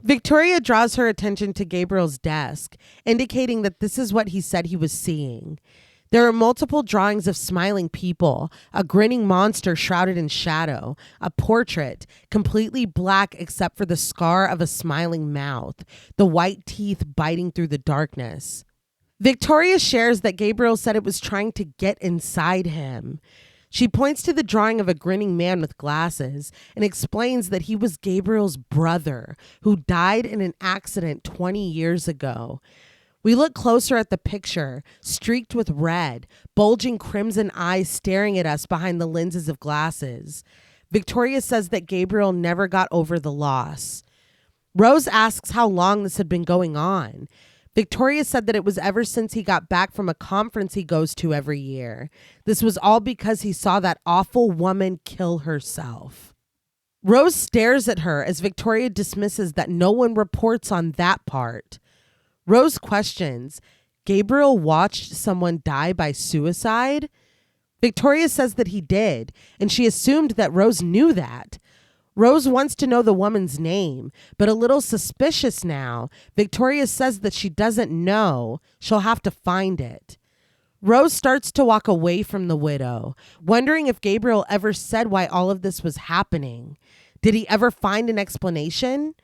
Victoria draws her attention to Gabriel's desk, indicating that this is what he said he was seeing. There are multiple drawings of smiling people, a grinning monster shrouded in shadow, a portrait, completely black except for the scar of a smiling mouth, the white teeth biting through the darkness. Victoria shares that Gabriel said it was trying to get inside him. She points to the drawing of a grinning man with glasses and explains that he was Gabriel's brother who died in an accident 20 years ago. We look closer at the picture, streaked with red, bulging crimson eyes staring at us behind the lenses of glasses. Victoria says that Gabriel never got over the loss. Rose asks how long this had been going on. Victoria said that it was ever since he got back from a conference he goes to every year. This was all because he saw that awful woman kill herself. Rose stares at her as Victoria dismisses that no one reports on that part. Rose questions, Gabriel watched someone die by suicide? Victoria says that he did, and she assumed that Rose knew that. Rose wants to know the woman's name, but a little suspicious now. Victoria says that she doesn't know. She'll have to find it. Rose starts to walk away from the widow, wondering if Gabriel ever said why all of this was happening. Did he ever find an explanation?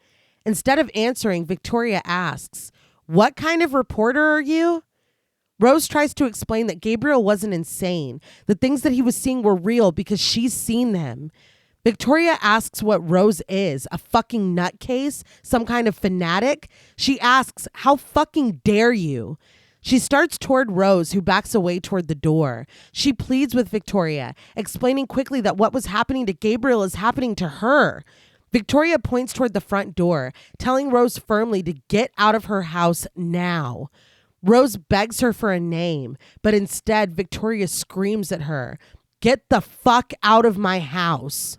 Instead of answering, Victoria asks, "What kind of reporter are you?" Rose tries to explain that Gabriel wasn't insane. The things that he was seeing were real because she's seen them. Victoria asks what Rose is, a fucking nutcase, some kind of fanatic. She asks, "How fucking dare you?" She starts toward Rose, who backs away toward the door. She pleads with Victoria, explaining quickly that what was happening to Gabriel is happening to her. Victoria points toward the front door, telling Rose firmly to get out of her house now. Rose begs her for a name, but instead Victoria screams at her, "Get the fuck out of my house."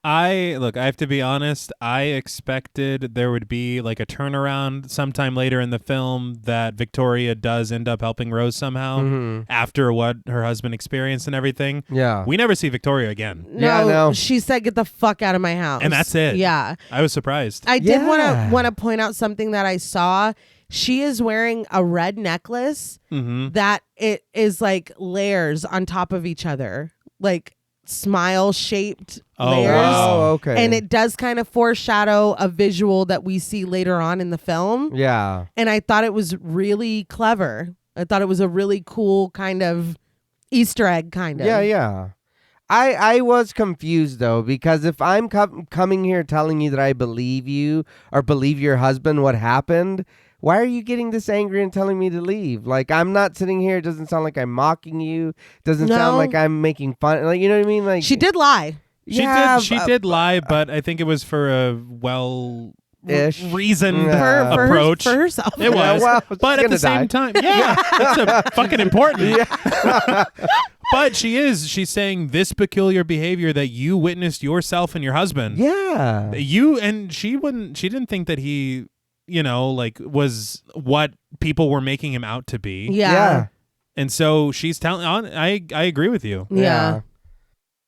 I have to be honest, I expected there would be like a turnaround sometime later in the film that Victoria does end up helping Rose somehow after what her husband experienced and everything. Yeah. We never see Victoria again. Yeah, no. She said, "Get the fuck out of my house." And that's it. Yeah. I was surprised. I did Yeah. want to point out something that I saw. She is wearing a red necklace that it is like layers on top of each other, like smile shaped layers. wow. Oh, okay. And it does kind of foreshadow a visual that we see later on in the film. Yeah. And I thought it was really clever. I thought it was a really cool kind of Easter egg kind of. Yeah. I was confused though, because if I'm coming here telling you that I believe you or believe your husband what happened, why are you getting this angry and telling me to leave? Like, I'm not sitting here. It doesn't sound like I'm mocking you. Doesn't sound No. like I'm making fun. Like, you know what I mean? Like, She did lie. She did lie, but I think it was for a Ish. reasoned For approach. For herself. It was, well, but at gonna the same die. time, that's a fucking important. But she's saying this peculiar behavior that you witnessed yourself and your husband. Yeah. She didn't think that he, was what people were making him out to be. Yeah. And so she's telling, I agree with you. Yeah.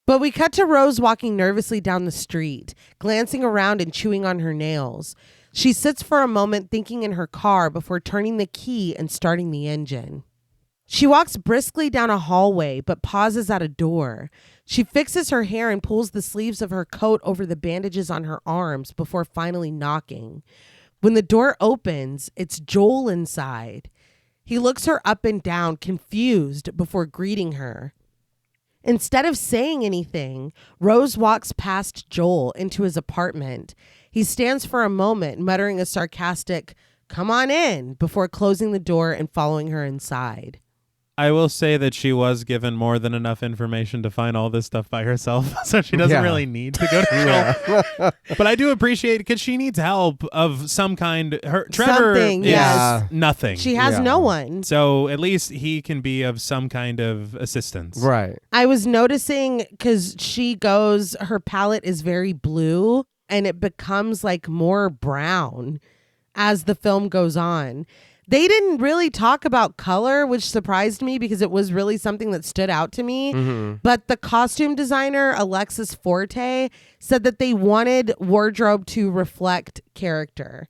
But we cut to Rose walking nervously down the street, glancing around and chewing on her nails. She sits for a moment thinking in her car before turning the key and starting the engine. She walks briskly down a hallway, but pauses at a door. She fixes her hair and pulls the sleeves of her coat over the bandages on her arms before finally knocking. When the door opens, it's Joel inside. He looks her up and down, confused, before greeting her. Instead of saying anything, Rose walks past Joel into his apartment. He stands for a moment, muttering a sarcastic, "Come on in," before closing the door and following her inside. I will say that she was given more than enough information to find all this stuff by herself, so she doesn't really need to go to Joel. But I do appreciate it because she needs help of some kind. Trevor Something, is yes. nothing. She has no one. So at least he can be of some kind of assistance. Right. I was noticing because her palette is very blue and it becomes like more brown as the film goes on. They didn't really talk about color, which surprised me because it was really something that stood out to me. Mm-hmm. But the costume designer, Alexis Forte, said that they wanted wardrobe to reflect character.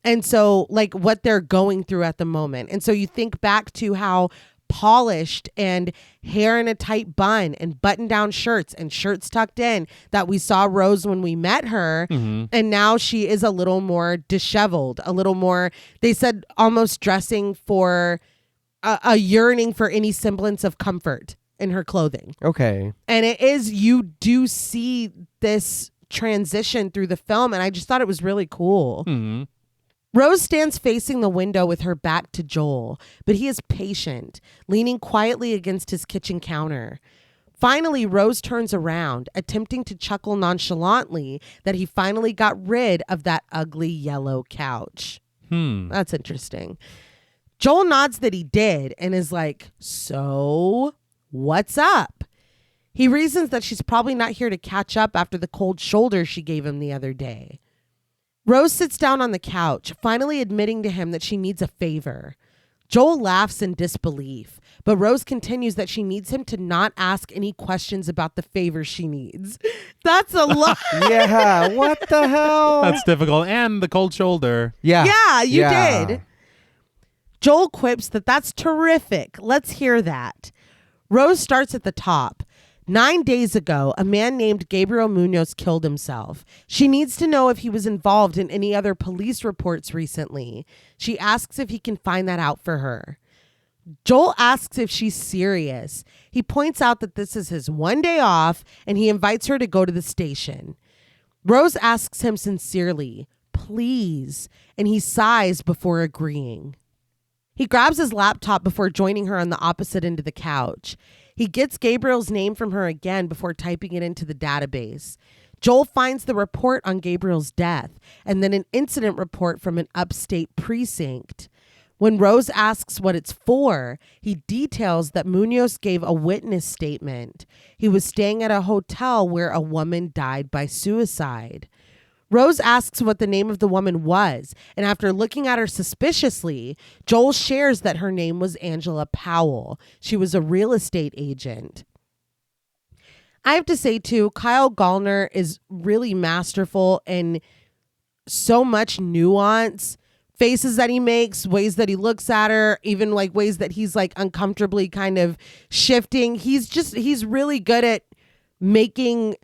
And so like what they're going through at the moment. And so you think back to how polished and hair in a tight bun and button down shirts and shirts tucked in that we saw Rose when we met her. Mm-hmm. And now she is a little more disheveled, a little more, they said almost dressing for a yearning for any semblance of comfort in her clothing. Okay. And you do see this transition through the film. And I just thought it was really cool. Mm-hmm. Rose stands facing the window with her back to Joel, but he is patient, leaning quietly against his kitchen counter. Finally, Rose turns around, attempting to chuckle nonchalantly that he finally got rid of that ugly yellow couch. That's interesting. Joel nods that he did and is like, so what's up? He reasons that she's probably not here to catch up after the cold shoulder she gave him the other day. Rose sits down on the couch, finally admitting to him that she needs a favor. Joel laughs in disbelief, but Rose continues that she needs him to not ask any questions about the favor she needs. That's a lot. Yeah, what the hell? That's difficult. And the cold shoulder. Yeah. Yeah, you did. Joel quips that that's terrific. Let's hear that. Rose starts at the top. 9 days ago, a man named Gabriel Munoz killed himself. She needs to know if he was involved in any other police reports recently. She asks if he can find that out for her. Joel asks if she's serious. He points out that this is his one day off and he invites her to go to the station. Rose asks him sincerely, please, and he sighs before agreeing. He grabs his laptop before joining her on the opposite end of the couch. He gets Gabriel's name from her again before typing it into the database. Joel finds the report on Gabriel's death and then an incident report from an upstate precinct. When Rose asks what it's for, he details that Munoz gave a witness statement. He was staying at a hotel where a woman died by suicide. Rose asks what the name of the woman was, and after looking at her suspiciously, Joel shares that her name was Angela Powell. She was a real estate agent. I have to say, too, Kyle Gallner is really masterful in so much nuance. Faces that he makes, ways that he looks at her, even like ways that he's like uncomfortably kind of shifting. He's really good at making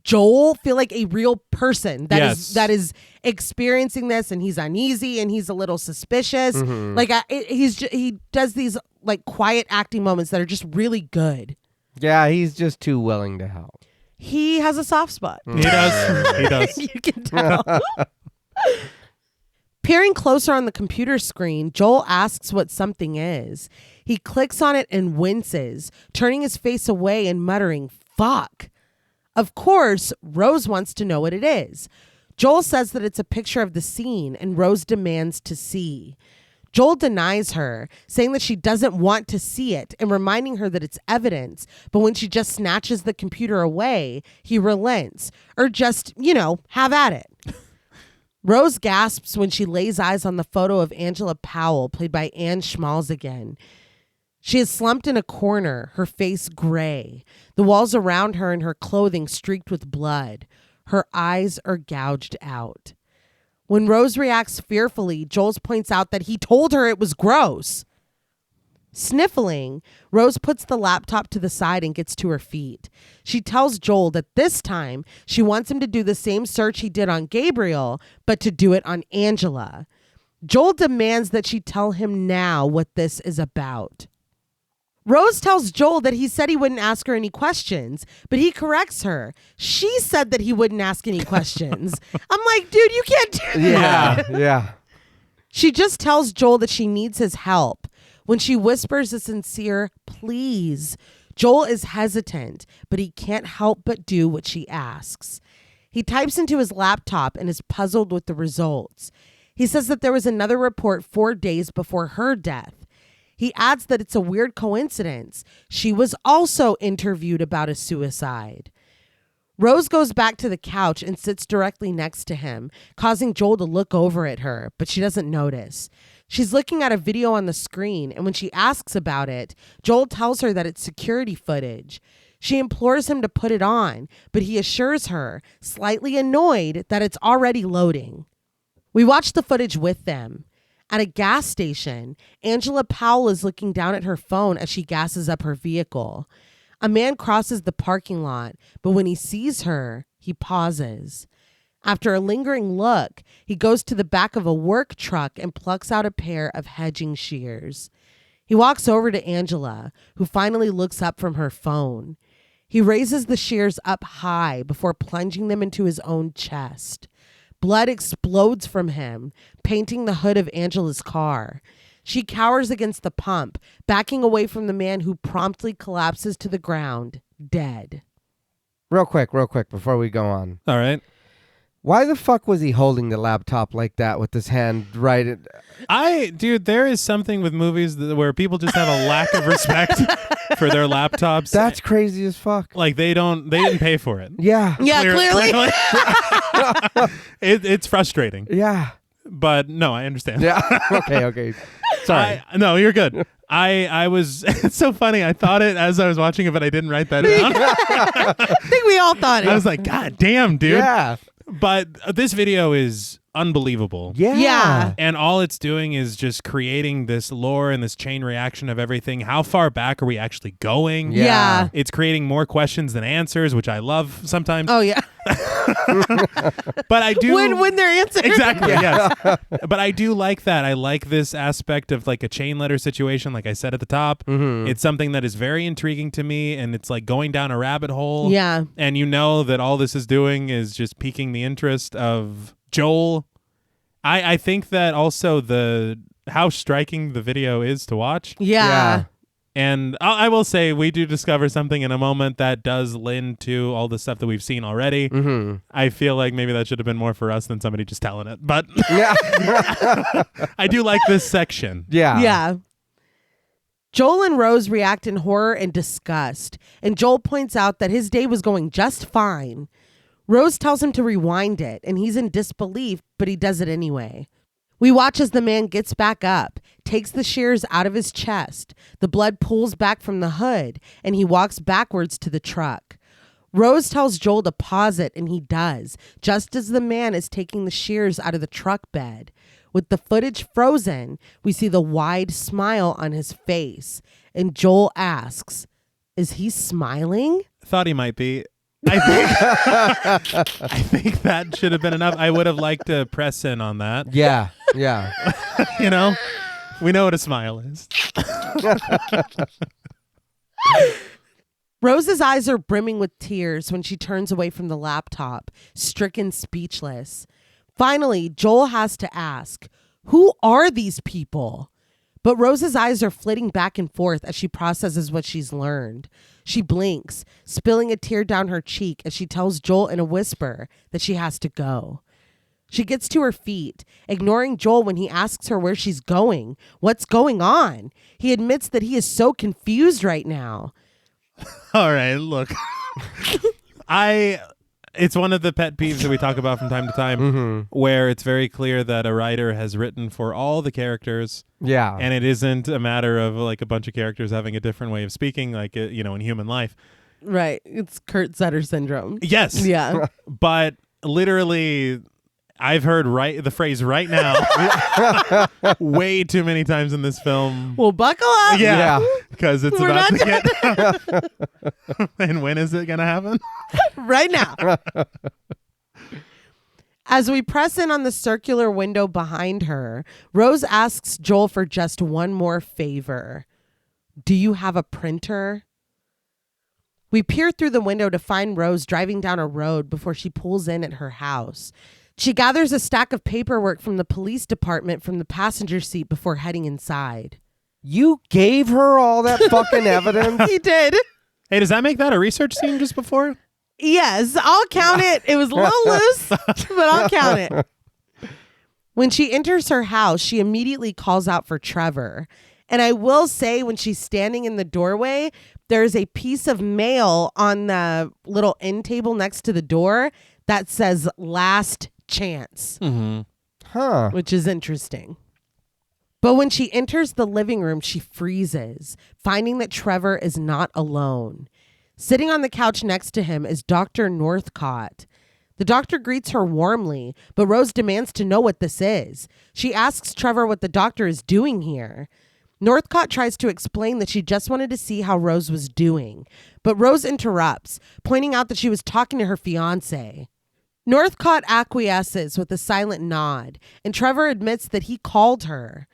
Joel feel like a real person that is experiencing this, and he's uneasy and he's a little suspicious. Mm-hmm. Like he does these like quiet acting moments that are just really good. Yeah, he's just too willing to help. He has a soft spot. He does. He does. You can tell. Peering closer on the computer screen, Joel asks what something is. He clicks on it and winces, turning his face away and muttering, "Fuck." Of course, Rose wants to know what it is. Joel says that it's a picture of the scene, and Rose demands to see. Joel denies her, saying that she doesn't want to see it and reminding her that it's evidence. But when she just snatches the computer away, he relents, or just, have at it. Rose gasps when she lays eyes on the photo of Angela Powell, played by Ann Schmalz again. She is slumped in a corner, her face gray, the walls around her and her clothing streaked with blood. Her eyes are gouged out. When Rose reacts fearfully, Joel points out that he told her it was gross. Sniffling, Rose puts the laptop to the side and gets to her feet. She tells Joel that this time she wants him to do the same search he did on Gabriel, but to do it on Angela. Joel demands that she tell him now what this is about. Rose tells Joel that he said he wouldn't ask her any questions, but he corrects her. She said that he wouldn't ask any questions. I'm like, dude, you can't do that. Yeah. She just tells Joel that she needs his help. When she whispers a sincere please, Joel is hesitant, but he can't help but do what she asks. He types into his laptop and is puzzled with the results. He says that there was another report 4 days before her death. He adds that it's a weird coincidence. She was also interviewed about a suicide. Rose goes back to the couch and sits directly next to him, causing Joel to look over at her, but she doesn't notice. She's looking at a video on the screen, and when she asks about it, Joel tells her that it's security footage. She implores him to put it on, but he assures her, slightly annoyed, that it's already loading. We watch the footage with them. At a gas station, Angela Powell is looking down at her phone as she gasses up her vehicle. A man crosses the parking lot, but when he sees her, he pauses. After a lingering look, he goes to the back of a work truck and plucks out a pair of hedging shears. He walks over to Angela, who finally looks up from her phone. He raises the shears up high before plunging them into his own chest. Blood explodes from him, painting the hood of Angela's car. She cowers against the pump, backing away from the man who promptly collapses to the ground, dead. Real quick, before we go on. All right. Why the fuck was he holding the laptop like that with his hand right at... Dude, there is something with movies where people just have a lack of respect for their laptops. That's crazy as fuck. Like they didn't pay for it. Yeah. Yeah, clearly. It's frustrating. Yeah. But no, I understand. Yeah. Okay. Sorry. No, you're good. I was, it's so funny. I thought it as I was watching it, but I didn't write that down. I think we all thought it. I was like, God damn, dude. Yeah. But this video is unbelievable. Yeah. And all it's doing is just creating this lore and this chain reaction of everything. How far back are we actually going? Yeah. It's creating more questions than answers, which I love sometimes. Oh, yeah. But I do... When they're answered. Exactly, yes. But I do like that. I like this aspect of like a chain letter situation, like I said at the top. Mm-hmm. It's something that is very intriguing to me, and it's like going down a rabbit hole. Yeah. And you know that all this is doing is just piquing the interest of Joel. I think that also how striking the video is to watch. Yeah. And I will say we do discover something in a moment that does lend to all the stuff that we've seen already. Mm-hmm. I feel like maybe that should have been more for us than somebody just telling it. But Yeah. I do like this section. Yeah. Yeah. Joel and Rose react in horror and disgust, and Joel points out that his day was going just fine. Rose tells him to rewind it, and he's in disbelief, but he does it anyway. We watch as the man gets back up, takes the shears out of his chest, the blood pools back from the hood, and he walks backwards to the truck. Rose tells Joel to pause it, and he does, just as the man is taking the shears out of the truck bed. With the footage frozen, we see the wide smile on his face, and Joel asks, "Is he smiling?" Thought he might be. I think that should have been enough. I would have liked to press in on that. Yeah. Yeah. You know, we know what a smile is. Rose's eyes are brimming with tears when she turns away from the laptop, stricken speechless. Finally, Joel has to ask, who are these people? But Rose's eyes are flitting back and forth as she processes what she's learned. She blinks, spilling a tear down her cheek as she tells Joel in a whisper that she has to go. She gets to her feet, ignoring Joel when he asks her where she's going. What's going on? He admits that he is so confused right now. All right, look. It's one of the pet peeves that we talk about from time to time, where it's very clear that a writer has written for all the characters. Yeah. And it isn't a matter of like a bunch of characters having a different way of speaking, like, in human life. Right. It's Kurt Sutter syndrome. Yes. Yeah. But literally, I've heard the phrase right now way too many times in this film. Well, buckle up. Yeah. Because it's We're about not to get... And when is it going to happen? Right now. As we press in on the circular window behind her, Rose asks Joel for just one more favor. Do you have a printer? We peer through the window to find Rose driving down a road before she pulls in at her house. She gathers a stack of paperwork from the police department from the passenger seat before heading inside. You gave her all that fucking evidence? He did. Hey, does that make that a research scene just before? Yes, I'll count it. It was a little loose, but I'll count it. When she enters her house, she immediately calls out for Trevor. And I will say, when she's standing in the doorway, there's a piece of mail on the little end table next to the door that says last chance, which is interesting. But when she enters the living room, she freezes, finding that Trevor is not alone. Sitting on the couch next to him is Dr. Northcott. The doctor greets her warmly, but Rose demands to know what this is. She asks Trevor what the doctor is doing here. Northcott tries to explain that she just wanted to see how Rose was doing, but Rose interrupts, pointing out that she was talking to her fiancé. Northcott acquiesces with a silent nod, and Trevor admits that he called her.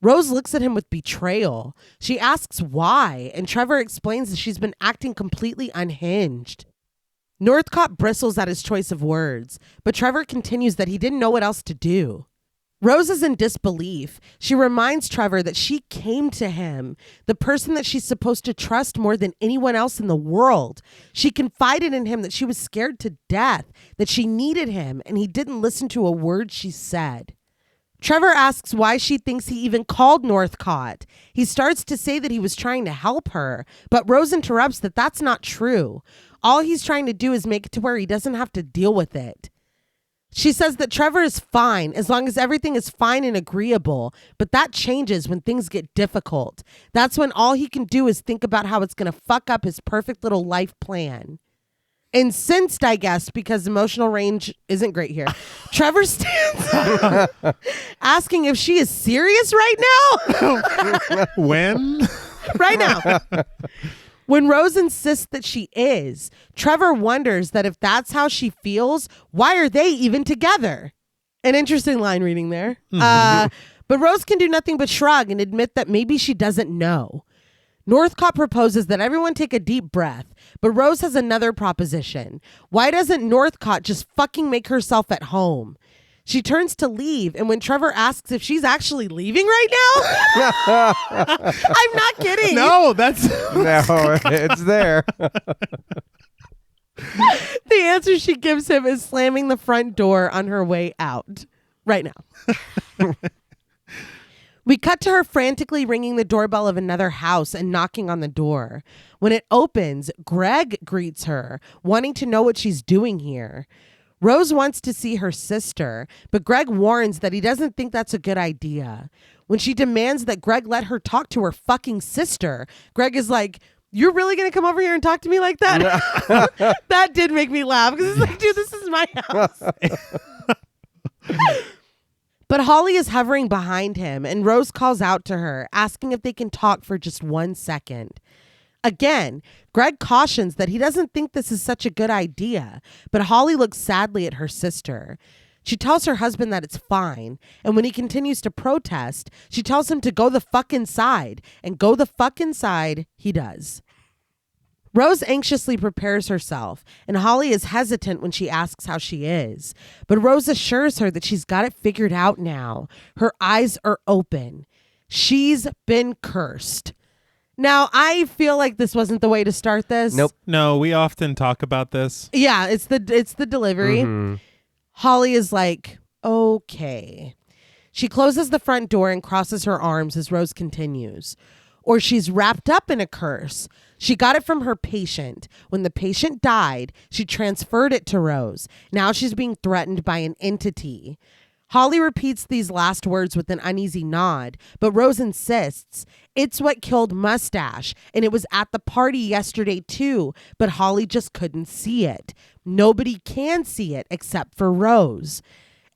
Rose looks at him with betrayal. She asks why, and Trevor explains that she's been acting completely unhinged. Northcott bristles at his choice of words, but Trevor continues that he didn't know what else to do. Rose is in disbelief. She reminds Trevor that she came to him, the person that she's supposed to trust more than anyone else in the world. She confided in him that she was scared to death, that she needed him, and he didn't listen to a word she said. Trevor asks why she thinks he even called Northcott. He starts to say that he was trying to help her, but Rose interrupts that that's not true. All he's trying to do is make it to where he doesn't have to deal with it. She says that Trevor is fine as long as everything is fine and agreeable, but that changes when things get difficult. That's when all he can do is think about how it's going to fuck up his perfect little life plan. Incensed, I guess, because emotional range isn't great here. Trevor stands up, asking if she is serious right now. When? Right now. When Rose insists that she is, Trevor wonders that if that's how she feels, why are they even together? An interesting line reading there. But Rose can do nothing but shrug and admit that maybe she doesn't know. Northcott proposes that everyone take a deep breath, but Rose has another proposition. Why doesn't Northcott just fucking make herself at home? She turns to leave, and when Trevor asks if she's actually leaving right now, I'm not kidding. No, that's... No, it's there. The answer she gives him is slamming the front door on her way out right now. We cut to her frantically ringing the doorbell of another house and knocking on the door. When it opens, Greg greets her, wanting to know what she's doing here. Rose wants to see her sister, but Greg warns that he doesn't think that's a good idea. When she demands that Greg let her talk to her fucking sister, Greg is like, "You're really going to come over here and talk to me like that?" That did make me laugh because it's like, dude, this is my house. But Holly is hovering behind him, and Rose calls out to her, asking if they can talk for just 1 second. Again, Greg cautions that he doesn't think this is such a good idea, but Holly looks sadly at her sister. She tells her husband that it's fine, and when he continues to protest, she tells him to go the fuck inside, and go the fuck inside he does. Rose anxiously prepares herself, and Holly is hesitant when she asks how she is. But Rose assures her that she's got it figured out now. Her eyes are open. She's been cursed. Now, I feel like this wasn't the way to start this. Nope. No, we often talk about this. Yeah, it's the delivery. Mm-hmm. Holly is like, okay. She closes the front door and crosses her arms as Rose continues. Or she's wrapped up in a curse. She got it from her patient. When the patient died, she transferred it to Rose. Now she's being threatened by an entity. Holly repeats these last words with an uneasy nod, but Rose insists it's what killed Mustache, and it was at the party yesterday too, but Holly just couldn't see it. Nobody can see it except for Rose.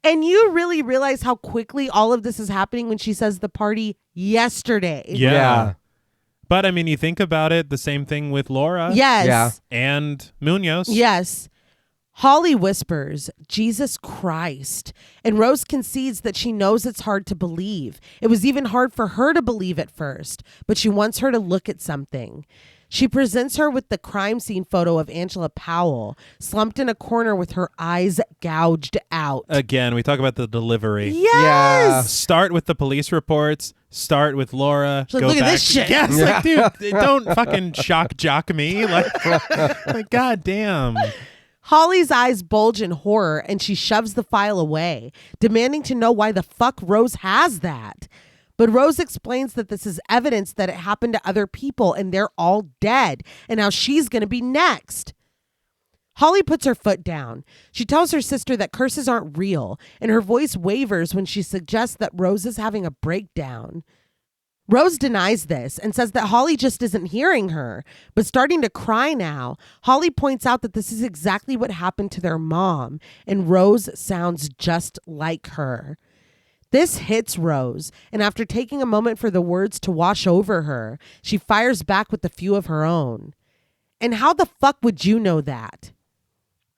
And you really realize how quickly all of this is happening when she says the party yesterday. Yeah. But I mean, you think about it, the same thing with Laura. Yes. Yeah. And Munoz. Yes. Holly whispers, "Jesus Christ." And Rose concedes that she knows it's hard to believe. It was even hard for her to believe at first, but she wants her to look at something. She presents her with the crime scene photo of Angela Powell, slumped in a corner with her eyes gouged out. Again, we talk about the delivery. Yes. Start with the police reports. Start with Laura. She's like, go look at back this shit. Yes, like, dude, don't fucking shock jock me. Like God damn. Holly's eyes bulge in horror and she shoves the file away, demanding to know why the fuck Rose has that. But Rose explains that this is evidence that it happened to other people and they're all dead, and now she's going to be next. Holly puts her foot down. She tells her sister that curses aren't real, and her voice wavers when she suggests that Rose is having a breakdown. Rose denies this and says that Holly just isn't hearing her, but starting to cry now. Holly points out that this is exactly what happened to their mom, and Rose sounds just like her. This hits Rose, and after taking a moment for the words to wash over her, she fires back with a few of her own. And how the fuck would you know that?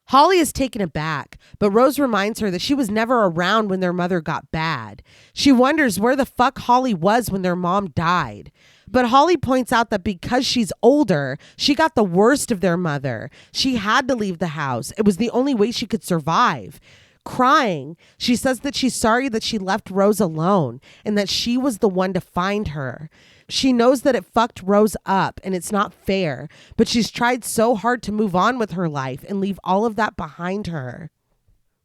Holly is taken aback, but Rose reminds her that she was never around when their mother got bad. She wonders where the fuck Holly was when their mom died. But Holly points out that because she's older, she got the worst of their mother. She had to leave the house. It was the only way she could survive. Crying, she says that she's sorry that she left Rose alone and that she was the one to find her. She knows that it fucked Rose up and it's not fair, but she's tried so hard to move on with her life and leave all of that behind her.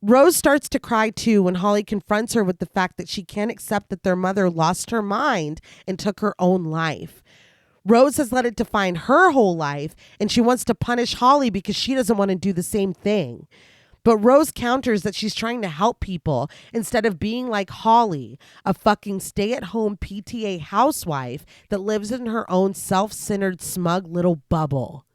Rose starts to cry too when Holly confronts her with the fact that she can't accept that their mother lost her mind and took her own life. Rose has let it define her whole life, and she wants to punish Holly because she doesn't want to do the same thing. But Rose counters that she's trying to help people instead of being like Holly, a fucking stay-at-home PTA housewife that lives in her own self-centered, smug little bubble.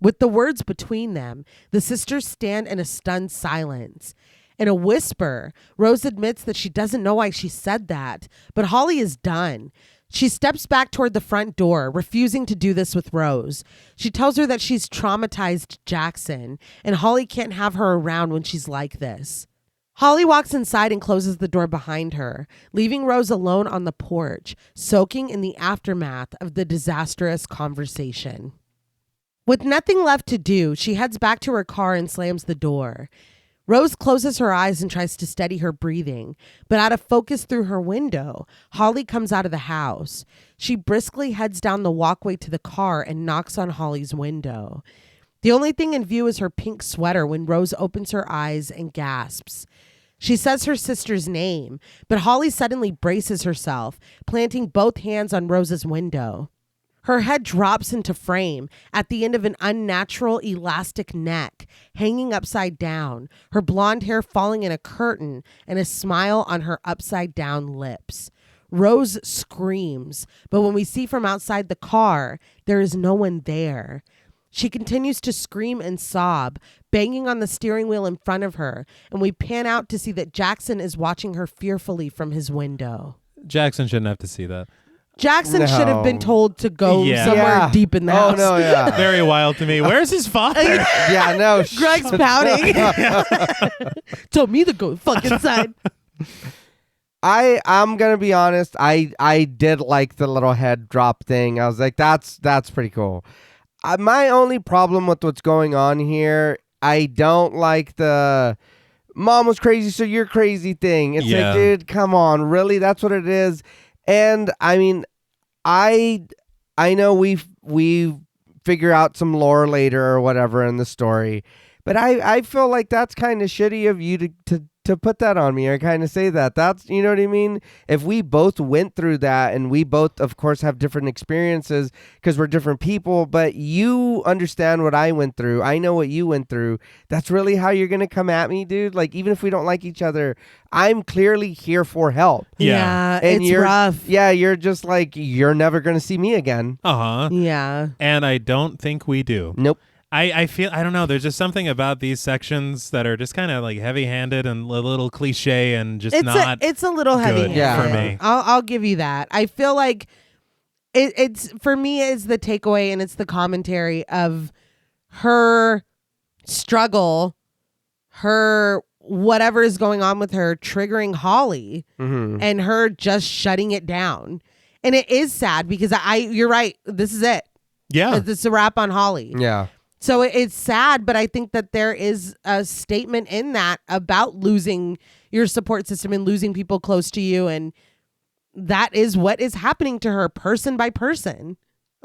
With the words between them, the sisters stand in a stunned silence. In a whisper, Rose admits that she doesn't know why she said that, but Holly is done. She steps back toward the front door, refusing to do this with Rose. She tells her that she's traumatized Jackson, and Holly can't have her around when she's like this. Holly walks inside and closes the door behind her, leaving Rose alone on the porch, soaking in the aftermath of the disastrous conversation. With nothing left to do, she heads back to her car and slams the door. Rose closes her eyes and tries to steady her breathing, but out of focus through her window, Holly comes out of the house. She briskly heads down the walkway to the car and knocks on Holly's window. The only thing in view is her pink sweater when Rose opens her eyes and gasps. She says her sister's name, but Holly suddenly braces herself, planting both hands on Rose's window. Her head drops into frame at the end of an unnatural elastic neck, hanging upside down, her blonde hair falling in a curtain and a smile on her upside down lips. Rose screams, but when we see from outside the car, there is no one there. She continues to scream and sob, banging on the steering wheel in front of her, and we pan out to see that Jackson is watching her fearfully from his window. Jackson shouldn't have to see that. Jackson No. should have been told to go Yeah. somewhere Yeah. deep in the house. Oh, no, yeah. Very wild to me. Where's his father? Yeah, no. Greg's pouting. Told me to go fuck inside. I'm gonna be honest. I did like the little head drop thing. I was like, that's pretty cool. My only problem with what's going on here, I don't like the mom was crazy, so you're crazy thing. It's Yeah. like, dude, come on, really? That's what it is. And I mean, I know we figure out some lore later or whatever in the story, but I feel like that's kind of shitty of you to put that on me or kind of say that. That's, you know what I mean? If we both went through that and we both, of course, have different experiences because we're different people, but you understand what I went through. I know what you went through. That's really how you're going to come at me, dude? Like, even if we don't like each other, I'm clearly here for help. Yeah. And It's you're rough. Yeah, you're just like, you're never going to see me again. Uh-huh. Yeah. And I don't think we do. Nope. I feel, I don't know, there's just something about these sections that are just kind of like heavy-handed and a little cliche and just not it's a little heavy good Yeah. for me. I'll give you that. I feel like it's for me it's the takeaway and it's the commentary of her struggle, her whatever is going on with her triggering Holly Mm-hmm. and her just shutting it down. And it is sad because you're right. This is it. Yeah. This is a wrap on Holly. Yeah. So it's sad, but I think that there is a statement in that about losing your support system and losing people close to you. And that is what is happening to her person by person.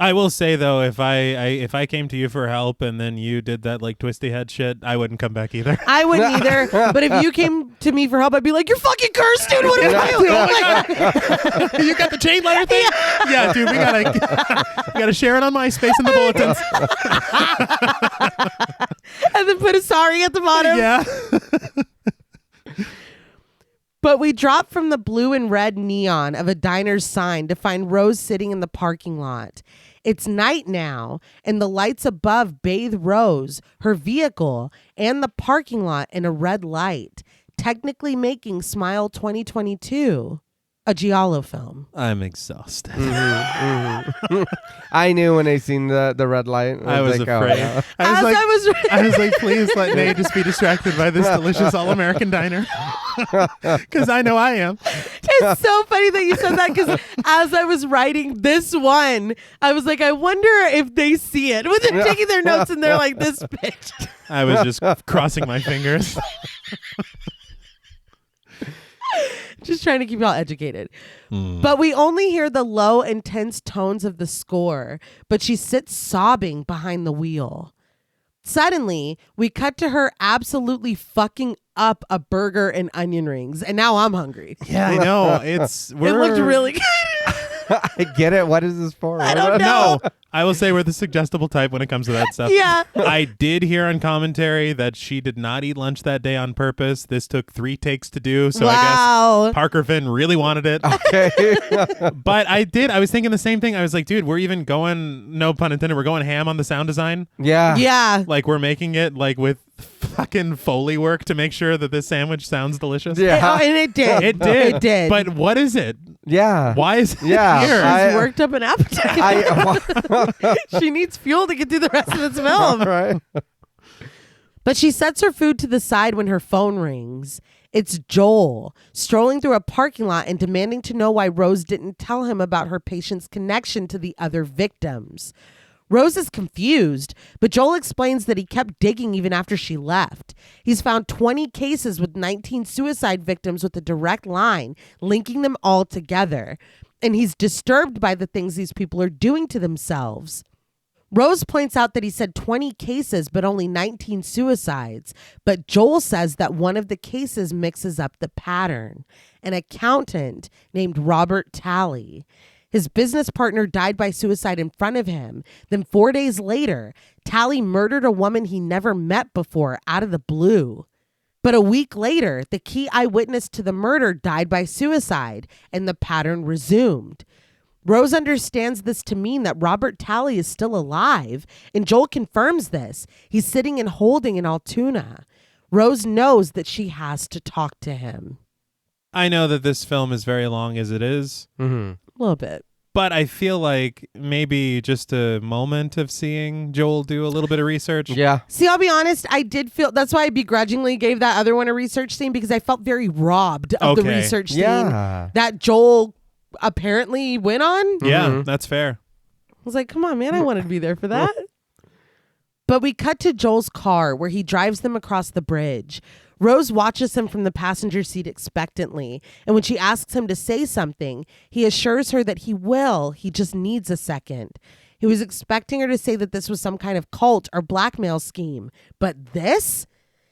I will say though, if I came to you for help and then you did that like twisty head shit, I wouldn't come back either. I wouldn't either. But if you came to me for help, I'd be like, "You're fucking cursed, dude. What are you doing?" Like, You got the chain letter thing? Yeah, dude, we gotta share it on MySpace in the bulletins. and then put a sorry at the bottom. Yeah. But we drop from the blue and red neon of a diner's sign to find Rose sitting in the parking lot. It's night now, and the lights above bathe Rose, her vehicle, and the parking lot in a red light, technically making Smile 2022 a Giallo film. I'm exhausted. I knew when I seen the red light. I was like, afraid. Oh, no. I was like, please let Nate just be distracted by this delicious all-American diner. Because I know I am. It's so funny that you said that because as I was writing this one, I was like, I wonder if they see it. When they're taking their notes and they're like, this bitch. I was just crossing my fingers. Just trying to keep y'all educated. But we only hear the low, intense tones of the score, but she sits sobbing behind the wheel. Suddenly, we cut to her absolutely fucking up a burger and onion rings, and now I'm hungry. Yeah, I know. It looked really good. I get it. What is this for? I don't know. No, I will say we're the suggestible type when it comes to that stuff. Yeah. I did hear on commentary that she did not eat lunch that day on purpose. This took 3 takes to do, so I Wow. guess Parker Finn really wanted it. Okay. But I was thinking the same thing. I was like, dude, we're even going, no pun intended, we're going ham on the sound design. Yeah. Yeah. Like we're making it like with fucking Foley work to make sure that this sandwich sounds delicious. Yeah. And it did. It did. It did. But what is it? Yeah. Why is it Yeah, here? I- She's worked up an appetite. She needs fuel to get through the rest of this film. Right. But she sets her food to the side when her phone rings. It's Joel, strolling through a parking lot and demanding to know why Rose didn't tell him about her patient's connection to the other victims. Rose is confused, but Joel explains that he kept digging even after she left. He's found 20 cases with 19 suicide victims with a direct line, linking them all together. And he's disturbed by the things these people are doing to themselves. Rose points out that he said 20 cases, but only 19 suicides. But Joel says that one of the cases mixes up the pattern. An accountant named Robert Talley. His business partner died by suicide in front of him. Then 4 days later, Talley murdered a woman he never met before out of the blue. But a week later, the key eyewitness to the murder died by suicide, and the pattern resumed. Rose understands this to mean that Robert Talley is still alive, and Joel confirms this. He's sitting and holding an Altoona. Rose knows that she has to talk to him. I know that this film is very long as it is, Mm-hmm. A little bit. but I feel like maybe just a moment of seeing Joel do a little bit of research. Yeah. See, I'll be honest, I did feel, that's why I begrudgingly gave that other one a research scene, because I felt very robbed of the Okay. research scene Yeah. that Joel apparently went on. Yeah, Mhm. that's fair. I was like, come on, man, I wanted to be there for that. But we cut to Joel's car where he drives them across the bridge. Rose watches him from the passenger seat expectantly, and when she asks him to say something, he assures her that he will. He just needs a second. He was expecting her to say that this was some kind of cult or blackmail scheme. But this?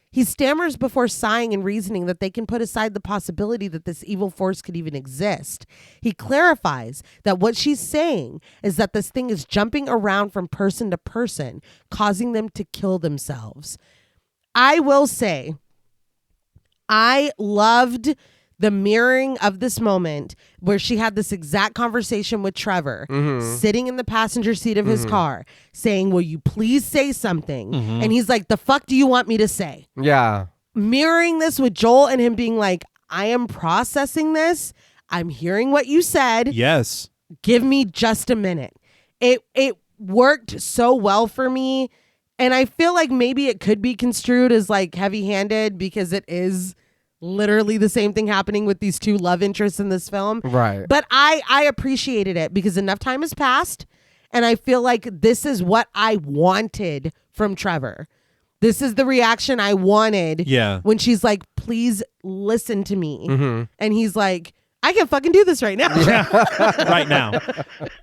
He stammers before sighing and reasoning that they can put aside the possibility that this evil force could even exist. He clarifies that what she's saying is that this thing is jumping around from person to person, causing them to kill themselves. I will say, I loved the mirroring of this moment where she had this exact conversation with Trevor, sitting in the passenger seat of his car, saying, will you please say something? And he's like, the fuck do you want me to say? Yeah. Mirroring this with Joel and him being like, I am processing this. I'm hearing what you said. Yes. Give me just a minute. It worked so well for me. And I feel like maybe it could be construed as like heavy-handed because it is literally the same thing happening with these two love interests in this film. Right. But I appreciated it because enough time has passed And I feel like this is what I wanted from Trevor. This is the reaction I wanted when she's like, please listen to me. Mm-hmm. And he's like, I can fucking do this right now. Right now.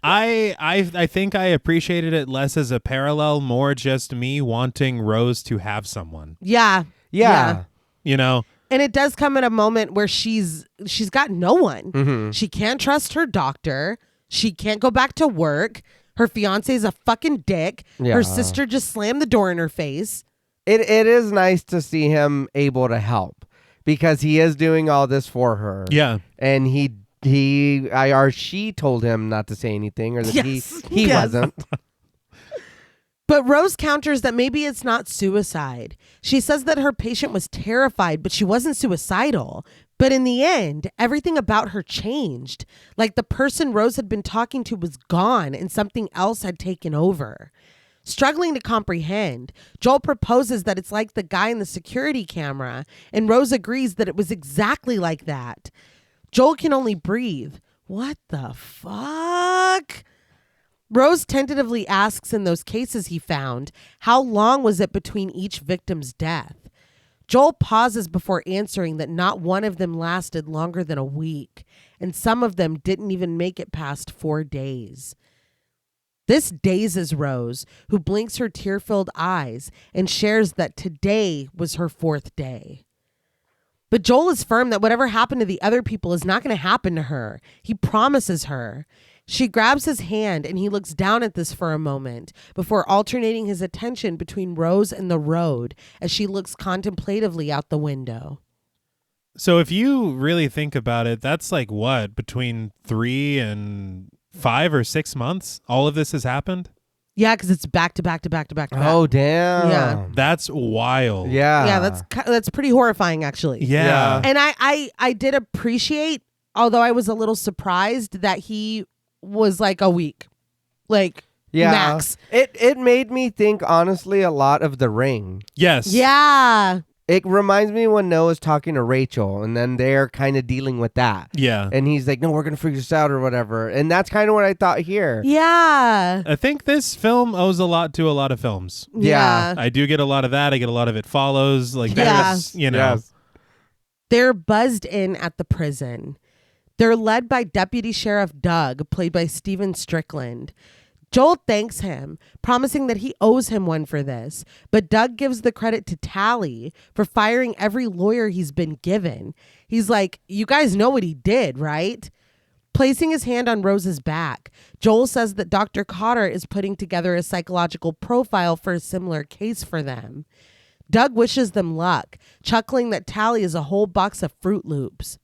I think I appreciated it less as a parallel, more just me wanting Rose to have someone. Yeah. You know? And it does come at a moment where she's got no one. Mm-hmm. She can't trust her doctor. She can't go back to work. Her fiance is a fucking dick. Yeah. Her sister just slammed the door in her face. It is nice to see him able to help because he is doing all this for her. Yeah. And she told him not to say anything, or that he Yes. wasn't. But Rose counters that maybe it's not suicide. She says that her patient was terrified, but she wasn't suicidal. But in the end, everything about her changed. Like the person Rose had been talking to was gone and something else had taken over. Struggling to comprehend, Joel proposes that it's like the guy in the security camera, and Rose agrees that it was exactly like that. Joel can only breathe. What the fuck? Rose tentatively asks in those cases he found, how long was it between each victim's death? Joel pauses before answering that not one of them lasted longer than a week, and some of them didn't even make it past 4 days. This dazes Rose, who blinks her tear-filled eyes and shares that today was her 4th day. But Joel is firm that whatever happened to the other people is not going to happen to her. He promises her. She grabs his hand and he looks down at this for a moment before alternating his attention between Rose and the road as she looks contemplatively out the window. So if you really think about it, that's like what, between 3 and 5 or 6 months? All of this has happened? Yeah, because it's back to back to back to back to back. Oh, damn. Yeah. That's wild. Yeah. Yeah, that's pretty horrifying, actually. Yeah. And I did appreciate, although I was a little surprised that he was like a week, like max. It made me think, honestly, a lot of The Ring. Yes. Yeah. It reminds me when Noah's talking to Rachel, and then they're kind of dealing with that. Yeah. And he's like, no, we're going to figure this out or whatever. And that's kind of what I thought here. Yeah. I think this film owes a lot to a lot of films. Yeah. I do get a lot of that. I get a lot of It Follows. Like, Yeah. there's, you know. Yes. They're buzzed in at the prison. They're led by Deputy Sheriff Doug, played by Steven Strickland. Joel thanks him, promising that he owes him one for this, but Doug gives the credit to Tally for firing every lawyer he's been given. He's like, you guys know what he did, right? Placing his hand on Rose's back, Joel says that Dr. Cotter is putting together a psychological profile for a similar case for them. Doug wishes them luck, chuckling that Tally is a whole box of Fruit Loops.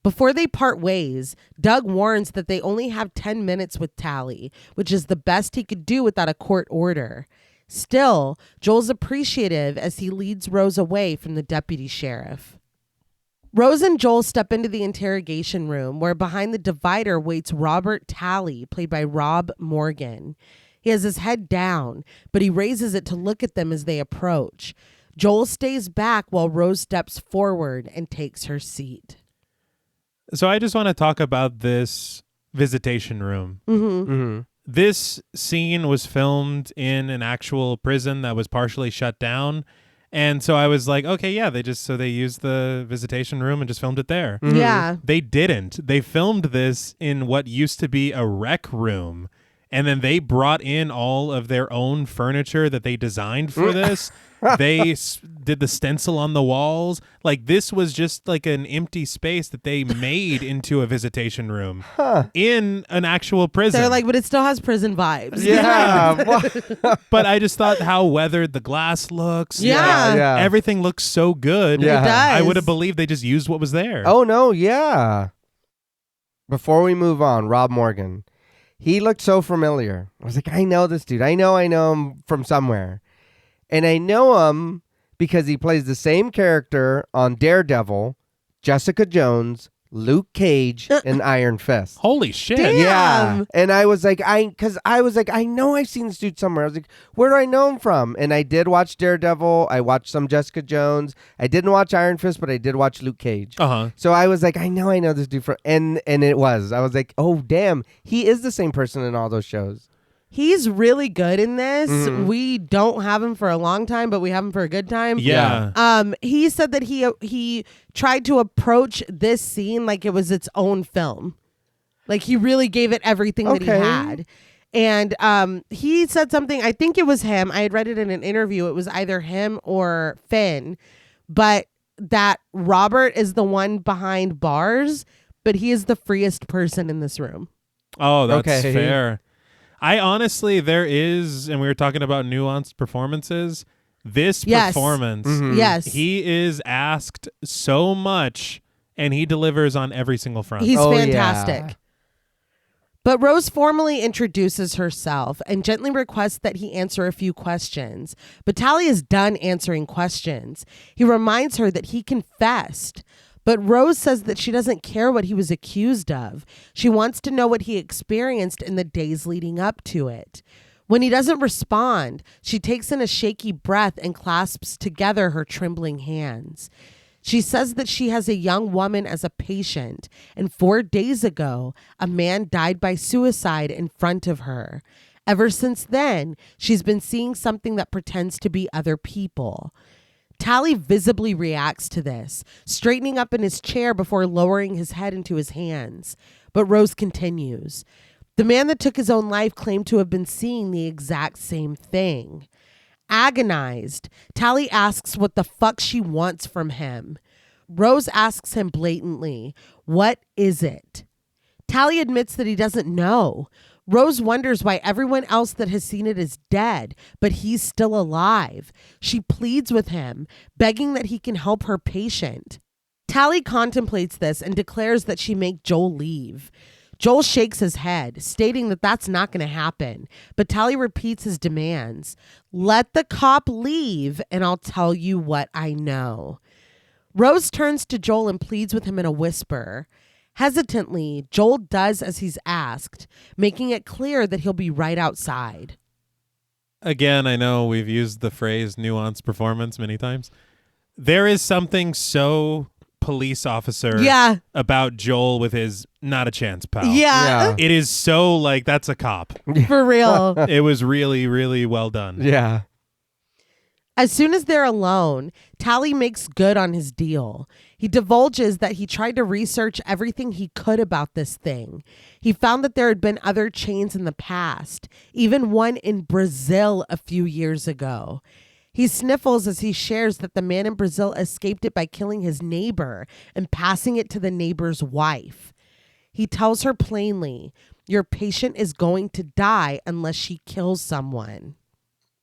Before they part ways, Doug warns that they only have 10 minutes with Tally, which is the best he could do without a court order. Still, Joel's appreciative as he leads Rose away from the deputy sheriff. Rose and Joel step into the interrogation room where behind the divider waits Robert Tally, played by Rob Morgan. He has his head down, but he raises it to look at them as they approach. Joel stays back while Rose steps forward and takes her seat. So I just want to talk about this visitation room. Mm-hmm. Mm-hmm. This scene was filmed in an actual prison that was partially shut down. And so I was like, okay, yeah, they used the visitation room and just filmed it there. Mm-hmm. Yeah. They didn't. They filmed this in what used to be a rec room. And then they brought in all of their own furniture that they designed for this. They did the stencil on the walls. Like, this was just like an empty space that they made into a visitation room in an actual prison. They're like, but it still has prison vibes. Yeah. But I just thought how weathered the glass looks. Yeah. Yeah. Everything looks so good. Yeah. It does. I would have believed they just used what was there. Oh, no, yeah. Before we move on, Rob Morgan. He looked so familiar. I was like, I know this dude. I know him from somewhere. And I know him because he plays the same character on Daredevil, Jessica Jones, Luke Cage, and Iron Fist. Holy shit. Damn. Yeah. And I was like, I know I've seen this dude somewhere. I was like, where do I know him from? And I did watch Daredevil. I watched some Jessica Jones. I didn't watch Iron Fist, but I did watch Luke Cage. Uh-huh. So I was like, I know this dude from, and it was. I was like, oh, damn. He is the same person in all those shows. He's really good in this. Mhm. We don't have him for a long time, but we have him for a good time. Yeah. He said that he tried to approach this scene like it was its own film. Like he really gave it everything that he Okay. had. And he said something, I think it was him. I had read it in an interview. It was either him or Finn, but that Robert is the one behind bars, but he is the freest person in this room. Oh, that's Okay. fair. I honestly, there is, and we were talking about nuanced performances. This Yes. performance, Mhm. Yes. he is asked so much, and he delivers on every single front. He's Oh, fantastic. yeah. But Rose formally introduces herself and gently requests that he answer a few questions. But Tally is done answering questions. He reminds her that he confessed. But Rose says that she doesn't care what he was accused of. She wants to know what he experienced in the days leading up to it. When he doesn't respond, she takes in a shaky breath and clasps together her trembling hands. She says that she has a young woman as a patient, and 4 days ago, a man died by suicide in front of her. Ever since then, she's been seeing something that pretends to be other people. Tally visibly reacts to this, straightening up in his chair before lowering his head into his hands. But Rose continues. The man that took his own life claimed to have been seeing the exact same thing. Agonized, Tally asks what the fuck she wants from him. Rose asks him blatantly, what is it? Tally admits that he doesn't know. Rose wonders why everyone else that has seen it is dead, but he's still alive. She pleads with him, begging that he can help her patient. Tally contemplates this and declares that she make Joel leave. Joel shakes his head, stating that that's not going to happen, but Tally repeats his demands. Let the cop leave and I'll tell you what I know. Rose turns to Joel and pleads with him in a whisper. Hesitantly, Joel does as he's asked, making it clear that he'll be right outside. Again, I know we've used the phrase nuanced performance many times. There is something so police officer about Joel with his not a chance, pal. Yeah. It is so like, that's a cop. For real. It was really, really well done. Yeah. As soon as they're alone, Tally makes good on his deal. He divulges that he tried to research everything he could about this thing. He found that there had been other chains in the past, even one in Brazil a few years ago. He sniffles as he shares that the man in Brazil escaped it by killing his neighbor and passing it to the neighbor's wife. He tells her plainly, your patient is going to die unless she kills someone.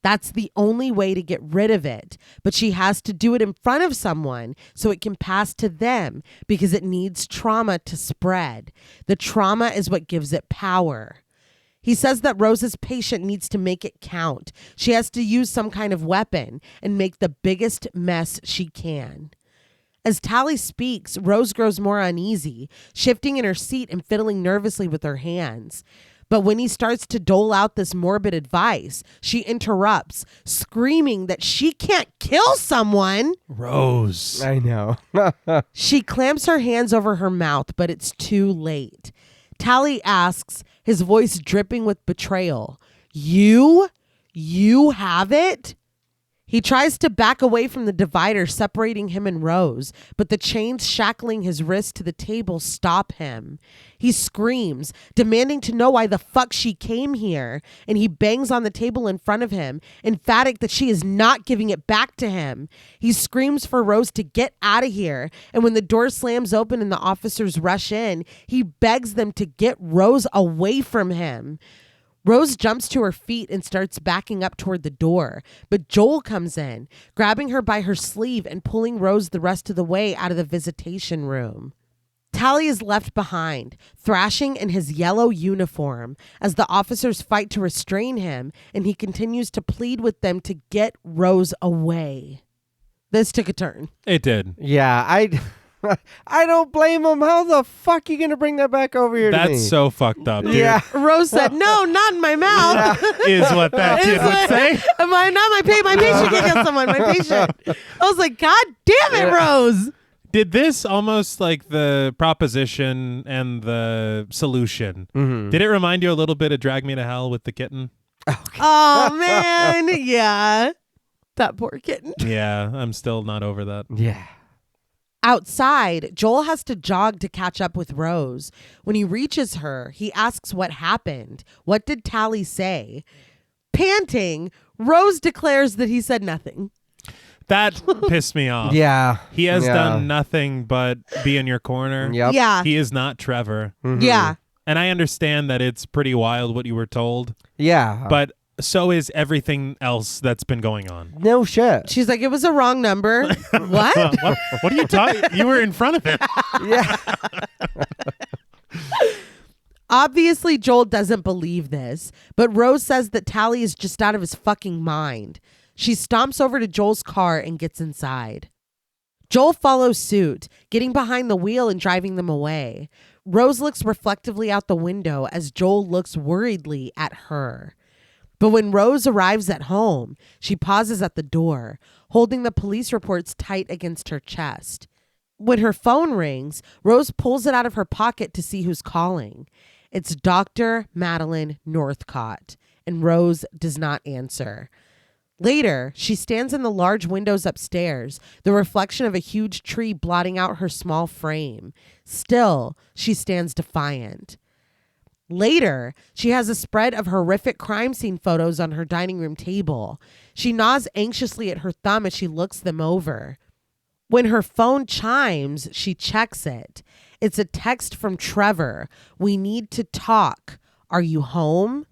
That's the only way to get rid of it, but she has to do it in front of someone so it can pass to them because it needs trauma to spread. The trauma is what gives it power. He says that Rose's patient needs to make it count. She has to use some kind of weapon and make the biggest mess she can. As Tally speaks, Rose grows more uneasy, shifting in her seat and fiddling nervously with her hands. But when he starts to dole out this morbid advice, she interrupts, screaming that she can't kill someone. Rose. I know. She clamps her hands over her mouth, but it's too late. Tally asks, his voice dripping with betrayal, You have it? He tries to back away from the divider separating him and Rose, but the chains shackling his wrist to the table stop him. He screams, demanding to know why the fuck she came here, and he bangs on the table in front of him, emphatic that she is not giving it back to him. He screams for Rose to get out of here, and when the door slams open and the officers rush in, he begs them to get Rose away from him. Rose jumps to her feet and starts backing up toward the door, but Joel comes in, grabbing her by her sleeve and pulling Rose the rest of the way out of the visitation room. Tally is left behind, thrashing in his yellow uniform as the officers fight to restrain him, and he continues to plead with them to get Rose away. This took a turn. It did. Yeah, I don't blame him. How the fuck you gonna bring that back over here to me? That's so fucked up, dude. Yeah. Rose said, no, not in my mouth. Is what that kid would say. My patient can't kill someone. My patient. I was like, God damn it, Rose. Did this almost like the proposition and the solution? Mm-hmm. Did it remind you a little bit of Drag Me to Hell with the kitten? Oh, man. Yeah. That poor kitten. Yeah, I'm still not over that. Yeah. Outside, Joel has to jog to catch up with Rose. When he reaches her, he asks what happened. What did Tally say? Panting, Rose declares that he said nothing. That pissed me off. Yeah. He has Yeah. done nothing but be in your corner. Yep. Yeah. He is not Trevor. Mhm. Yeah. And I understand that it's pretty wild what you were told, Yeah. but so is everything else that's been going on. no shit. She's like, it was a wrong number. What? What are you talking? You were in front of him. Yeah. Obviously, Joel doesn't believe this, but Rose says that Tally is just out of his fucking mind. She stomps over to Joel's car and gets inside. Joel follows suit, getting behind the wheel and driving them away. Rose looks reflectively out the window as Joel looks worriedly at her. But when Rose arrives at home, she pauses at the door, holding the police reports tight against her chest. When her phone rings, Rose pulls it out of her pocket to see who's calling. It's Dr. Madeline Northcott, and Rose does not answer. Later, she stands in the large windows upstairs, the reflection of a huge tree blotting out her small frame. Still, she stands defiant. Later, she has a spread of horrific crime scene photos on her dining room table. She gnaws anxiously at her thumb as she looks them over. When her phone chimes, she checks it. It's a text from Trevor. "We need to talk. Are you home?"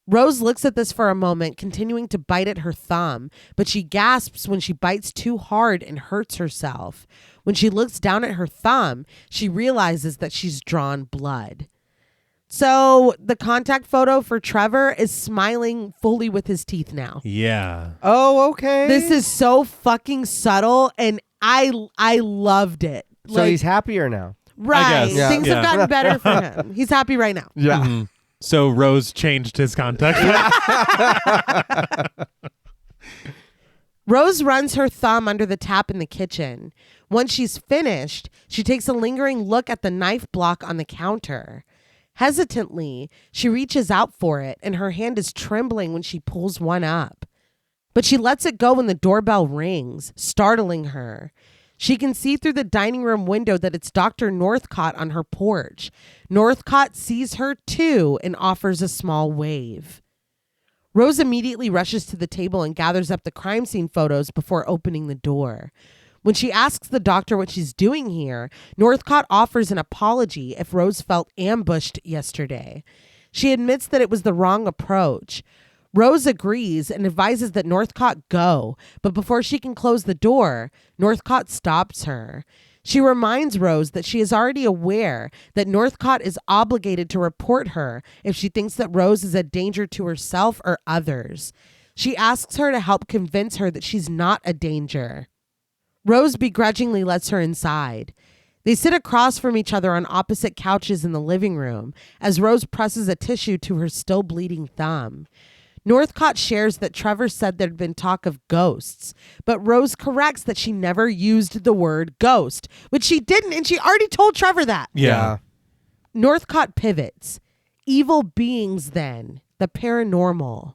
Rose looks at this for a moment, continuing to bite at her thumb, but she gasps when she bites too hard and hurts herself. When she looks down at her thumb, she realizes that she's drawn blood. So the contact photo for Trevor is smiling fully with his teeth now. Yeah. Oh, okay. This is so fucking subtle, and I loved it. so he's happier now. right. guess. Yeah. Things have gotten better for him. He's happy right now. Yeah. Mhm. So Rose changed his contact. Rose runs her thumb under the tap in the kitchen. Once she's finished, she takes a lingering look at the knife block on the counter. Hesitantly, she reaches out for it, and her hand is trembling when she pulls one up. But she lets it go when the doorbell rings, startling her. She can see through the dining room window that it's Dr. Northcott on her porch. Northcott sees her too and offers a small wave. Rose immediately rushes to the table and gathers up the crime scene photos before opening the door. When she asks the doctor what she's doing here, Northcott offers an apology if Rose felt ambushed yesterday. She admits that it was the wrong approach. Rose agrees and advises that Northcott go, but before she can close the door, Northcott stops her. She reminds Rose that she is already aware that Northcott is obligated to report her if she thinks that Rose is a danger to herself or others. She asks her to help convince her that she's not a danger. Rose begrudgingly lets her inside. They sit across from each other on opposite couches in the living room as Rose presses a tissue to her still bleeding thumb. Northcott shares that Trevor said there'd been talk of ghosts, but Rose corrects that she never used the word ghost, which she didn't, and she already told Trevor that. Yeah. Northcott pivots. Evil beings, then. The paranormal.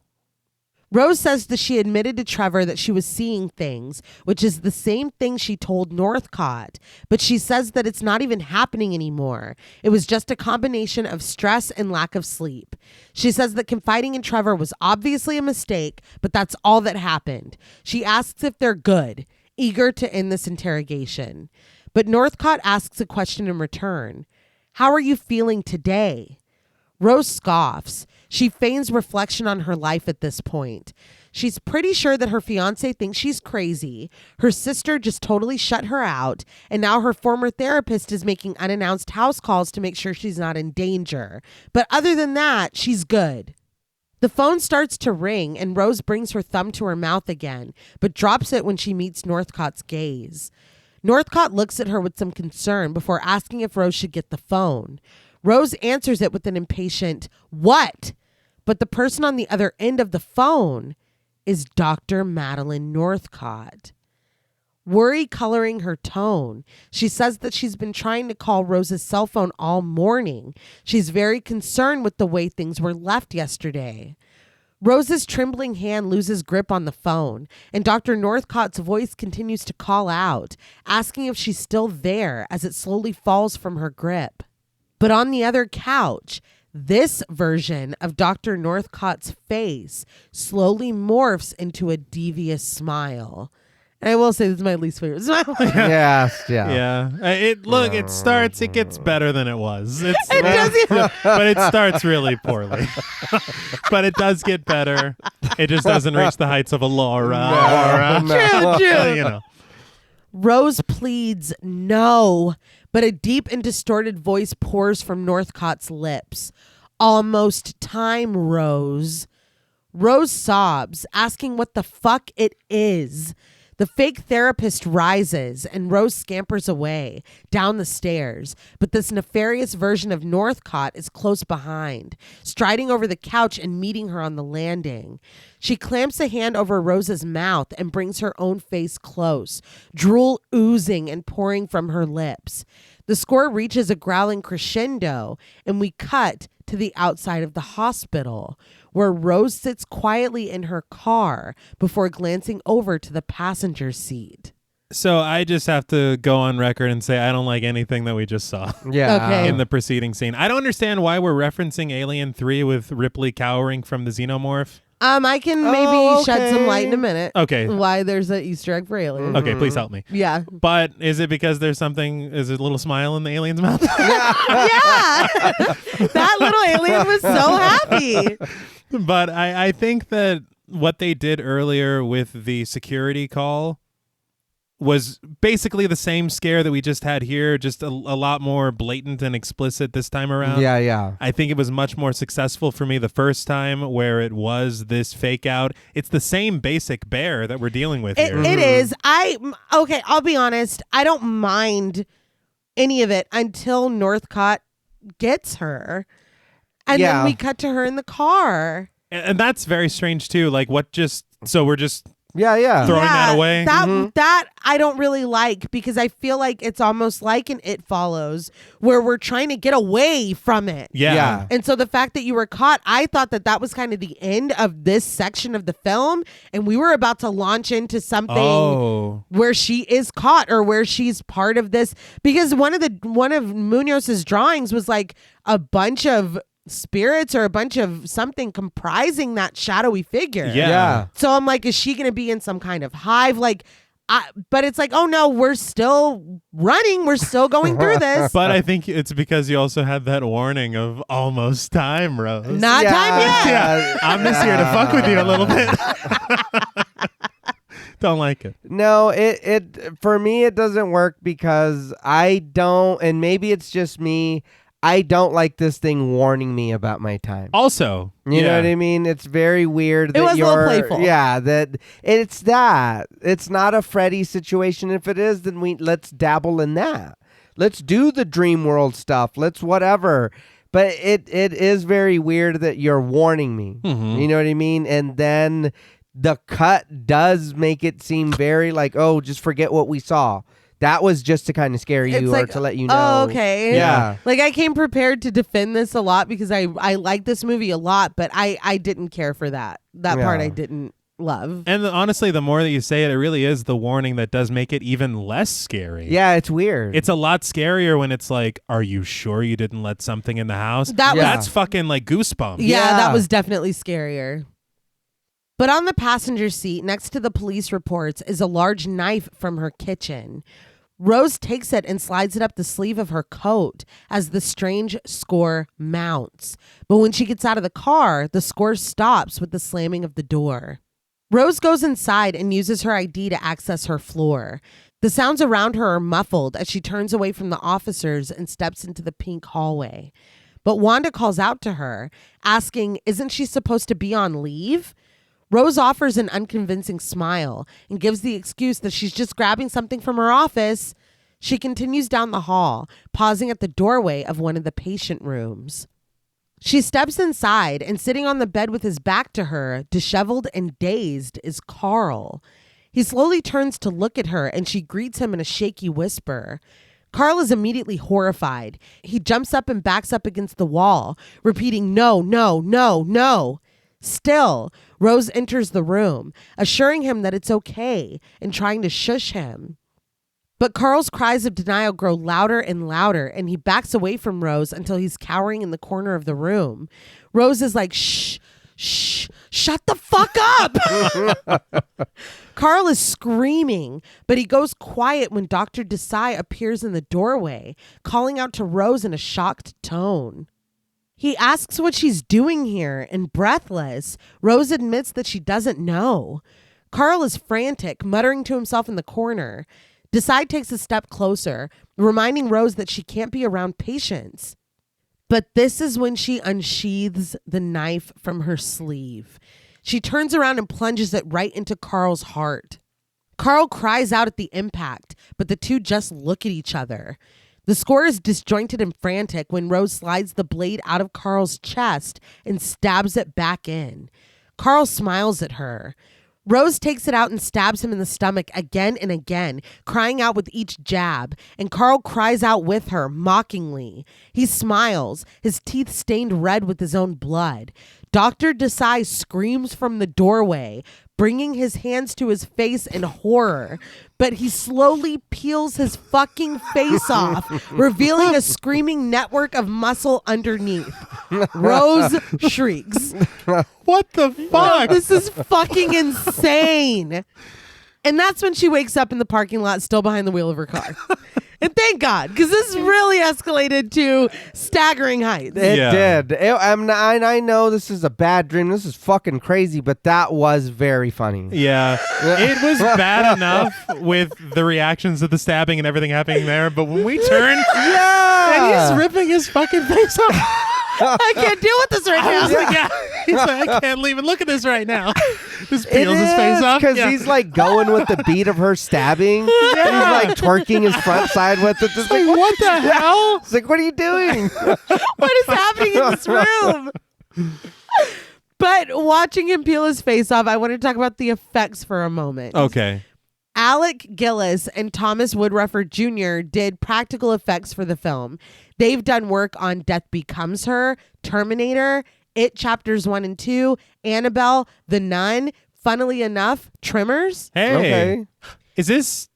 Rose says that she admitted to Trevor that she was seeing things, which is the same thing she told Northcott, but she says that it's not even happening anymore. It was just a combination of stress and lack of sleep. She says that confiding in Trevor was obviously a mistake, but that's all that happened. She asks if they're good, eager to end this interrogation. But Northcott asks a question in return. How are you feeling today? Rose scoffs. She feigns reflection on her life at this point. She's pretty sure that her fiance thinks she's crazy. Her sister just totally shut her out. And now her former therapist is making unannounced house calls to make sure she's not in danger. But other than that, she's good. The phone starts to ring and Rose brings her thumb to her mouth again, but drops it when she meets Northcott's gaze. Northcott looks at her with some concern before asking if Rose should get the phone. Rose answers it with an impatient, "What?" But the person on the other end of the phone is Dr. Madeline Northcott. Worry coloring her tone, she says that she's been trying to call Rose's cell phone all morning. She's very concerned with the way things were left yesterday. Rose's trembling hand loses grip on the phone, and Dr. Northcott's voice continues to call out, asking if she's still there as it slowly falls from her grip. But on the other couch, this version of Dr. Northcott's face slowly morphs into a devious smile. And I will say this is my least favorite smile. Yes, yeah. Yeah. It gets better than it was. It does. But it starts really poorly. But it does get better. It just doesn't reach the heights of a Laura. True. Rose pleads no, but a deep and distorted voice pours from Northcott's lips. Almost time, Rose. Rose sobs, asking what the fuck it is. The fake therapist rises and Rose scampers away down the stairs, but this nefarious version of Northcott is close behind, striding over the couch and meeting her on the landing. She clamps a hand over Rose's mouth and brings her own face close, drool oozing and pouring from her lips. The score reaches a growling crescendo, and we cut to the outside of the hospital, where Rose sits quietly in her car before glancing over to the passenger seat. So I just have to go on record and say I don't like anything that we just saw Yeah. Okay. in the preceding scene. I don't understand why we're referencing Alien 3 with Ripley cowering from the xenomorph. I can maybe shed some light in a minute. Okay. Why there's an Easter egg for Alien. Okay, please help me. Yeah. But is it because is there a little smile in the alien's mouth? Yeah. That little alien was so happy. But I think that what they did earlier with the security call was basically the same scare that we just had here, just a lot more blatant and explicit this time around. Yeah. I think it was much more successful for me the first time where it was this fake out. It's the same basic bear that we're dealing with here. It is. I'll be honest. I don't mind any of it until Northcott gets her. And then we cut to her in the car. And that's very strange too. Like we're just Yeah. throwing that away. That I don't really like, because I feel like it's almost like an It Follows where we're trying to get away from it. Yeah. And so the fact that you were caught, I thought that was kind of the end of this section of the film, and we were about to launch into something where she is caught or where she's part of this, because one of Munoz's drawings was like a bunch of spirits or a bunch of something comprising that shadowy figure. Yeah. So I'm like, is she going to be in some kind of hive? But it's like, oh no, we're still running. We're still going through this. But I think it's because you also had that warning of almost time, Rose. Not time yet. Yeah. I'm just here to fuck with you a little bit. Don't like it. No, it for me it doesn't work because I don't, and maybe it's just me, I don't like this thing warning me about my time. Also, You know what I mean? It's very weird that was a you're little playful. Yeah, that it's that. It's not a Freddy situation. If it is, then let's dabble in that. Let's do the dream world stuff. Let's whatever. But it is very weird that you're warning me. Mm-hmm. You know what I mean? And then the cut does make it seem very like, oh, just forget what we saw. That was just to kind of scare you or to let you know. Oh, okay. Yeah. Like I came prepared to defend this a lot because I like this movie a lot, but I didn't care for that. That part I didn't love. And honestly, the more that you say it, it really is the warning that does make it even less scary. Yeah, it's weird. It's a lot scarier when it's like, are you sure you didn't let something in the house? That's fucking like goosebumps. Yeah, that was definitely scarier. But on the passenger seat next to the police reports is a large knife from her kitchen. Rose takes it and slides it up the sleeve of her coat as the strange score mounts. But when she gets out of the car, the score stops with the slamming of the door. Rose goes inside and uses her ID to access her floor. The sounds around her are muffled as she turns away from the officers and steps into the pink hallway. But Wanda calls out to her, asking, isn't she supposed to be on leave? Rose offers an unconvincing smile and gives the excuse that she's just grabbing something from her office. She continues down the hall, pausing at the doorway of one of the patient rooms. She steps inside, and sitting on the bed with his back to her, disheveled and dazed, is Carl. He slowly turns to look at her, and she greets him in a shaky whisper. Carl is immediately horrified. He jumps up and backs up against the wall, repeating, "No, no, no, no." Still, Rose enters the room, assuring him that it's okay and trying to shush him. But Carl's cries of denial grow louder and louder, and he backs away from Rose until he's cowering in the corner of the room. Rose is like, shh, shh, shut the fuck up. Carl is screaming, but he goes quiet when Dr. Desai appears in the doorway, calling out to Rose in a shocked tone. He asks what she's doing here, and breathless, Rose admits that she doesn't know. Carl is frantic, muttering to himself in the corner. Desai takes a step closer, reminding Rose that she can't be around patients. But this is when she unsheathes the knife from her sleeve. She turns around and plunges it right into Carl's heart. Carl cries out at the impact, but the two just look at each other. The score is disjointed and frantic when Rose slides the blade out of Carl's chest and stabs it back in. Carl smiles at her. Rose takes it out and stabs him in the stomach again and again, crying out with each jab, and Carl cries out with her, mockingly. He smiles, his teeth stained red with his own blood. Dr. Desai screams from the doorway, bringing his hands to his face in horror, but he slowly peels his fucking face off, revealing a screaming network of muscle underneath. Rose shrieks. What the fuck? This is fucking insane. And that's when she wakes up in the parking lot, still behind the wheel of her car. And thank God, because this really escalated to staggering heights. It Yeah. did. I know this is a bad dream. This is fucking crazy, but that was very funny. Yeah. It was bad enough with the reactions to the stabbing and everything happening there, but when we turn and he's ripping his fucking face off. I can't deal with this right I now. was like, yeah. He's like, I can't even look at this right now. Just peels his face off. because Yeah. he's like going with the beat of her stabbing. Yeah. And he's like twerking his front side with it. It's like, what the hell? It's like, what are you doing? What is happening in this room? But watching him peel his face off, I want to talk about the effects for a moment. Okay. Alec Gillis and Thomas Woodruffer Jr. did practical effects for the film. They've done work on Death Becomes Her, Terminator, It Chapters 1 and 2, Annabelle, The Nun, funnily enough, Tremors. Hey. Okay. Is this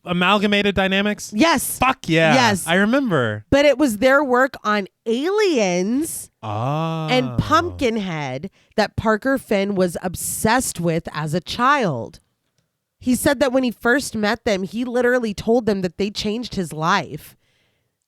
Amalgamated Dynamics? Yes. Fuck yeah. Yes. I remember. But it was their work on Aliens Oh. and Pumpkinhead that Parker Finn was obsessed with as a child. He said that when he first met them, he literally told them that they changed his life.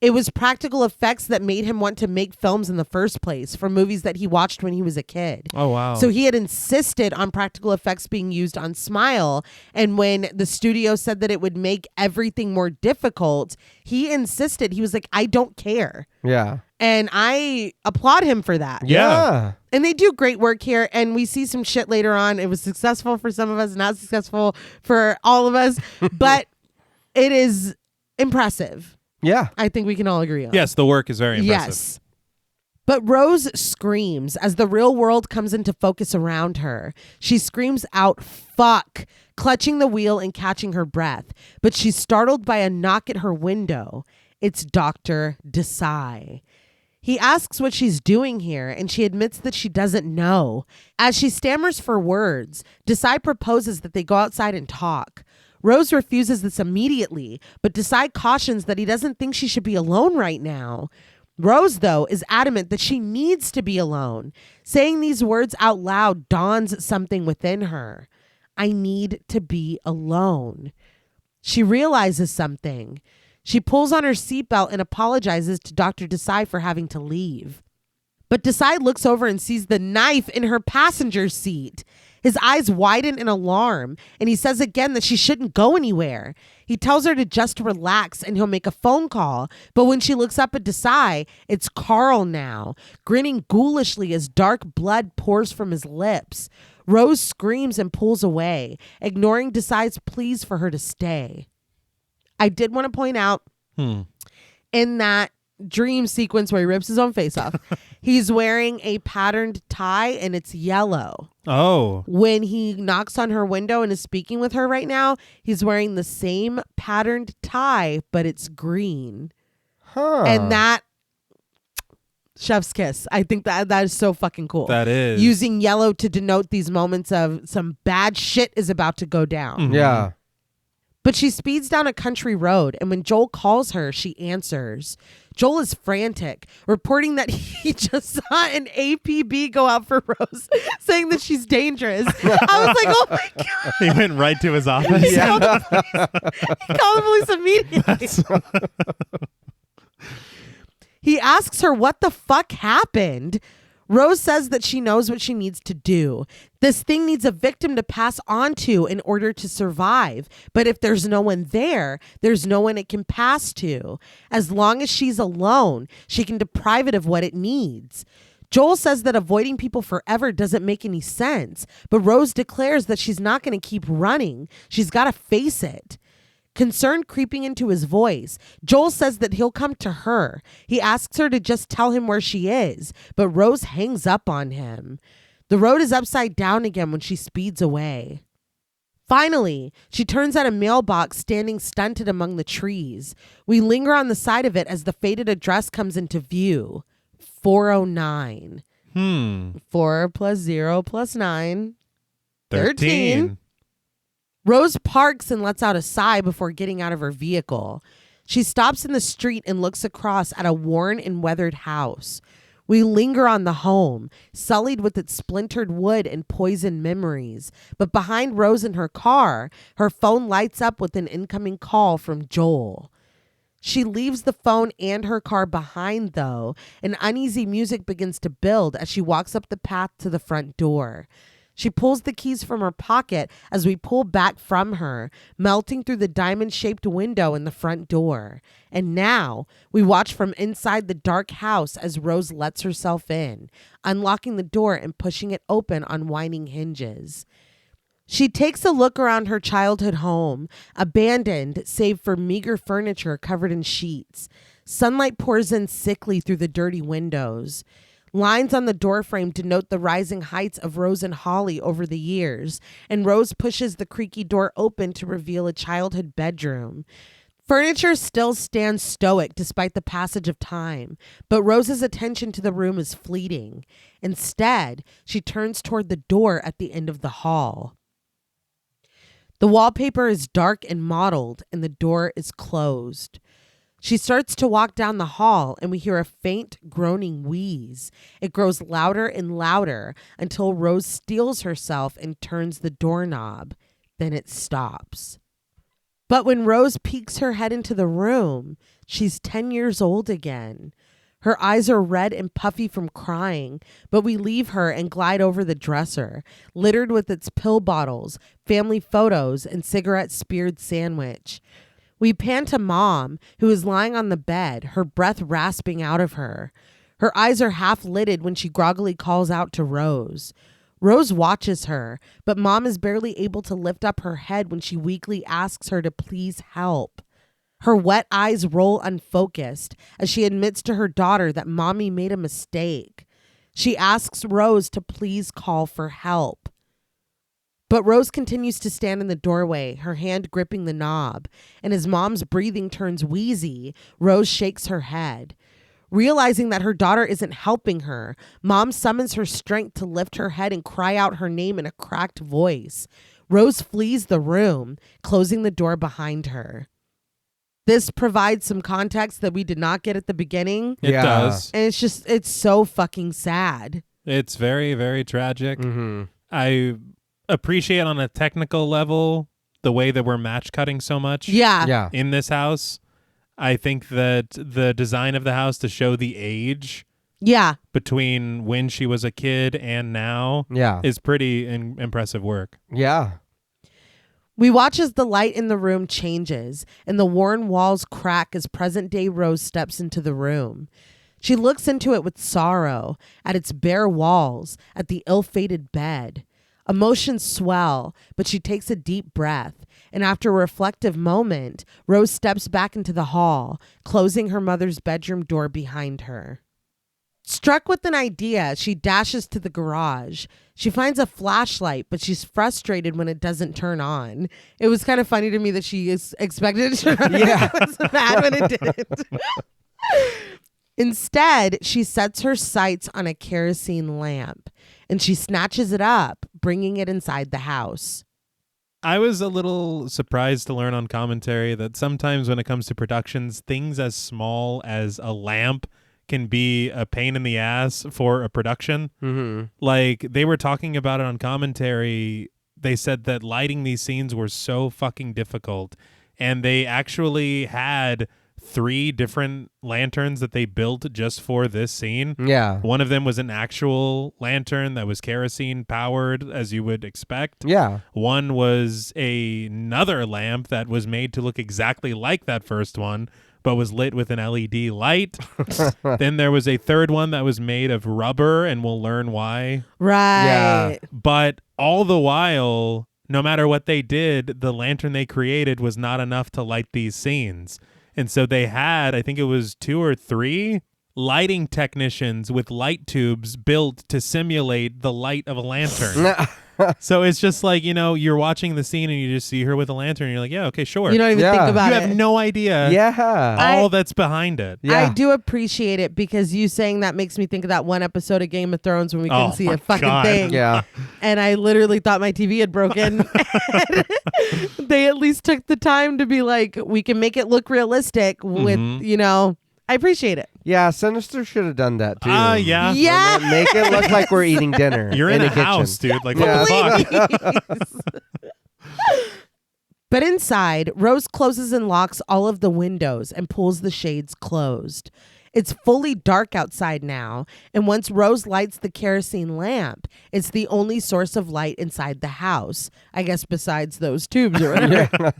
It was practical effects that made him want to make films in the first place for movies that he watched when he was a kid. Oh, wow. So he had insisted on practical effects being used on Smile. And when the studio said that it would make everything more difficult, he insisted. He was like, I don't care. Yeah. And I applaud him for that. Yeah. And they do great work here. And we see some shit later on. It was successful for some of us, not successful for all of us. But it is impressive. Yeah. I think we can all agree on. Yes, the work is very impressive. Yes. But Rose screams as the real world comes into focus around her. She screams out, fuck, clutching the wheel and catching her breath. But she's startled by a knock at her window. It's Dr. Desai. He asks what she's doing here, and she admits that she doesn't know. As she stammers for words, Desai proposes that they go outside and talk. Rose refuses this immediately, but Desai cautions that he doesn't think she should be alone right now. Rose, though, is adamant that she needs to be alone. Saying these words out loud dawns something within her. I need to be alone. She realizes something. She pulls on her seatbelt and apologizes to Dr. Desai for having to leave. But Desai looks over and sees the knife in her passenger seat. His eyes widen in alarm, and he says again that she shouldn't go anywhere. He tells her to just relax and he'll make a phone call. But when she looks up at Desai, it's Carl now, grinning ghoulishly as dark blood pours from his lips. Rose screams and pulls away, ignoring Desai's pleas for her to stay. I did want to point out in that dream sequence where he rips his own face off, he's wearing a patterned tie and it's yellow. Oh. When he knocks on her window and is speaking with her right now, he's wearing the same patterned tie, but it's green. Huh. And that Chef's kiss. I think that is so fucking cool. That is. Using yellow to denote these moments of some bad shit is about to go down. Mhm. Yeah. But she speeds down a country road, and when Joel calls her, she answers. Joel is frantic, reporting that he just saw an APB go out for Rose, saying that she's dangerous. I was like, oh my God. He went right to his office. He called the police immediately. He asks her what the fuck happened. Rose says that she knows what she needs to do. This thing needs a victim to pass on to in order to survive. But if there's no one there, there's no one it can pass to. As long as she's alone, she can deprive it of what it needs. Joel says that avoiding people forever doesn't make any sense, but Rose declares that she's not going to keep running. She's got to face it. Concern creeping into his voice, Joel says that he'll come to her. He asks her to just tell him where she is, but Rose hangs up on him. The road is upside down again when she speeds away. Finally, she turns at a mailbox standing stunted among the trees. We linger on the side of it as the faded address comes into view. 409. 4 plus 0 plus 9. 13. Rose parks and lets out a sigh before getting out of her vehicle. She stops in the street and looks across at a worn and weathered house. We linger on the home, sullied with its splintered wood and poisoned memories. But behind Rose in her car, her phone lights up with an incoming call from Joel. She leaves the phone and her car behind, though, and uneasy music begins to build as she walks up the path to the front door. She pulls the keys from her pocket as we pull back from her, melting through the diamond-shaped window in the front door. And now we watch from inside the dark house as Rose lets herself in, unlocking the door and pushing it open on winding hinges. She takes a look around her childhood home, abandoned save for meager furniture covered in sheets. Sunlight pours in sickly through the dirty windows. Lines on the doorframe denote the rising heights of Rose and Holly over the years, and Rose pushes the creaky door open to reveal a childhood bedroom. Furniture still stands stoic despite the passage of time, but Rose's attention to the room is fleeting. Instead, she turns toward the door at the end of the hall. The wallpaper is dark and mottled, and the door is closed. She starts to walk down the hall, and we hear a faint groaning wheeze. It grows louder and louder until Rose steels herself and turns the doorknob. Then it stops. But when Rose peeks her head into the room, she's 10 years old again. Her eyes are red and puffy from crying, but we leave her and glide over the dresser, littered with its pill bottles, family photos, and cigarette-speared sandwich. We pan to Mom, who is lying on the bed, her breath rasping out of her. Her eyes are half lidded when she groggily calls out to Rose. Rose watches her, but Mom is barely able to lift up her head when she weakly asks her to please help. Her wet eyes roll unfocused as she admits to her daughter that Mommy made a mistake. She asks Rose to please call for help. But Rose continues to stand in the doorway, her hand gripping the knob, and as Mom's breathing turns wheezy, Rose shakes her head. Realizing that her daughter isn't helping her, Mom summons her strength to lift her head and cry out her name in a cracked voice. Rose flees the room, closing the door behind her. This provides some context that we did not get at the beginning. It does. And it's so fucking sad. It's very, very tragic. Mm-hmm. I appreciate on a technical level the way that we're match cutting so much Yeah. in this house. I think that the design of the house to show the age between when she was a kid and now is pretty impressive work. Yeah. We watch as the light in the room changes and the worn walls crack as present-day Rose steps into the room. She looks into it with sorrow, at its bare walls, at the ill-fated bed. Emotions swell, but she takes a deep breath, and after a reflective moment, Rose steps back into the hall, closing her mother's bedroom door behind her. Struck with an idea, she dashes to the garage. She finds a flashlight, but she's frustrated when it doesn't turn on. It was kind of funny to me that she is expected it to turn on. Yeah. I was mad when it didn't. Instead, she sets her sights on a kerosene lamp and she snatches it up, bringing it inside the house. I was a little surprised to learn on commentary that sometimes when it comes to productions, things as small as a lamp can be a pain in the ass for a production. Mm-hmm. Like, they were talking about it on commentary. They said that lighting these scenes were so fucking difficult. And they actually had 3 different lanterns that they built just for this scene. Yeah. One of them was an actual lantern that was kerosene powered, as you would expect. Yeah. One was another lamp that was made to look exactly like that first one, but was lit with an LED light. Then there was a third one that was made of rubber, and we'll learn why. Right. Yeah. But all the while, no matter what they did, the lantern they created was not enough to light these scenes. And so they had, I think it was 2 or 3 lighting technicians with light tubes built to simulate the light of a lantern. So it's just like, you know, you're watching the scene and you just see her with a lantern and you're like, yeah, okay, sure. You don't even Yeah. think about You it. have no idea Yeah. all that's behind it. Yeah. I do appreciate it because you saying that makes me think of that one episode of Game of Thrones when we couldn't Oh see my a fucking God. thing. Yeah. And I literally thought my TV had broken. They at least took the time to be like, we can make it look realistic with, you know, I appreciate it. Yeah. Sinister should have done that too. Yeah. Yeah. Make it look like we're eating dinner. You're in a kitchen. house, dude. Like, Yeah. what the fuck? But inside, Rose closes and locks all of the windows and pulls the shades closed. It's fully dark outside now, and once Rose lights the kerosene lamp, it's the only source of light inside the house, I guess besides those tubes or whatever.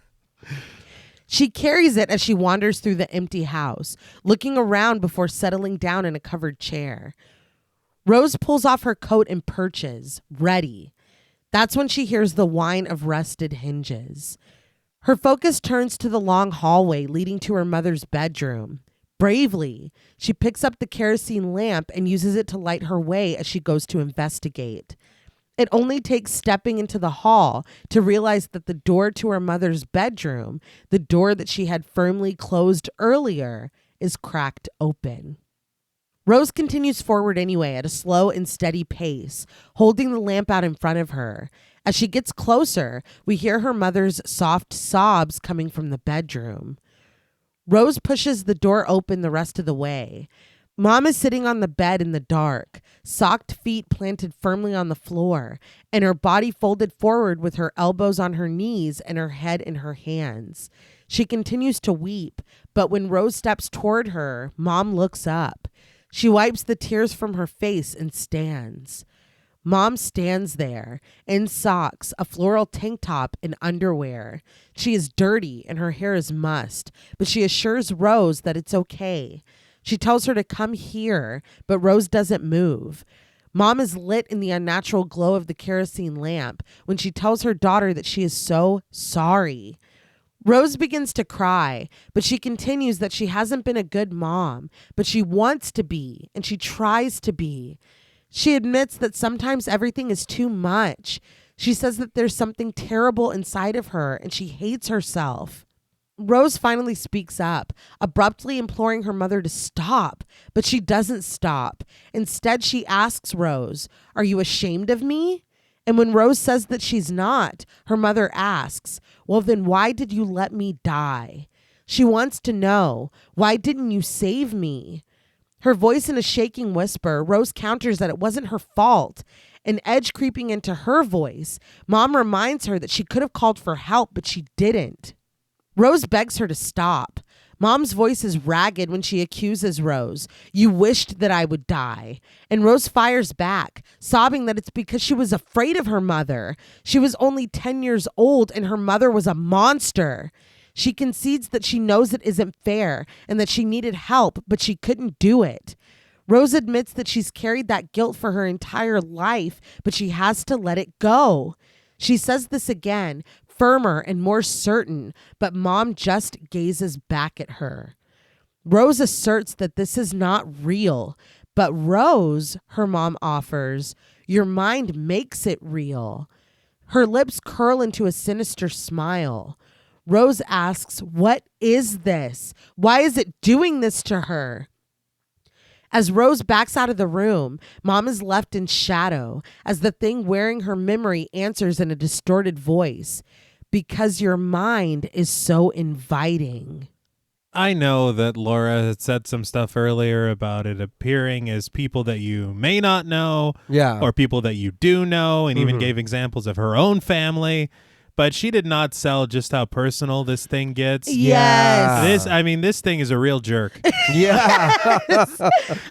She carries it as she wanders through the empty house, looking around before settling down in a covered chair. Rose pulls off her coat and perches, ready. That's when she hears the whine of rusted hinges. Her focus turns to the long hallway leading to her mother's bedroom. Bravely, she picks up the kerosene lamp and uses it to light her way as she goes to investigate. It only takes stepping into the hall to realize that the door to her mother's bedroom, the door that she had firmly closed earlier, is cracked open. Rose continues forward anyway at a slow and steady pace, holding the lamp out in front of her. As she gets closer, we hear her mother's soft sobs coming from the bedroom. Rose pushes the door open the rest of the way. Mom is sitting on the bed in the dark, socked feet planted firmly on the floor, and her body folded forward with her elbows on her knees and her head in her hands. She continues to weep, but when Rose steps toward her, Mom looks up. She wipes the tears from her face and stands. Mom stands there in socks, a floral tank top, and underwear. She is dirty and her hair is mussed, but she assures Rose that it's okay. She tells her to come here, but Rose doesn't move. Mom is lit in the unnatural glow of the kerosene lamp when she tells her daughter that she is so sorry. Rose begins to cry, but she continues that she hasn't been a good mom, but she wants to be, and she tries to be. She admits that sometimes everything is too much. She says that there's something terrible inside of her, and she hates herself. Rose finally speaks up, abruptly imploring her mother to stop, but she doesn't stop. Instead, she asks Rose, "Are you ashamed of me?" And when Rose says that she's not, her mother asks, "Well, then why did you let me die?" She wants to know, "Why didn't you save me?" Her voice in a shaking whisper, Rose counters that it wasn't her fault. An edge creeping into her voice, Mom reminds her that she could have called for help, but she didn't. Rose begs her to stop. Mom's voice is ragged when she accuses Rose. "You wished that I would die." And Rose fires back, sobbing that it's because she was afraid of her mother. She was only 10 years old and her mother was a monster. She concedes that she knows it isn't fair and that she needed help, but she couldn't do it. Rose admits that she's carried that guilt for her entire life, but she has to let it go. She says this again, firmer and more certain, but Mom just gazes back at her. Rose asserts that this is not real, but Rose, her mom offers, "Your mind makes it real." Her lips curl into a sinister smile. Rose asks, "What is this? Why is it doing this to her?" As Rose backs out of the room, Mom is left in shadow as the thing wearing her memory answers in a distorted voice. Because your mind is so inviting. I know that Laura had said some stuff earlier about it appearing as people that you may not know or people that you do know, and even gave examples of her own family. But she did not sell just how personal this thing gets. Yes. This thing is a real jerk. Yeah.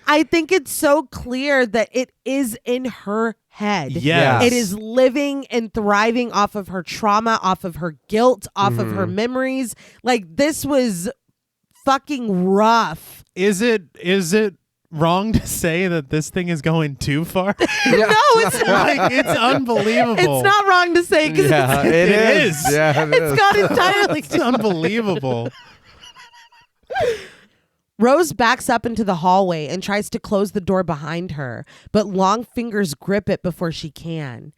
I think it's so clear that it is in her head. Yes. It is living and thriving off of her trauma, off of her guilt, off of her memories. Like, this was fucking rough. Is it wrong to say that this thing is going too far? No, it's not. Like, it's unbelievable. It's not wrong to say because it is. Yeah, it's got entirely. It's unbelievable. Rose backs up into the hallway and tries to close the door behind her, but long fingers grip it before she can.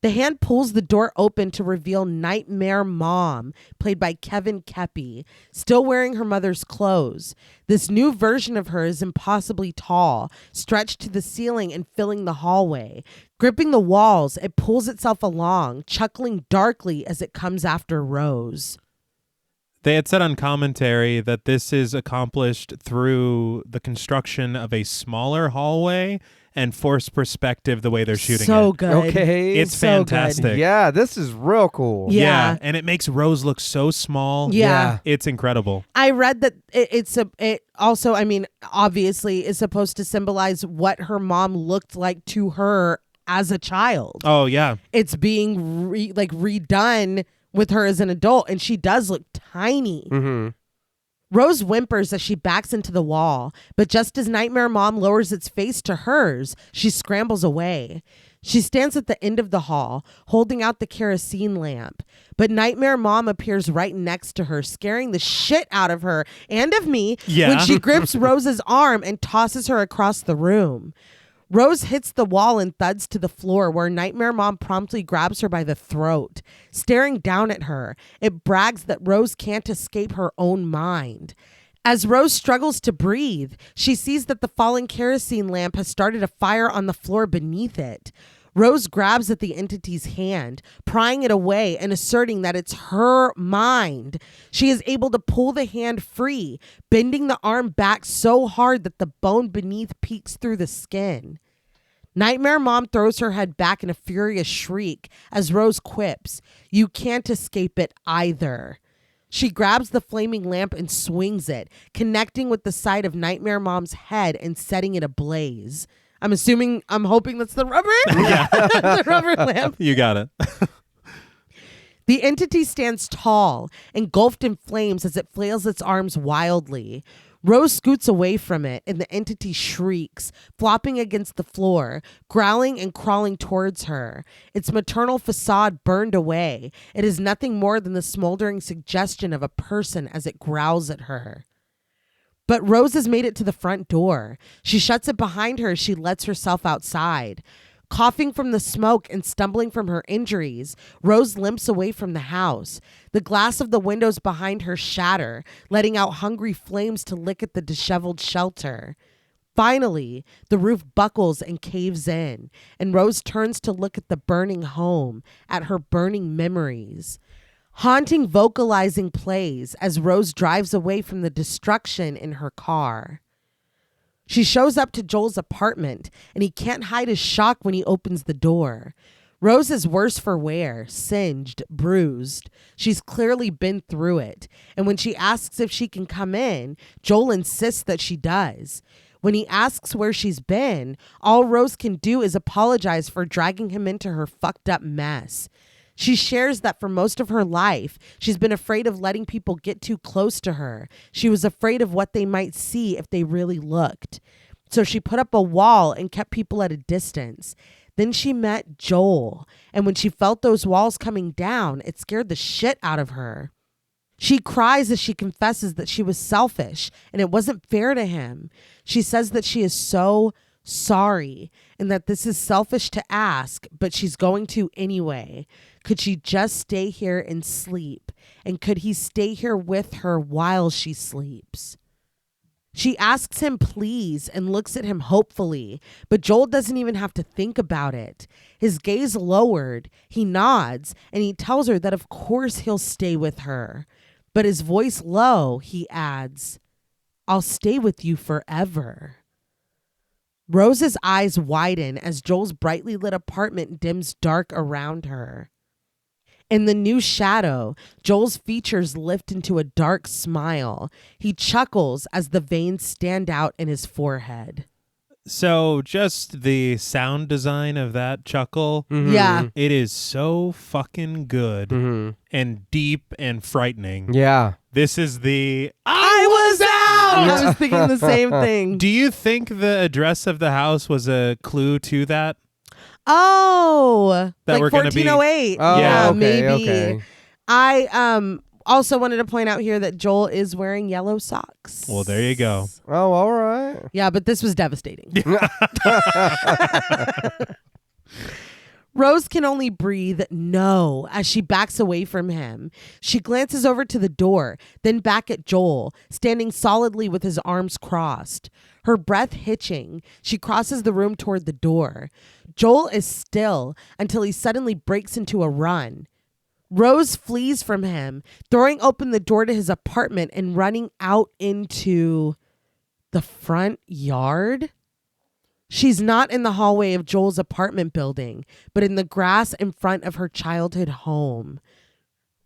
The hand pulls the door open to reveal Nightmare Mom, played by Kevin Kepi, still wearing her mother's clothes. This new version of her is impossibly tall, stretched to the ceiling and filling the hallway. Gripping the walls, it pulls itself along, chuckling darkly as it comes after Rose. They had said on commentary that this is accomplished through the construction of a smaller hallway and forced perspective the way they're shooting so it. Good. Okay. It's so fantastic. Good. Yeah, this is real cool. Yeah. And it makes Rose look so small. Yeah. It's incredible. I read that it also, obviously is supposed to symbolize what her mom looked like to her as a child. Oh, yeah. It's being redone with her as an adult, and she does look tiny. Mm-hmm. Rose whimpers as she backs into the wall, but just as Nightmare Mom lowers its face to hers, she scrambles away. She stands at the end of the hall, holding out the kerosene lamp, but Nightmare Mom appears right next to her, scaring the shit out of her and of me when she grips Rose's arm and tosses her across the room. Rose hits the wall and thuds to the floor, where Nightmare Mom promptly grabs her by the throat. Staring down at her, it brags that Rose can't escape her own mind. As Rose struggles to breathe, she sees that the fallen kerosene lamp has started a fire on the floor beneath it. Rose grabs at the entity's hand, prying it away and asserting that it's her mind. She is able to pull the hand free, bending the arm back so hard that the bone beneath peeks through the skin. Nightmare Mom throws her head back in a furious shriek as Rose quips, "You can't escape it either." She grabs the flaming lamp and swings it, connecting with the side of Nightmare Mom's head and setting it ablaze. I'm hoping that's the rubber. Yeah. The rubber lamp. You got it. The entity stands tall, engulfed in flames as it flails its arms wildly. Rose scoots away from it, and the entity shrieks, flopping against the floor, growling and crawling towards her. Its maternal facade burned away. It is nothing more than the smoldering suggestion of a person as it growls at her. But Rose has made it to the front door. She shuts it behind her as she lets herself outside. Coughing from the smoke and stumbling from her injuries, Rose limps away from the house. The glass of the windows behind her shatter, letting out hungry flames to lick at the disheveled shelter. Finally, the roof buckles and caves in, and Rose turns to look at the burning home, at her burning memories. Haunting vocalizing plays as Rose drives away from the destruction in her car. She shows up to Joel's apartment, and he can't hide his shock when he opens the door. Rose is worse for wear, singed, bruised. She's clearly been through it, and when she asks if she can come in, Joel insists that she does. When he asks where she's been, all Rose can do is apologize for dragging him into her fucked up mess. She shares that for most of her life, she's been afraid of letting people get too close to her. She was afraid of what they might see if they really looked. So she put up a wall and kept people at a distance. Then she met Joel, and when she felt those walls coming down, it scared the shit out of her. She cries as she confesses that she was selfish and it wasn't fair to him. She says that she is so sorry and that this is selfish to ask, but she's going to anyway. Could she just stay here and sleep? And could he stay here with her while she sleeps? She asks him please and looks at him hopefully, but Joel doesn't even have to think about it. His gaze lowered, he nods, and he tells her that of course he'll stay with her. But his voice low, he adds, I'll stay with you forever. Rose's eyes widen as Joel's brightly lit apartment dims dark around her. In the new shadow, Joel's features lift into a dark smile. He chuckles as the veins stand out in his forehead. So just the sound design of that chuckle, Yeah. it is so fucking good and deep and frightening. Yeah. This is the I was out! I was thinking the same thing. Do you think the address of the house was a clue to that? Oh, That like we're gonna be- 1408. Oh, Yeah, okay, maybe. okay. I also wanted to point out here that Joel is wearing yellow socks. Well, there you go. Oh, all right. Yeah, but this was devastating. Rose can only breathe no as she backs away from him. She glances over to the door, then back at Joel, standing solidly with his arms crossed. Her breath hitching, she crosses the room toward the door. Joel is still until he suddenly breaks into a run. Rose flees from him, throwing open the door to his apartment and running out into the front yard. She's not in the hallway of Joel's apartment building, but in the grass in front of her childhood home.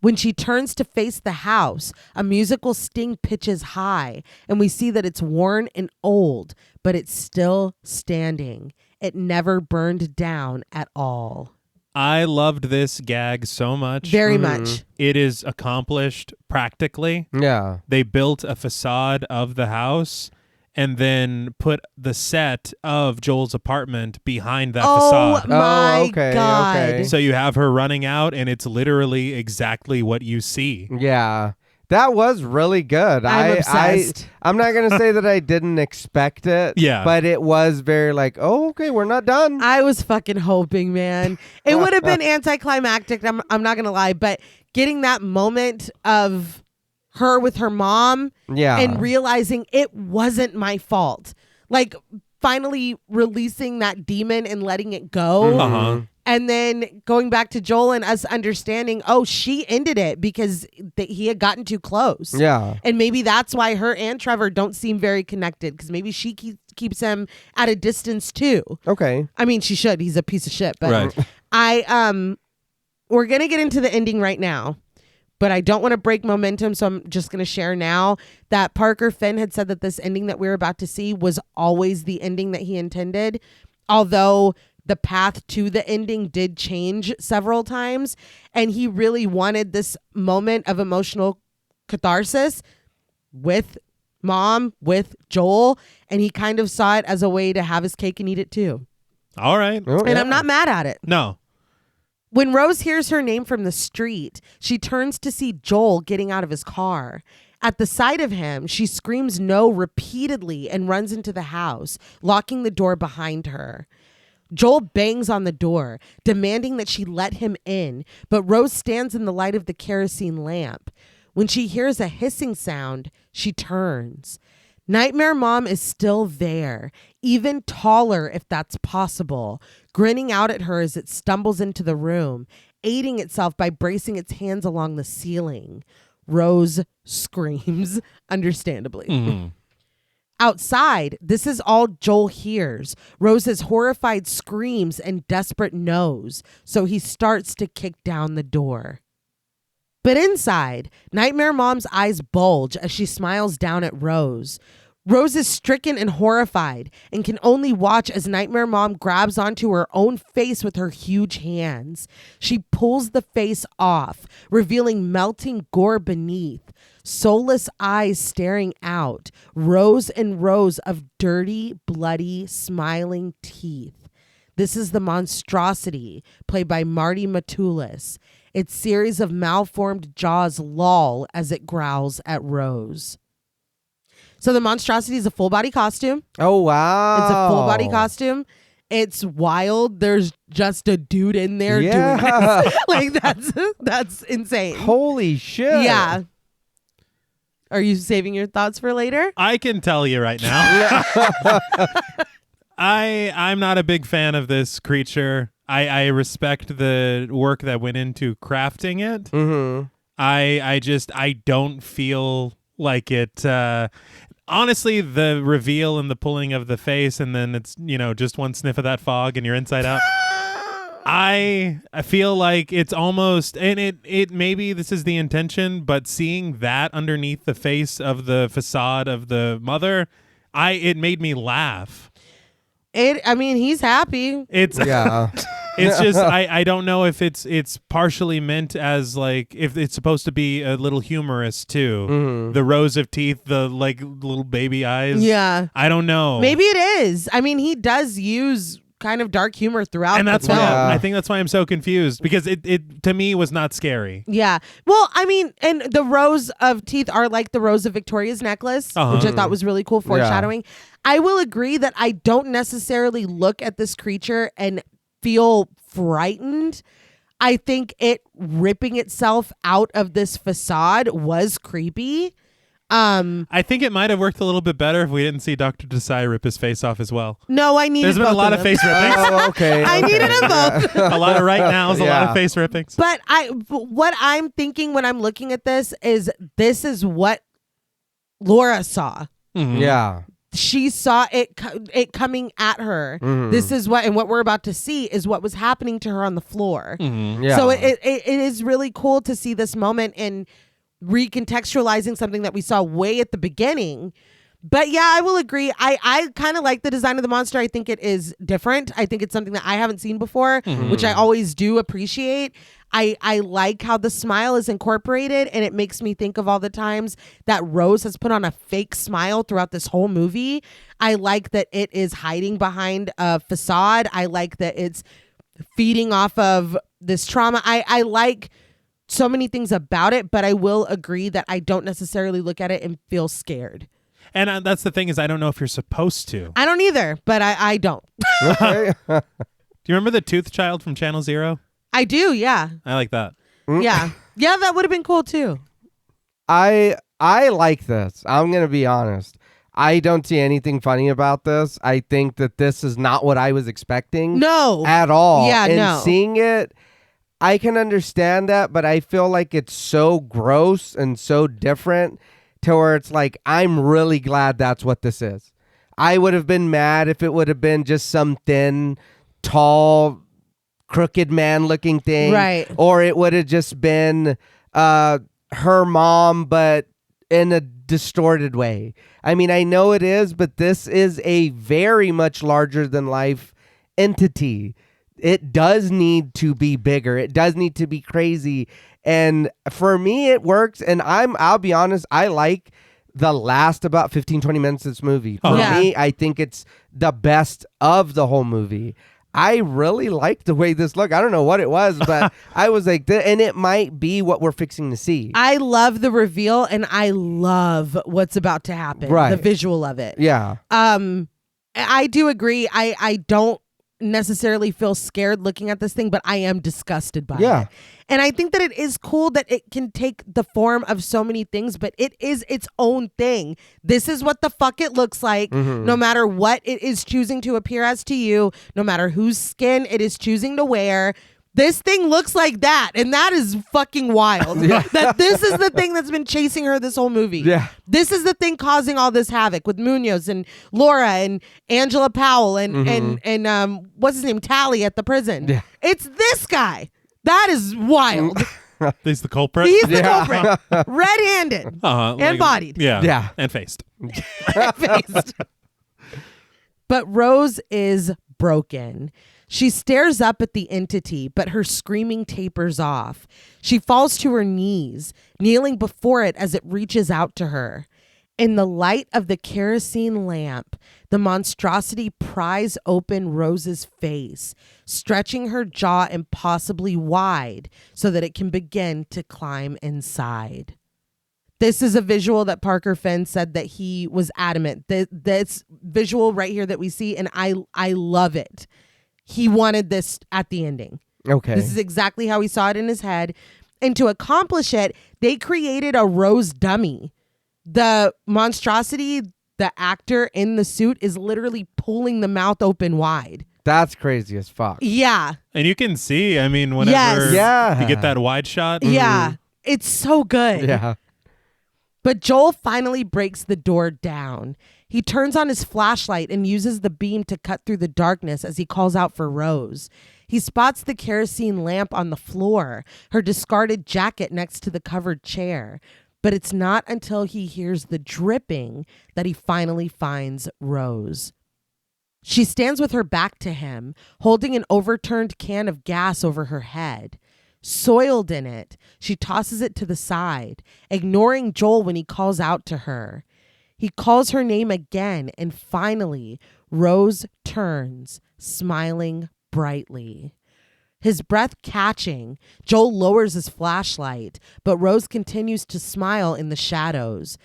When she turns to face the house, a musical sting pitches high, and we see that it's worn and old, but it's still standing. It never burned down at all. I loved this gag so much. Very much. It is accomplished practically. Yeah. They built a facade of the house and then put the set of Joel's apartment behind that Oh facade. my okay, God. okay. So you have her running out, and it's literally exactly what you see. Yeah. That was really good. I'm obsessed. I'm not going to say that I didn't expect it. Yeah. But it was very like, oh, okay, we're not done. I was fucking hoping, man. It would have been anticlimactic. I'm not going to lie, but getting that moment of her with her mom Yeah. and realizing it wasn't my fault. Like finally releasing that demon and letting it go. Uh-huh. And then going back to Joel and us understanding, oh, she ended it because he had gotten too close. Yeah. And maybe that's why her and Trevor don't seem very connected, because maybe she keeps him at a distance too. Okay. I mean, she should. He's a piece of shit. But Right. we're going to get into the ending right now. But I don't want to break momentum, so I'm just going to share now that Parker Finn had said that this ending that we're about to see was always the ending that he intended, although the path to the ending did change several times, and he really wanted this moment of emotional catharsis with mom, with Joel, and he kind of saw it as a way to have his cake and eat it too. All right. Oh, And yeah. I'm not mad at it. No. When Rose hears her name from the street, she turns to see Joel getting out of his car. At the sight of him, she screams no repeatedly and runs into the house, locking the door behind her. Joel bangs on the door, demanding that she let him in, but Rose stands in the light of the kerosene lamp. When she hears a hissing sound, she turns. Nightmare Mom is still there, even taller if that's possible, grinning out at her as it stumbles into the room, aiding itself by bracing its hands along the ceiling. Rose screams, understandably. Outside, this is all Joel hears. Rose's horrified screams and desperate no's, so he starts to kick down the door. But inside, Nightmare Mom's eyes bulge as she smiles down at Rose. Rose is stricken and horrified and can only watch as Nightmare Mom grabs onto her own face with her huge hands. She pulls the face off, revealing melting gore beneath, soulless eyes staring out, rows and rows of dirty, bloody, smiling teeth. This is the monstrosity, played by Marty Matulis. Its series of malformed jaws loll as it growls at Rose. So the monstrosity is a full body costume. Oh, wow. It's a full body costume. It's wild. There's just a dude in there doing Yeah. this. Like that's insane. Holy shit. Yeah. Are you saving your thoughts for later? I can tell you right now. I'm not a big fan of this creature. I respect the work that went into crafting it. Mm-hmm. I don't feel like it. Honestly, the reveal and the pulling of the face, and then it's just one sniff of that fog and you're inside out. I feel like it's almost, and it maybe this is the intention, but seeing that underneath the face of the facade of the mother, it made me laugh. He's happy. It's Yeah. It's just I don't know if it's partially meant as like if it's supposed to be a little humorous too. Mm-hmm. The rows of teeth, the like little baby eyes. Yeah. I don't know. Maybe it is. He does use kind of dark humor throughout and that's the film. why I think that's why I'm so confused, because it to me was not scary. Yeah. Well, and the rows of teeth are like the rows of Victoria's necklace, which I thought was really cool foreshadowing. Yeah. I will agree that I don't necessarily look at this creature and feel frightened. I think it ripping itself out of this facade was creepy. I think it might have worked a little bit better if we didn't see Dr. Desai rip his face off as well. No, I needed There's been a lot of face rippings. Oh, okay. I needed them both. A lot of right nows, a lot of face rippings. But what I'm thinking when I'm looking at this is what Laura saw. Mm-hmm. Yeah. She saw it coming at her. Mm-hmm. This is what we're about to see is what was happening to her on the floor. Mm-hmm. Yeah. So it is really cool to see this moment and recontextualizing something that we saw way at the beginning. But yeah, I will agree. I kind of like the design of the monster. I think it is different. I think it's something that I haven't seen before, which I always do appreciate. I like how the smile is incorporated, and it makes me think of all the times that Rose has put on a fake smile throughout this whole movie. I like that it is hiding behind a facade. I like that it's feeding off of this trauma. I like so many things about it, but I will agree that I don't necessarily look at it and feel scared. And that's the thing is I don't know if you're supposed to. I don't either, but I don't. Okay. Do you remember the Tooth Child from Channel Zero? I do, yeah. I like that. Yeah. Yeah, that would have been cool too. I like this. I'm going to be honest. I don't see anything funny about this. I think that this is not what I was expecting. No. At all. Yeah, and no. Seeing it, I can understand that, but I feel like it's so gross and so different to where it's like, I'm really glad that's what this is. I would have been mad if it would have been just some thin, tall, crooked man looking thing. Right. Or it would have just been her mom, but in a distorted way. I mean, I know it is, but this is a very much larger than life entity. It does need to be bigger. It does need to be crazy. And for me, it works. And I'll be honest, I like the last about 15, 20 minutes of this movie. For me, I think it's the best of the whole movie. I really like the way this looked. I don't know what it was, but I was like, and it might be what we're fixing to see. I love the reveal, and I love what's about to happen. Right. The visual of it. Yeah. I do agree. I don't necessarily feel scared looking at this thing, but I am disgusted by it. And I think that it is cool that it can take the form of so many things, but it is its own thing. This is what the fuck it looks like, no matter what it is choosing to appear as to you, no matter whose skin it is choosing to wear. This thing looks like that, and that is fucking wild. That this is the thing that's been chasing her this whole movie. Yeah. This is the thing causing all this havoc with Munoz and Laura and Angela Powell and what's his name, Tally at the prison. Yeah. It's this guy. That is wild. He's the culprit? He's the culprit. Red-handed and bodied. Yeah. And faced. But Rose is broken. She stares up at the entity, but her screaming tapers off. She falls to her knees, kneeling before it as it reaches out to her. In the light of the kerosene lamp, the monstrosity pries open Rose's face, stretching her jaw impossibly wide so that it can begin to climb inside. This is a visual that Parker Finn said that he was adamant. This visual right here that we see, and I love it. He wanted this at the ending. Okay. This is exactly how he saw it in his head. And to accomplish it, they created a Rose dummy The monstrosity, the actor in the suit, is literally pulling the mouth open wide. That's crazy as fuck. Yeah. And you can see, I mean, whenever Yes. you get that wide shot. Yeah. It's so good. Yeah. But Joel finally breaks the door down. He turns on his flashlight and uses the beam to cut through the darkness as he calls out for Rose. He spots the kerosene lamp on the floor, her discarded jacket next to the covered chair. But it's not until he hears the dripping that he finally finds Rose. She stands with her back to him, holding an overturned can of gas over her head. Soiled in it, she tosses it to the side, ignoring Joel when he calls out to her. He calls her name again, and finally, Rose turns, smiling brightly. His breath catching, Joel lowers his flashlight, but Rose continues to smile in the shadows.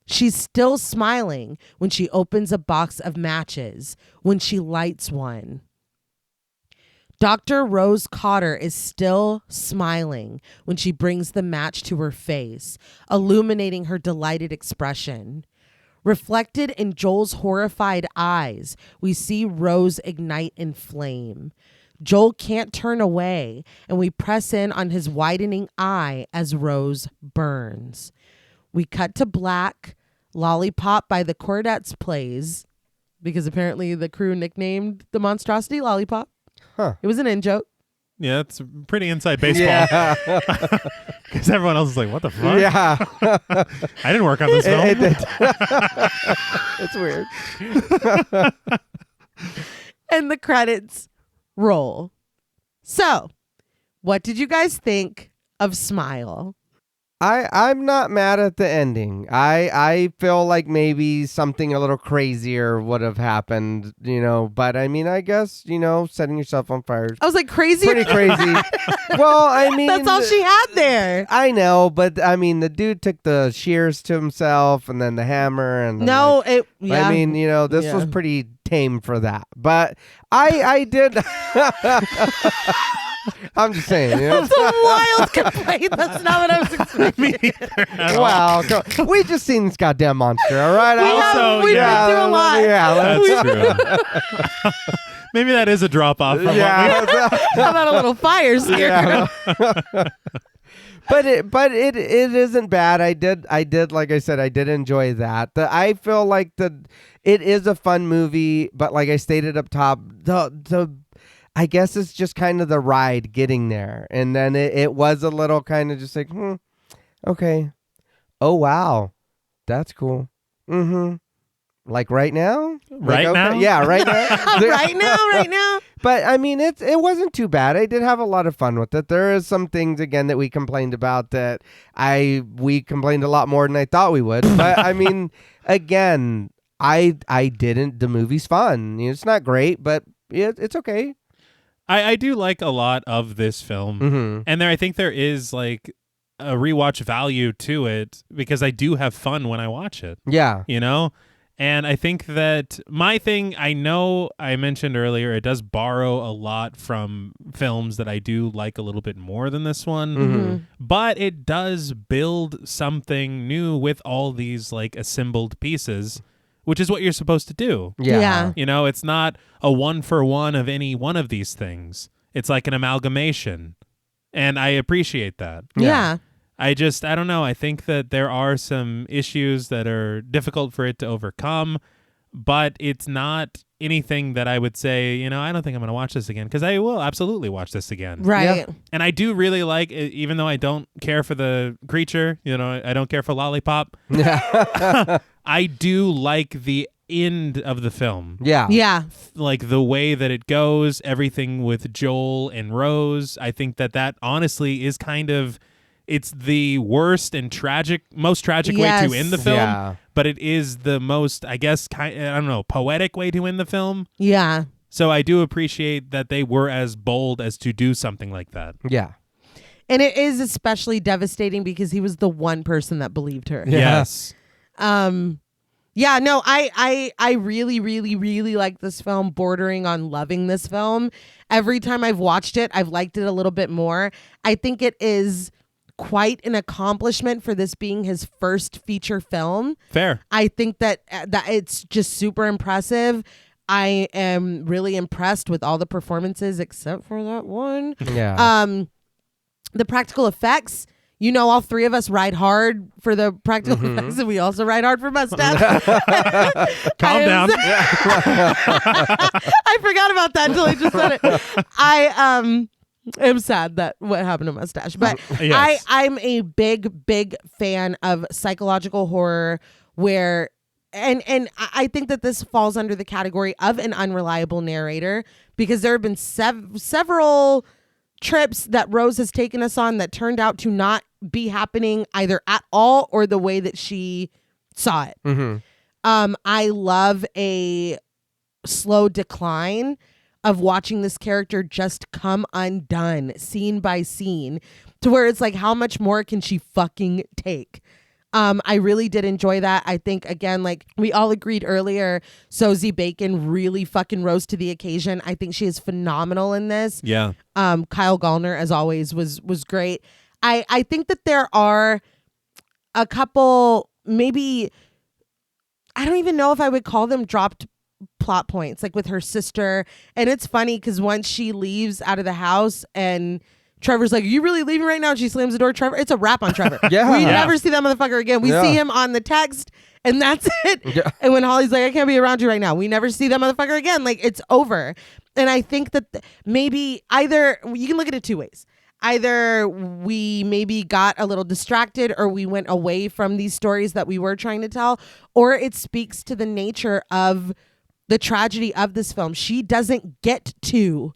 She's still smiling when she opens a box of matches, when she lights one. Dr. Rose Cotter is still smiling when she brings the match to her face, illuminating her delighted expression. Reflected in Joel's horrified eyes, we see Rose ignite in flame. Joel can't turn away, and we press in on his widening eye as Rose burns. We cut to black. Lollipop by the Chordettes plays, because apparently the crew nicknamed the monstrosity Lollipop. Huh. It was an in-joke. Yeah, it's pretty inside baseball. Yeah. Because everyone else is like, what the fuck? Yeah. I didn't work on this film. It's weird. And the credits roll. So, what did you guys think of Smile? I'm not mad at the ending. I feel like maybe something a little crazier would have happened, but I mean, I guess, setting yourself on fire is I was like, crazy? pretty crazy. Well, I mean, That's all she had there. I know, but I mean, the dude took the shears to himself and then the hammer and No, I mean, this was pretty tame for that. But I did I'm just saying, That's a wild complaint. That's not what I was expecting. Wow, we just seen this goddamn monster, all right? We've been through a lot. Yeah, That's true. Maybe that is a drop off from what How about a little fire scare? But it isn't bad. I did like I said, I did enjoy that. I feel like it is a fun movie, but like I stated up top, I guess it's just kind of the ride getting there. And then it was a little kind of just like, okay. Oh, wow. That's cool. Mm-hmm. Like right now? Right okay. now? Yeah, right now. right now. But I mean, it wasn't too bad. I did have a lot of fun with it. There is some things, again, that we complained about that we complained a lot more than I thought we would. But I mean, again, I didn't. The movie's fun. It's not great, but it's okay. I do like a lot of this film. Mm-hmm. And I think there is like a rewatch value to it because I do have fun when I watch it. Yeah. And I think that my thing, I know I mentioned earlier, it does borrow a lot from films that I do like a little bit more than this one. Mm-hmm. But it does build something new with all these like assembled pieces, which is what you're supposed to do. Yeah. It's not a one-for-one of any one of these things. It's like an amalgamation. And I appreciate that. Yeah. I don't know. I think that there are some issues that are difficult for it to overcome, but it's not anything that I would say, I don't think I'm going to watch this again, because I will absolutely watch this again. Right. Yeah. And I do really like it, even though I don't care for the creature, I don't care for Lollipop. I do like the end of the film. Yeah. Yeah. Like the way that it goes, everything with Joel and Rose. I think that honestly is kind of, it's the worst and most tragic way to end the film. Yeah. But it is the most, I guess, poetic way to end the film. Yeah. So I do appreciate that they were as bold as to do something like that. Yeah. And it is especially devastating because he was the one person that believed her. Yeah. Yes. Yeah, no, I really, really, really like this film, bordering on loving this film. Every time I've watched it, I've liked it a little bit more. I think it is quite an accomplishment for this being his first feature film. Fair. I think that it's just super impressive. I am really impressed with all the performances except for that one. Yeah. The practical effects, all three of us ride hard for the practical effects, and we also ride hard for mustache. Calm down. I forgot about that until I just said it. I am sad that what happened to mustache, but Yes. I'm a big fan of psychological horror where. And I think that this falls under the category of an unreliable narrator, because there have been several trips that Rose has taken us on that turned out to not be happening either at all or the way that she saw it. I love a slow decline of watching this character just come undone scene by scene, to where it's like, how much more can she fucking take? I really did enjoy that. I think, again, like we all agreed earlier, Sosie Bacon really fucking rose to the occasion. I think she is phenomenal in this. Yeah. Kyle Gallner, as always, was great. I think that there are a couple, maybe, I don't even know if I would call them dropped plot points, like with her sister. And it's funny because once she leaves out of the house and Trevor's like, "Are you really leaving right now?" And she slams the door. Trevor, it's a wrap on Trevor. We never see that motherfucker again. We see him on the text, and that's it. Yeah. And when Holly's like, "I can't be around you right now," we never see that motherfucker again. Like, it's over. And I think that maybe either you can look at it two ways. Either we maybe got a little distracted, or we went away from these stories that we were trying to tell, or it speaks to the nature of the tragedy of this film. She doesn't get to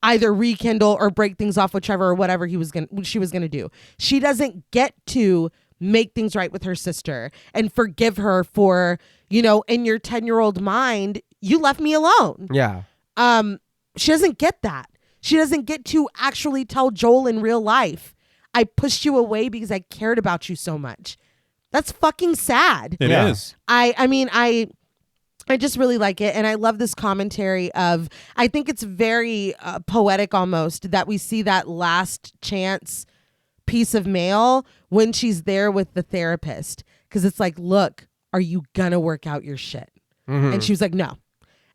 either rekindle or break things off with Trevor or whatever she was gonna do. She doesn't get to make things right with her sister and forgive her for, in your 10-year-old mind, you left me alone. Yeah. She doesn't get that. She doesn't get to actually tell Joel in real life, "I pushed you away because I cared about you so much." That's fucking sad. It is. I just really like it. And I love this commentary of, I think it's very poetic almost, that we see that last chance piece of mail when she's there with the therapist. Because it's like, look, are you going to work out your shit? And she was like, no.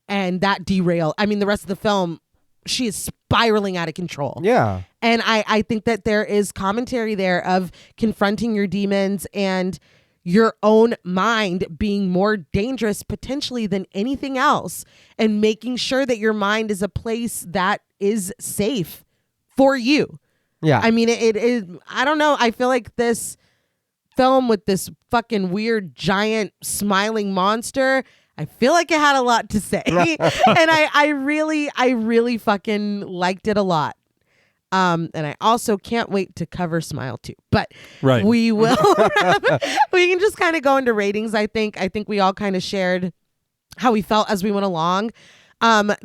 And that derailed. I mean, the rest of the film, she is spiraling out of control. Yeah. And I think that there is commentary there of confronting your demons and your own mind being more dangerous potentially than anything else, and making sure that your mind is a place that is safe for you. Yeah. I mean, it is, I don't know. I feel like this film with this fucking weird giant smiling monster, I feel like it had a lot to say. And I really fucking liked it a lot. And I also can't wait to cover Smile 2. But we will. We can just kind of go into ratings, I think. I think we all kind of shared how we felt as we went along.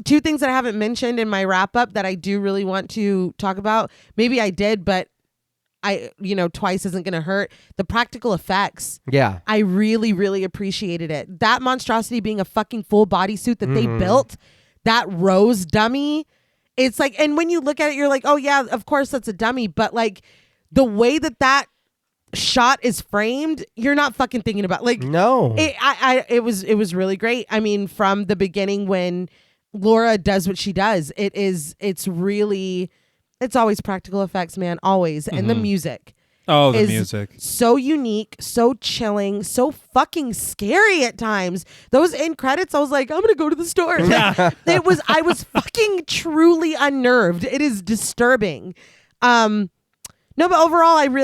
Two things that I haven't mentioned in my wrap up that I do really want to talk about. Maybe I did, but twice isn't going to hurt. The practical effects. Yeah. I really, really appreciated it. That monstrosity being a fucking full bodysuit that they built, that Rose dummy. It's like, and when you look at it, you're like, oh yeah, of course that's a dummy. But like the way that shot is framed, you're not fucking thinking about, like, no. It was really great. I mean, from the beginning when Laura does what she does, it's always practical effects, man, always. And the music. Oh, the music. So unique, so chilling, so fucking scary at times. Those end credits, I was like, I'm going to go to the store. I was fucking truly unnerved. It is disturbing. No, but overall, I'm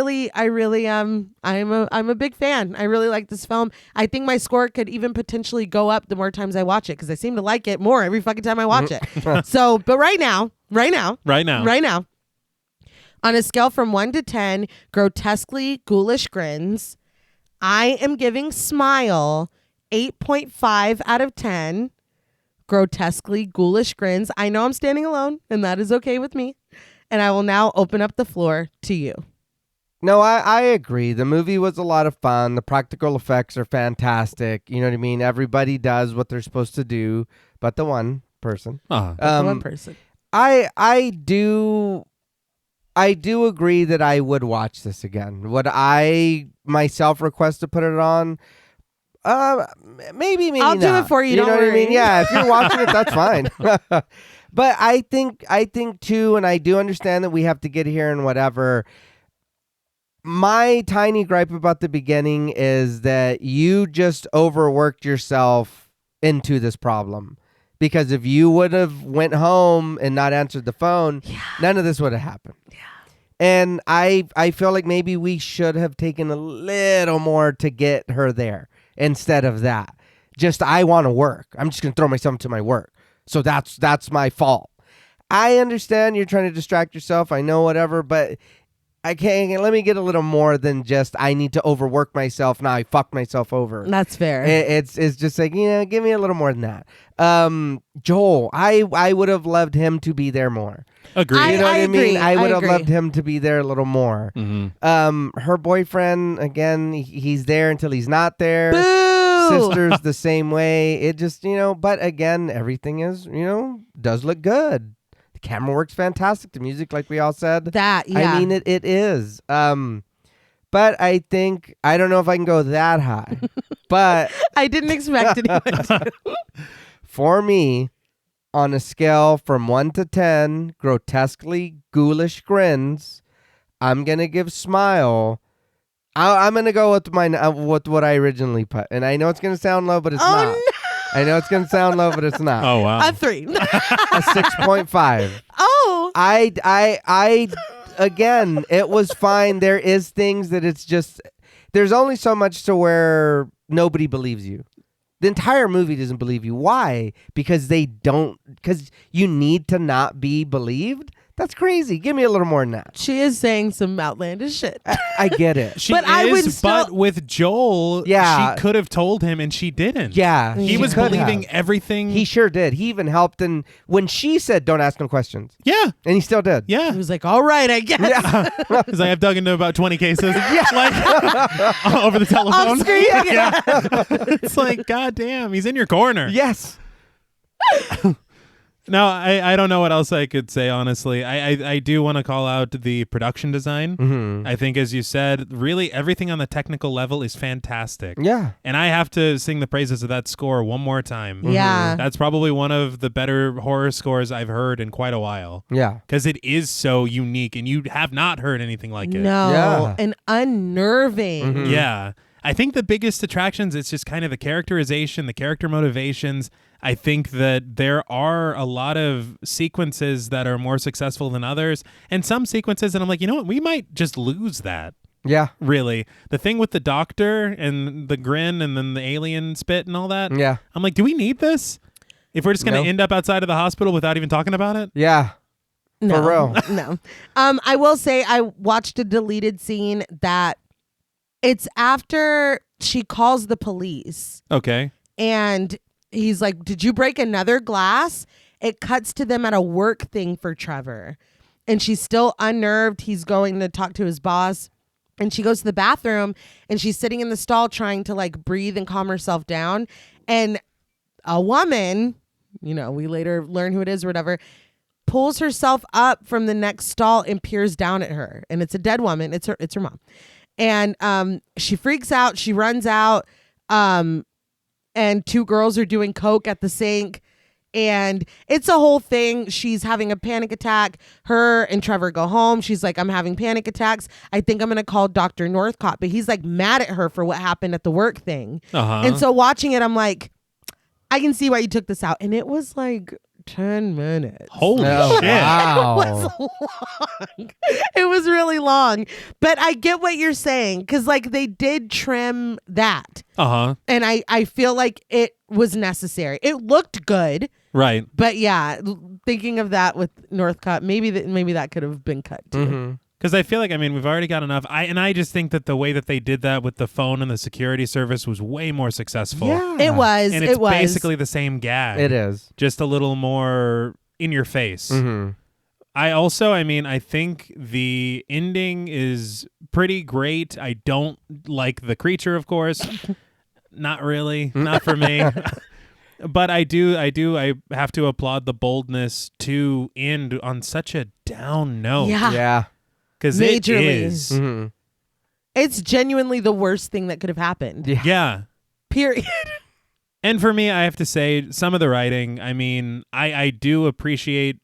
a big fan. I really like this film. I think my score could even potentially go up the more times I watch it, because I seem to like it more every fucking time I watch it. So, but right now, on a scale from 1 to 10, grotesquely ghoulish grins, I am giving Smile 8.5 out of 10. Grotesquely ghoulish grins. I know I'm standing alone, and that is okay with me. And I will now open up the floor to you. No, I agree. The movie was a lot of fun. The practical effects are fantastic. You know what I mean? Everybody does what they're supposed to do, but the one person. The one person. I do I do agree that I would watch this again. Would I myself request to put it on? Maybe I'll not. do it for you. Don't know what I worry. mean? Yeah, if you're watching it, that's fine. But I think too, and I do understand that we have to get here and whatever. My tiny gripe about the beginning is that you just overworked yourself into this problem. Because if you would have went home and not answered the phone, none of this would have happened. Yeah. And I feel like maybe we should have taken a little more to get her there instead of that. Just, I want to work. I'm just going to throw myself into my work. So that's my fault. I understand you're trying to distract yourself. I know whatever, but I can't. Let me get a little more than just I need to overwork myself. Now I fucked myself over. That's fair. It's just like, give me a little more than that. Joel, I would have loved him to be there more. Agreed. You know what I mean? I would have agree. loved him to be there a little more. Mm-hmm. Her boyfriend, again, he's there until he's not there. Boo! Sisters the same way. It just, but again, everything is, does look good. The camera works fantastic. The music, like we all said. That, yeah. I mean, it is. But I think, I don't know if I can go that high. But I didn't expect anyone to. for me, on a scale from 1 to 10, grotesquely ghoulish grins, I'm going to give Smile. I'm going to go with with what I originally put. And I know it's going to sound low, but it's not. No. I know it's going to sound low, but it's not. Oh, wow. A 3. A 6.5. Oh. I again, it was fine. There is things that it's just, there's only so much to where nobody believes you. The entire movie doesn't believe you. Why? Because you need to not be believed? That's crazy. Give me a little more than that. She is saying some outlandish shit. I get it. She But is, I would still- but with Joel, Yeah. she could have told him and she didn't. Yeah. He she was could believing have. everything. He sure did. He even helped. And when she said, don't ask no questions. Yeah. And he still did. Yeah. He was like, all right, I guess. Yeah. He's like, I've dug into about 20 cases. Like, over the telephone. Off screen. Yeah. It's like, God damn, he's in your corner. Yes. No, I don't know what else I could say, honestly. I do want to call out the production design. Mm-hmm. I think, as you said, really everything on the technical level is fantastic. Yeah. And I have to sing the praises of that score one more time. Yeah. That's probably one of the better horror scores I've heard in quite a while. Yeah. Because it is so unique, and you have not heard anything like it. No. Yeah. And unnerving. Mhm. Yeah. I think the biggest attractions, it's just kind of the characterization, the character motivations. I think that there are a lot of sequences that are more successful than others, and some sequences that I'm like, you know what, we might just lose that. Yeah. Really. The thing with the doctor and the grin and then the alien spit and all that. Yeah. I'm like, do we need this? If we're just going to No. end up outside of the hospital without even talking about it? Yeah. No. For real. No. I will say I watched a deleted scene that it's after she calls the police Okay. and he's like, did you break another glass? It cuts to them at a work thing for Trevor. And she's still unnerved. He's going to talk to his boss. And she goes to the bathroom and she's sitting in the stall trying to like breathe and calm herself down. And a woman, we later learn who it is or whatever, pulls herself up from the next stall and peers down at her. And it's a dead woman. It's her mom. And she freaks out. She runs out. And 2 girls are doing coke at the sink. And it's a whole thing. She's having a panic attack. Her and Trevor go home. She's like, I'm having panic attacks. I think I'm going to call Dr. Northcott. But he's like mad at her for what happened at the work thing. Uh-huh. And so watching it, I'm like, I can see why you took this out. And it was like 10 minutes. Holy Oh, shit. wow. It was long. It was really long. But I get what you're saying. Because like they did trim that. Uh-huh. And I feel like it was necessary. It looked good. Right. But yeah, thinking of that with Northcott, maybe that could have been cut too. Mm-hmm. Because I feel like, we've already got enough. I just think that the way that they did that with the phone and the security service was way more successful. Yeah. It was. And it's it was. basically the same gag. It is. Just a little more in your face. Mm-hmm. I think the ending is pretty great. I don't like the creature, of course. Not really. Not for me. But I have to applaud the boldness to end on such a down note. Yeah. Yeah. Because it Majorly. is. Mm-hmm. It's genuinely the worst thing that could have happened. Yeah. Period. And for me, I have to say, some of the writing, I mean, I do appreciate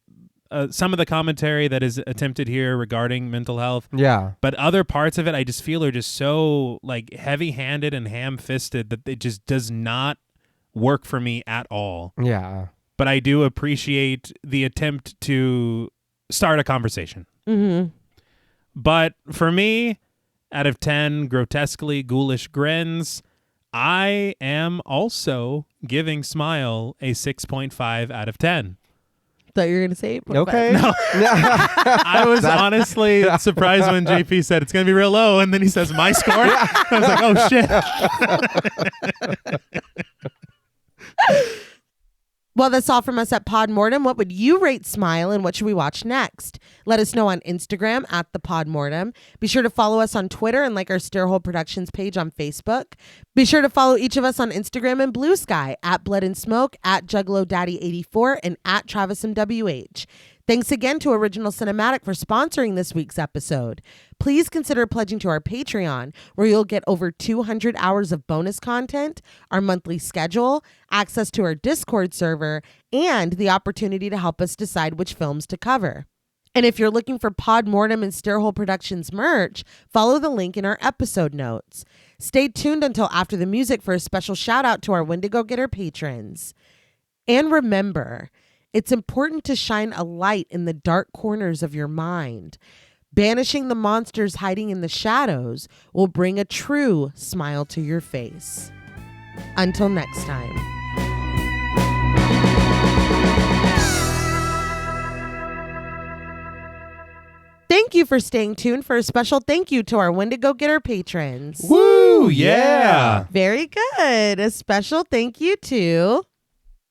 some of the commentary that is attempted here regarding mental health. Yeah. But other parts of it, I just feel are just so like heavy-handed and ham-fisted that it just does not work for me at all. Yeah. But I do appreciate the attempt to start a conversation. Mm-hmm. But for me, out of 10 grotesquely ghoulish grins, I am also giving Smile a 6.5 out of 10. Thought you were going to say 8.5. Okay. No. I was honestly surprised when JP said it's going to be real low, and then he says my score. I was like, oh, shit. Well, that's all from us at Pod Mortem. What would you rate Smile, and what should we watch next? Let us know on Instagram at the Pod Mortem. Be sure to follow us on Twitter and like our Stairhole Productions page on Facebook. Be sure to follow each of us on Instagram and Blue Sky at Blood and Smoke, at Juggalo Daddy 84, and at Travis MWH. Thanks again to Original Cinematic for sponsoring this week's episode. Please consider pledging to our Patreon, where you'll get over 200 hours of bonus content, our monthly schedule, access to our Discord server, and the opportunity to help us decide which films to cover. And if you're looking for Pod Mortem and Stairhole Productions merch, follow the link in our episode notes. Stay tuned until after the music for a special shout out to our Wendigo Getter patrons. And remember, it's important to shine a light in the dark corners of your mind. Banishing the monsters hiding in the shadows will bring a true smile to your face. Until next time. Thank you for staying tuned for a special thank you to our Wendigo Getter patrons. Woo, yeah. Very good. A special thank you to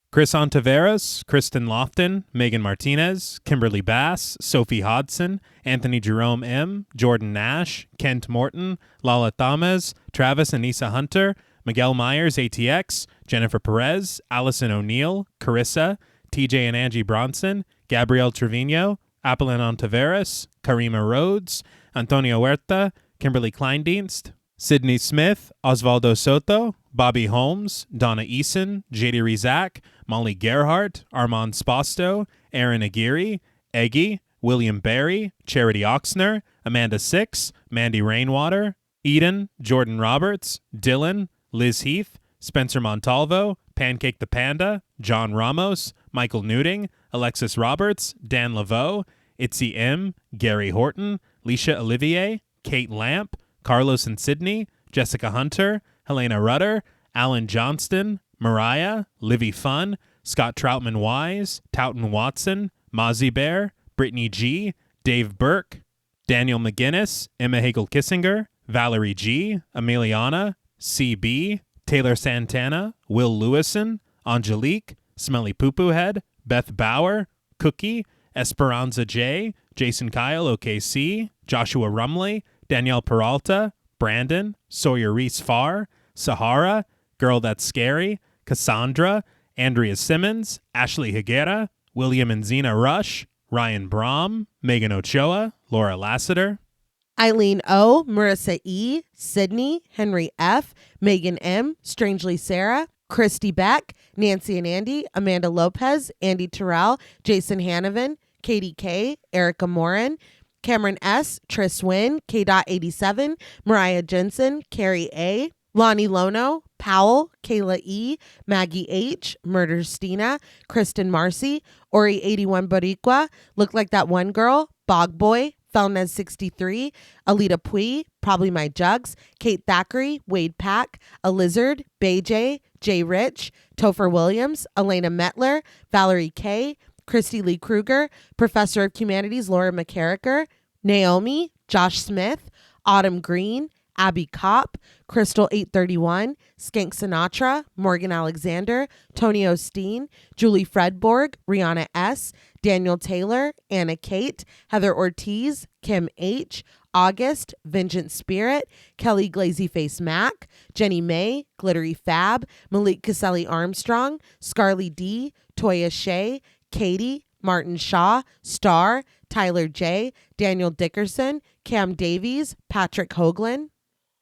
Chris Ontiveros, Kristen Lofton, Megan Martinez, Kimberly Bass, Sophie Hodson, Anthony Jerome M., Jordan Nash, Kent Morton, Lala Thames, Travis and Nisa Hunter, Miguel Myers ATX, Jennifer Perez, Allison O'Neill, Carissa, TJ and Angie Bronson, Gabrielle Trevino, Apollon Ontiveros, Karima Rhodes, Antonio Huerta, Kimberly Kleindienst, Sydney Smith, Osvaldo Soto, Bobby Holmes, Donna Eason, JD Rizak, Molly Gerhart, Armand Spasto, Aaron Aguirre, Eggy, William Barry, Charity Oxner, Amanda Six, Mandy Rainwater, Eden, Jordan Roberts, Dylan, Liz Heath, Spencer Montalvo, Pancake the Panda, John Ramos, Michael Newting, Alexis Roberts, Dan Laveau, Itzy M, Gary Horton, Leisha Olivier, Kate Lamp, Carlos and Sydney, Jessica Hunter, Helena Rudder, Alan Johnston, Mariah, Livy Fun, Scott Troutman Wise, Towton Watson, Mozzie Bear, Brittany G, Dave Burke, Daniel McGinnis, Emma Hagel Kissinger, Valerie G, Emiliana, CB, Taylor Santana, Will Lewison, Angelique, Smelly Poo Poo Head, Beth Bauer, Cookie, Esperanza J, Jason Kyle OKC, Joshua Rumley, Danielle Peralta, Brandon, Sawyer Reese Farr, Sahara, Girl That's Scary, Cassandra, Andrea Simmons, Ashley Higuera, William and Xxena Rush, Ryan Brom, Megan Ochoa, Laura Lassiter, Eileen O, Marissa E, Sydney, Henry F, Megan M, Strangely Sarah, Christy Beck, Nancy and Andy, Amanda Lopez, Andy Terrell, Jason Hanovan, Katie K, Erica Morin, Cameron S, Tris Wynn, K.87, Mariah Jensen, Carrie A, Lonnie Lono, Powell, Kayla E, Maggie H, Murder Stina, Kristen Marcy, Ori 81 Boricua, Look Like That One Girl, Bog Boy, Felnez 63, Alita Pui, Probably My Jugs, Kate Thackeray, Wade Pack, A Lizard, Bay J, Jay Rich, Topher Williams, Elena Metler, Valerie K, Christy Lee Kruger, Professor of Humanities Laura McCarricker, Naomi, Josh Smith, Autumn Green, Abby Kopp, Crystal 831, Skank Sinatra, Morgan Alexander, Tony Osteen, Julie Fredborg, Rihanna S, Daniel Taylor, Anna Kate, Heather Ortiz, Kim H, August, Vengeance Spirit, Kelly Glazyface Mac, Jenny May, Glittery Fab, Malik Caselli Armstrong, Scarly D, Toya Shea, Katie, Martin Shaw, Star, Tyler J, Daniel Dickerson, Cam Davies, Patrick Hoagland,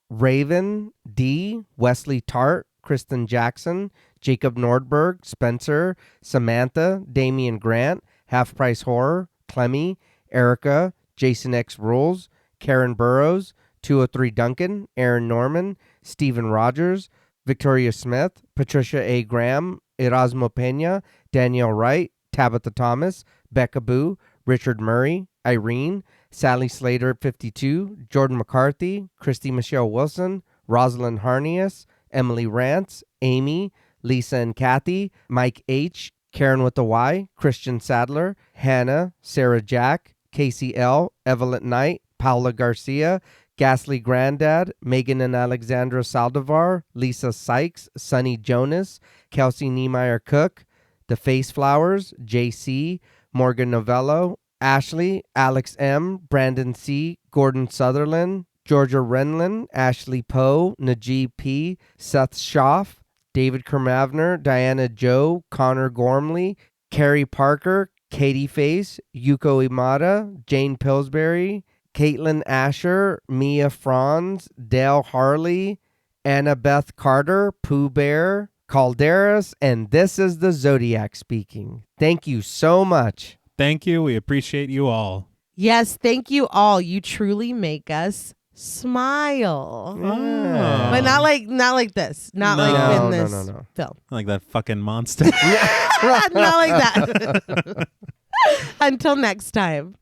Raven D, Wesley Tart, Kristen Jackson, Jacob Nordberg, Spencer, Samantha, Damian Grant, Half Price Horror, Clemmy, Erica, Jason X Rules, Karen Burrows, 203 Duncan, Aaron Norman, Stephen Rogers, Victoria Smith, Patricia A. Graham, Erasmo Pena, Danielle Wright, Tabitha Thomas, Becca Boo, Richard Murray, Irene, Sally Slater 52, Jordan McCarthy, Christy Michelle Wilson, Rosalind Harnias, Emily Rance, Amy, Lisa and Kathy, Mike H., Karen with a Y, Christian Sadler, Hannah, Sarah Jack, Casey L., Evelyn Knight, Paula Garcia, Ghastly Granddad, Megan and Alexandra Saldivar, Lisa Sykes, Sunny Jonas, Kelsey Niemeyer Cook, The Face Flowers, JC, Morgan Novello, Ashley, Alex M., Brandon C., Gordon Sutherland, Georgia Renlin, Ashley Poe, Najee P., Seth Schaff, David Kermavner, Diana Joe, Connor Gormley, Carrie Parker, Katie Face, Yuko Imada, Jane Pillsbury, Caitlin Asher, Mia Franz, Dale Harley, Annabeth Carter, Pooh Bear, Calderas, and this is the Zodiac speaking. Thank you so much. Thank you. We appreciate you all. Yes, thank you all. You truly make us smile. Yeah. But not like this. Not like in this No. film. Like that fucking monster. Not like that. Until next time.